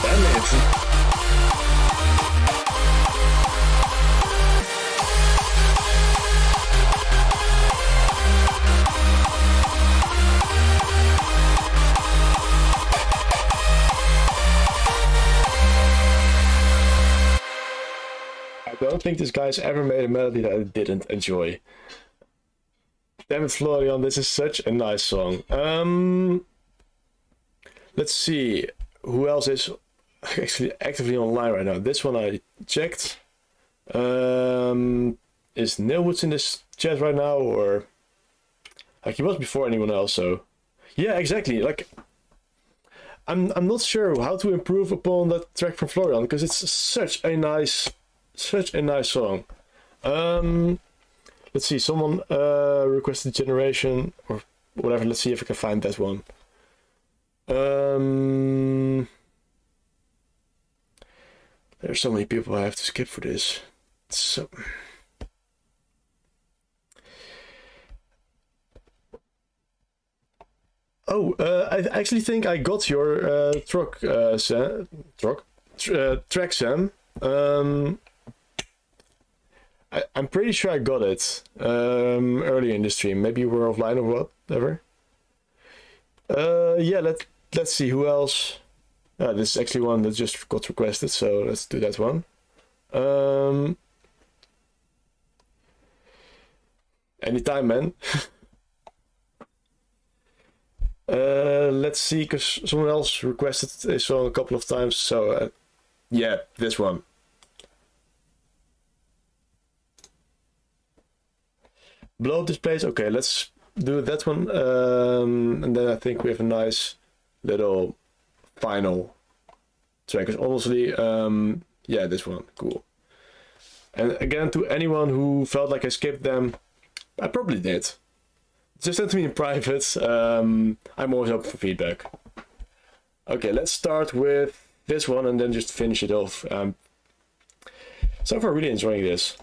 Damn it. I don't think this guy's ever made a melody that I didn't enjoy. Damn it, Florian, this is such a nice song. Let's see, who else is actually actively online right now? This one I checked. Is Nilwoods in this chat right now, or like he was before anyone else? So yeah, exactly. Like I'm not sure how to improve upon that track from Florian because it's such a nice song. Let's see, someone requested Generation or whatever. Let's see if I can find that one. There's so many people I have to skip for this. So I actually think I got your track, Sam. I'm pretty sure I got it earlier in the stream. Maybe you were offline or whatever. Yeah, let's see who else. This is actually one that just got requested, so let's do that one. Anytime, man. Let's see, because someone else requested this one a couple of times, so yeah, this one. Blow up displays, okay, let's do that one, and then I think we have a nice little final track. Because honestly, yeah, this one, cool. And again, to anyone who felt like I skipped them, I probably did. Just send to me in private. I'm always open for feedback. Okay, let's start with this one and then just finish it off. So far, really enjoying this.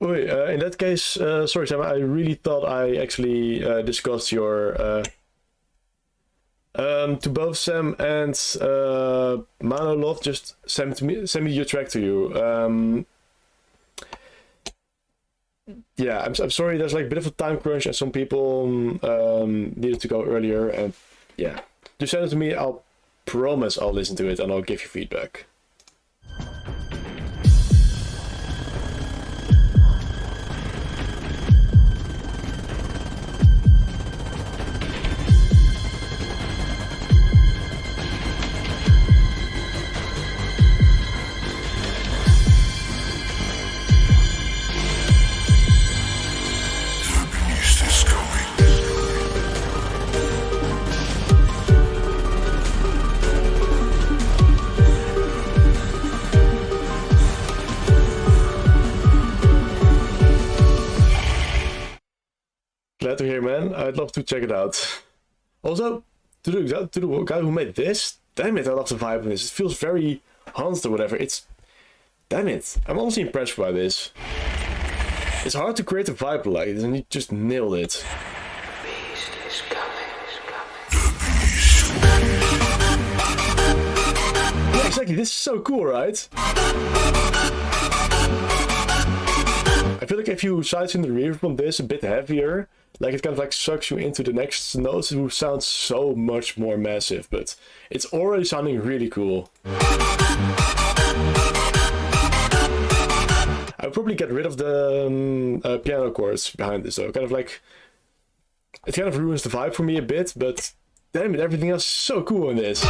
Wait, in that case, sorry Sam, I really thought I actually discussed your... to both Sam and Manolov, just send me your track to you. Yeah, I'm sorry, there's like a bit of a time crunch and some people needed to go earlier, and yeah, just send it to me. I'll promise I'll listen to it and I'll give you feedback. Glad to hear, man. I'd love to check it out. Also, to the guy who made this, damn it, I love the vibe of this. It feels very haunted or whatever. Damn it, I'm honestly impressed by this. It's hard to create a vibe like this, and you just nailed it. Yeah, exactly. This is so cool, right? I feel like if you sidechain the reverb on this a bit heavier, like it kind of like sucks you into the next notes, it would sound so much more massive, but it's already sounding really cool. I would probably get rid of the piano chords behind this though, kind of like, it kind of ruins the vibe for me a bit, but damn it, everything else is so cool in this.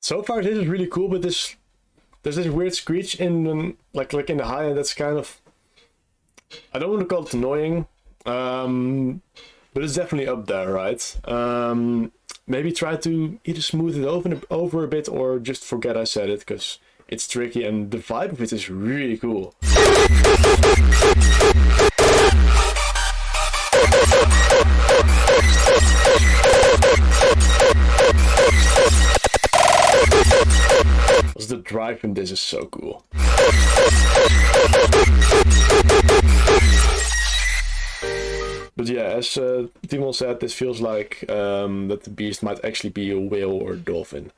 So far this is really cool, but there's this weird screech in like in the high end that's kind of, I don't want to call it annoying, but it's definitely up there, right? Maybe try to either smooth it over a bit or just forget I said it, because it's tricky and the vibe of it is really cool. The drive in this is so cool. But yeah, as Timon said, this feels like that the beast might actually be a whale or a dolphin.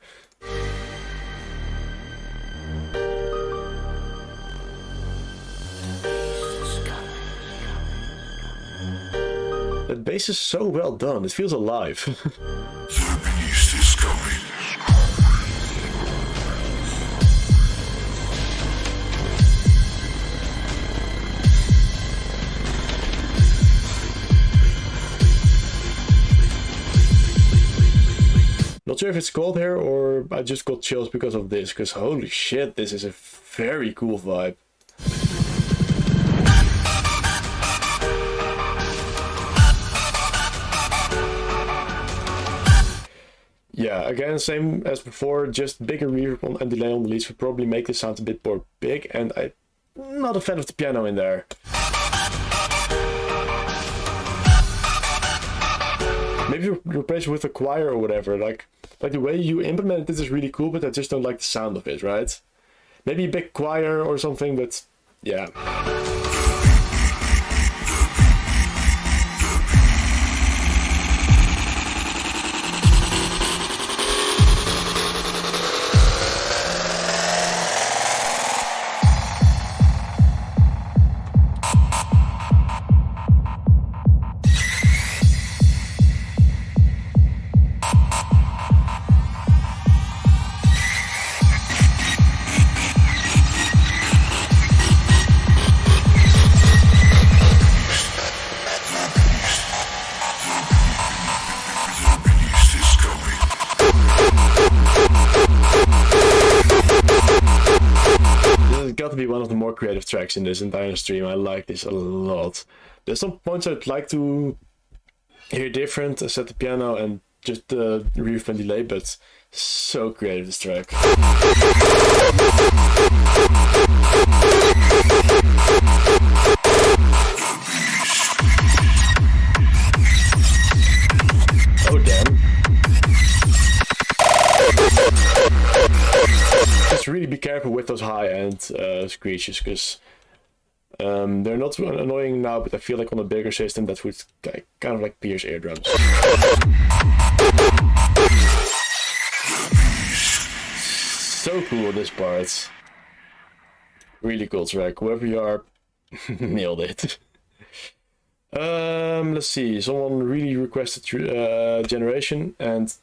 That bass is so well done, it feels alive. The beast is coming. Not sure if it's cold here or I just got chills because of this, because holy shit, this is a very cool vibe. Yeah, again, same as before, just bigger reverb and delay on the leads would probably make the sound a bit more big, and I'm not a fan of the piano in there. Maybe replace it with a choir or whatever. Like the way you implement this is really cool, but I just don't like the sound of it, right? Maybe a big choir or something, but yeah. Got to be one of the more creative tracks in this entire stream. I like this a lot. There's some points I'd like to hear different, set the piano and just the reverb and delay, but so creative this track. Oh damn. Just really be careful with those high-end screeches, because they're not too annoying now, but I feel like on a bigger system that would kind of like pierce eardrums. So cool, this part. Really cool track. Whoever you are, nailed it. Let's see. Someone really requested Generation, and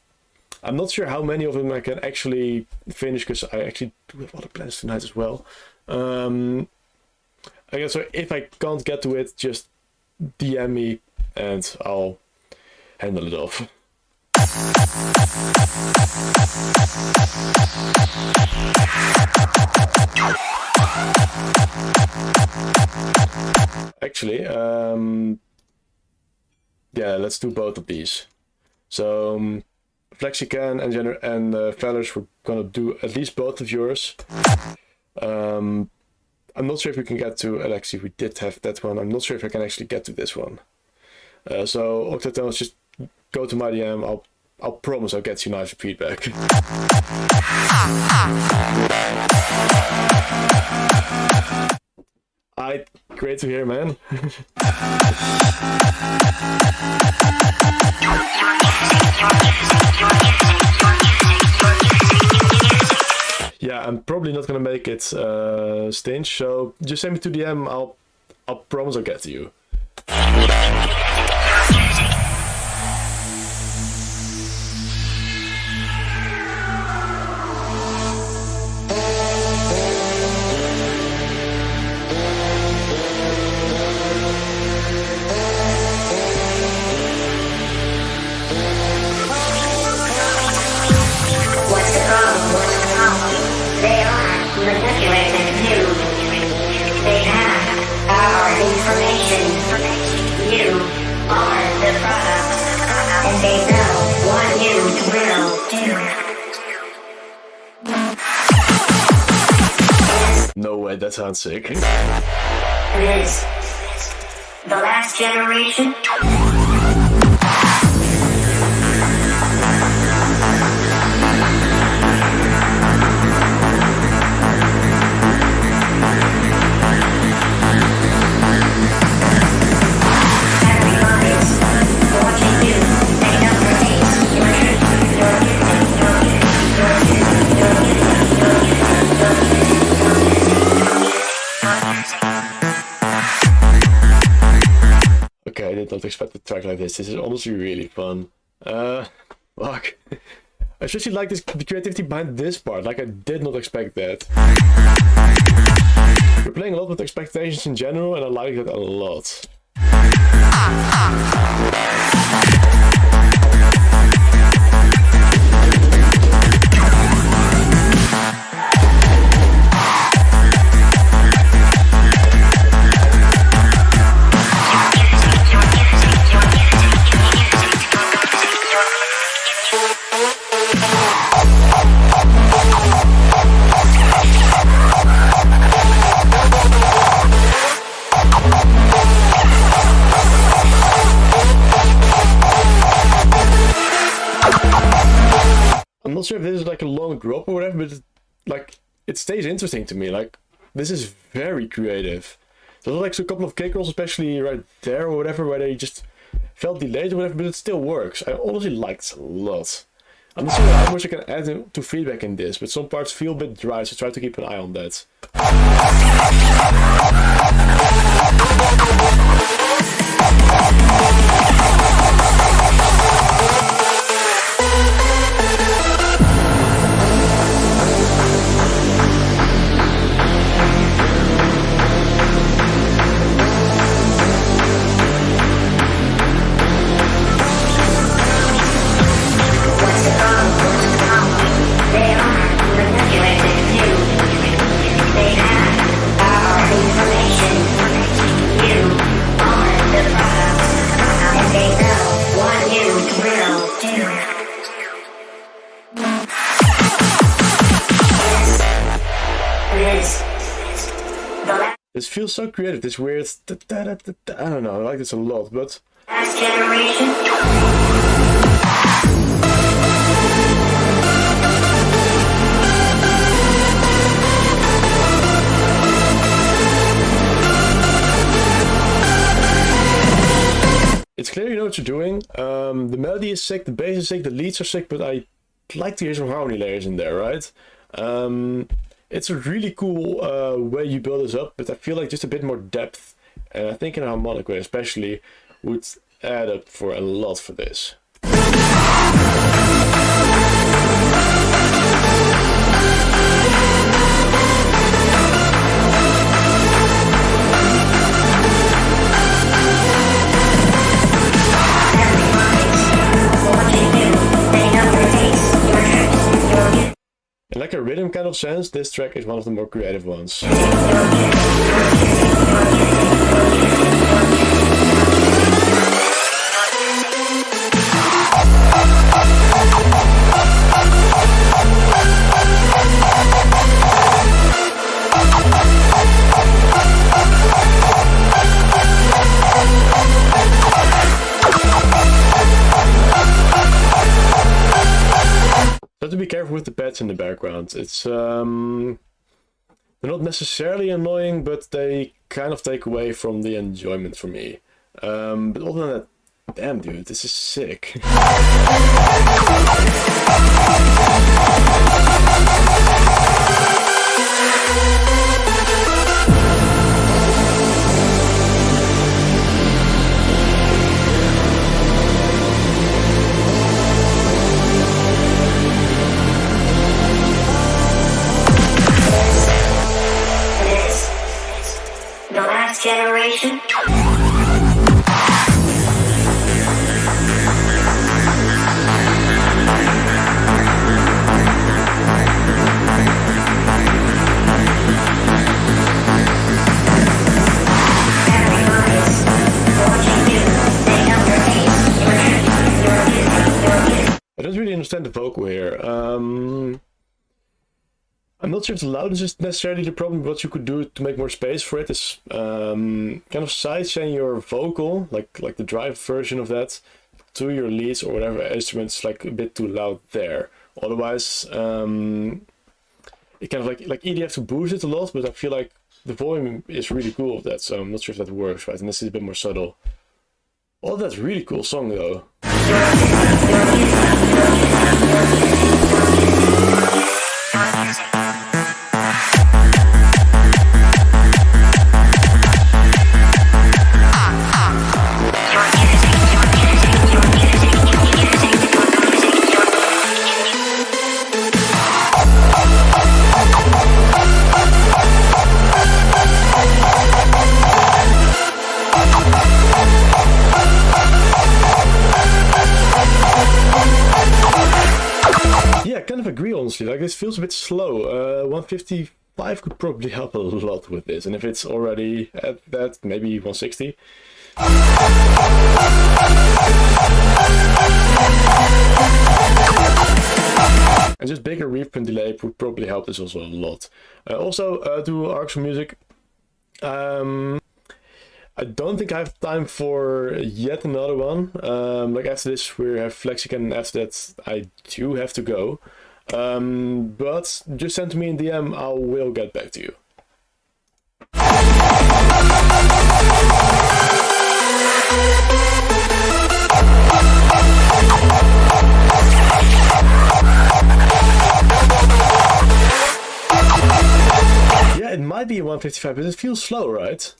I'm not sure how many of them I can actually finish, because I actually do have other plans tonight as well. I guess so if I can't get to it, just DM me and I'll handle it off. Actually, yeah, let's do both of these. So Flexican and Fellers, we're gonna do at least both of yours. I'm not sure if we can get to Alexi. We did have that one. I'm not sure if I can actually get to this one. So Octatones, just go to my DM. I'll promise I'll get you nice feedback. Great to hear, man. Yeah, I'm probably not gonna make it Stinch, so just send me to DM. I'll promise I'll get to you. Manipulating you. They have our information. You are the product, and they know what you will do. No way, that sounds sick. This, the last generation. Okay, I did not expect a track like this. This is honestly really fun. Fuck. I especially like the creativity behind this part. Like, I did not expect that. You're playing a lot with expectations in general, and I like that a lot. not sure if this is like a long drop or whatever, but like it stays interesting to me. Like this is very creative. There's like a couple of kick rolls, especially right there or whatever, where they just felt delayed or whatever, but it still works. I honestly liked it a lot. I'm not sure how much I can add to feedback in this, but some parts feel a bit dry, so try to keep an eye on that. This feels so creative, this weird, I don't know, I like this a lot, but... Last generation. It's clear you know what you're doing. The melody is sick, the bass is sick, the leads are sick, but I like to hear some harmony layers in there, right? It's a really cool way you build this up, but I feel like just a bit more depth, and I think in a harmonic way especially, would add up for a lot for this. In like a rhythm kind of sense, this track is one of the more creative ones. So to be careful with the pads in the background. It's they're not necessarily annoying, but they kind of take away from the enjoyment for me. But other than that, damn dude, this is sick. The last generation. I don't really understand the vocal here. I'm not sure if the loudness is necessarily the problem. What you could do to make more space for it is kind of sidechain your vocal, like the drive version of that, to your leads or whatever instruments like a bit too loud there. Otherwise, it kind of like either you have to boost it a lot, but I feel like the volume is really cool of that, so I'm not sure if that works right. And this is a bit more subtle. Oh, that's a really cool song though. Yeah, I kind of agree honestly, like this feels a bit slow. 155 could probably help a lot with this, and if it's already at that, maybe 160. And just bigger reverb and delay would probably help this also a lot. Also, to arcs of music, I don't think I have time for yet another one. Like after this we have Flexican, and after that I do have to go. But just send to me in DM, I will get back to you. Yeah, it might be 155, but it feels slow, right?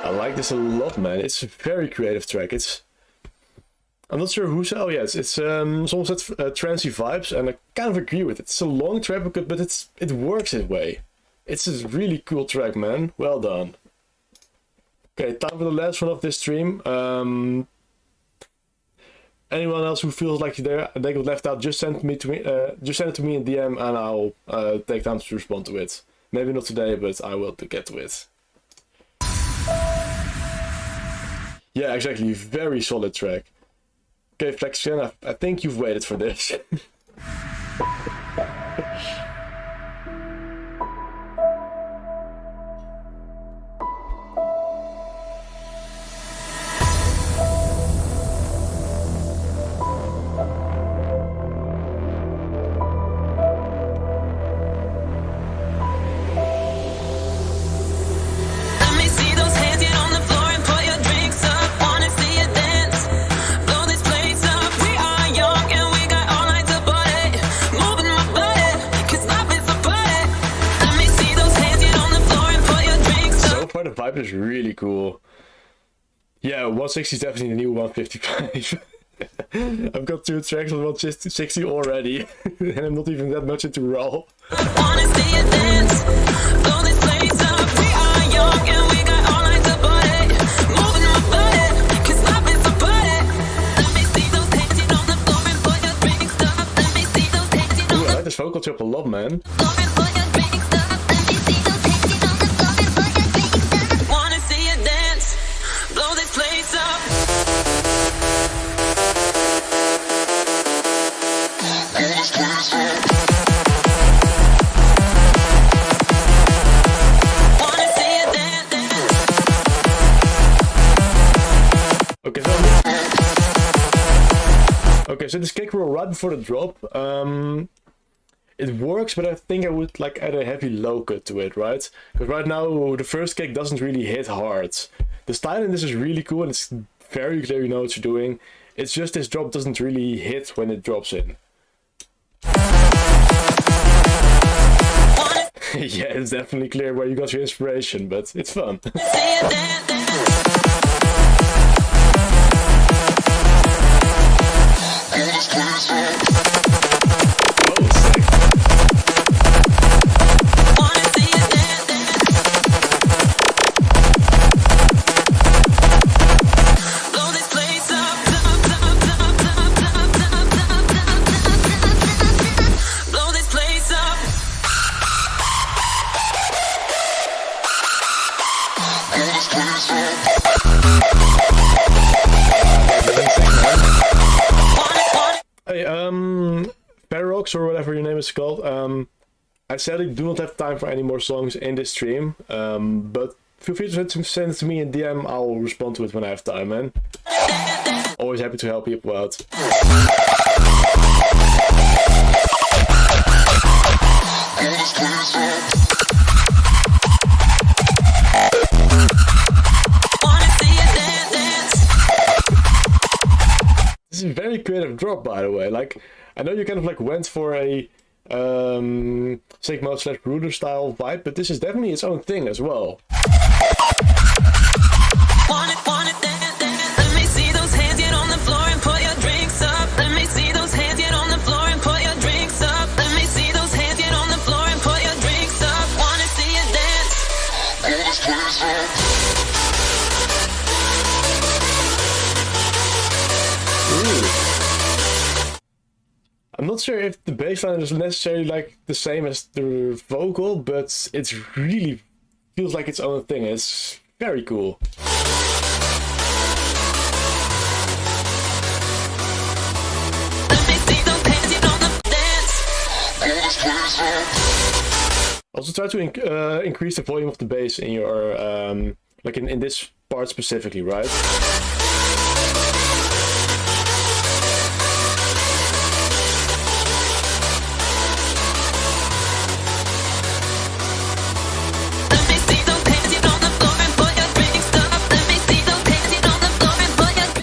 I like this a lot, man. It's a very creative track. I'm not sure who said. Oh yeah, someone said trancey vibes, and I kind of agree with it. It's a long track, but it works its way. It's a really cool track, man. Well done. Okay, time for the last one of this stream. Anyone else who feels like they got left out, just send it to me in DM, and I'll take time to respond to it. Maybe not today, but I will get to it. Yeah, exactly. Very solid track. Okay, Flexion, I think you've waited for this. The vibe is really cool. Yeah, 160 is definitely the new 155. I've got 2 tracks on 160 already, and I'm not even that much into raw. Ooh, I like this vocal chop a lot, man. Okay, so this kick roll right before the drop, it works, but I think I would like add a heavy low cut to it, right? Because right now the first kick doesn't really hit hard. The style in this is really cool, and it's very clear you know what you're doing. It's just this drop doesn't really hit when it drops in. Yeah, it's definitely clear where you got your inspiration, but it's fun. Hey, Pararox, or whatever your name is called, I sadly do not have time for any more songs in this stream, but feel free to send it to me in DM, I'll respond to it when I have time, man. Always happy to help people out. This is a very creative drop, by the way. Like, I know you kind of like went for a Sigma / Ruler style vibe, but this is definitely its own thing as well. Let me see those hands get on the floor and put your drinks up. Let me see those hands get on the floor and put your drinks up. Let me see those hands get on the floor and put your drinks up. Wanna see you dance? I'm not sure if the bass line is necessarily like the same as the vocal, but it's really feels like its own thing. It's very cool. Also try to increase the volume of the bass in your, like in this part specifically, right?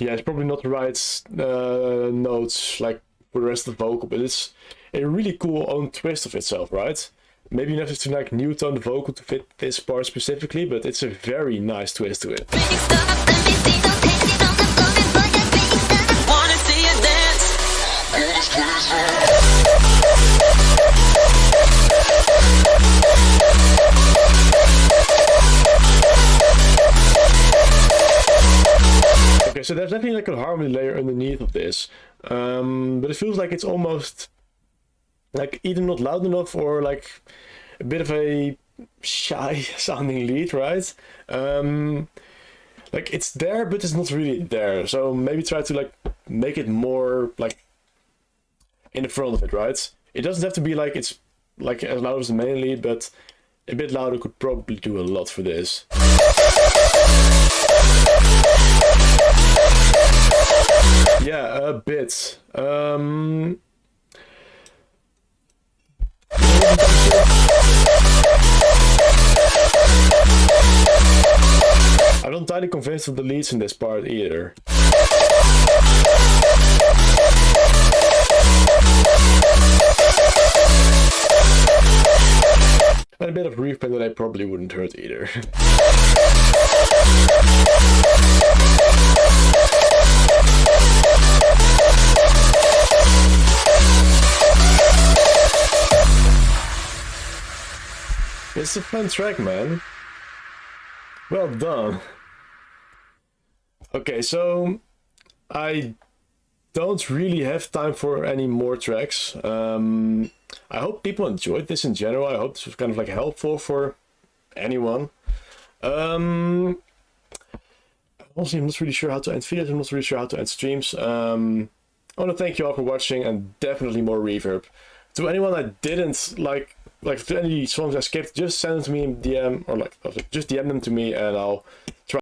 Yeah, it's probably not the right notes like for the rest of the vocal, but it's a really cool own twist of itself, right? Maybe you have to like new tone the vocal to fit this part specifically, but it's a very nice twist to it. Okay, so there's definitely like a harmony layer underneath of this, but it feels like it's almost like either not loud enough or like a bit of a shy sounding lead, right? Like it's there, but it's not really there. So maybe try to like make it more like in the front of it, right? It doesn't have to be like it's like as loud as the main lead, but a bit louder could probably do a lot for this. Yeah, a bit. I'm not entirely convinced of the leads in this part either. And a bit of reverb that I probably wouldn't hurt either. It's a fun track, man. Well done. Okay, so I don't really have time for any more tracks. I hope people enjoyed this in general. I hope this was kind of like helpful for anyone. Honestly, I'm not really sure how to end videos. I'm not really sure how to end streams. I want to thank you all for watching, and definitely more reverb. To anyone I didn't like to any songs I skipped, just send them to me in DM, or like just DM them to me and I'll try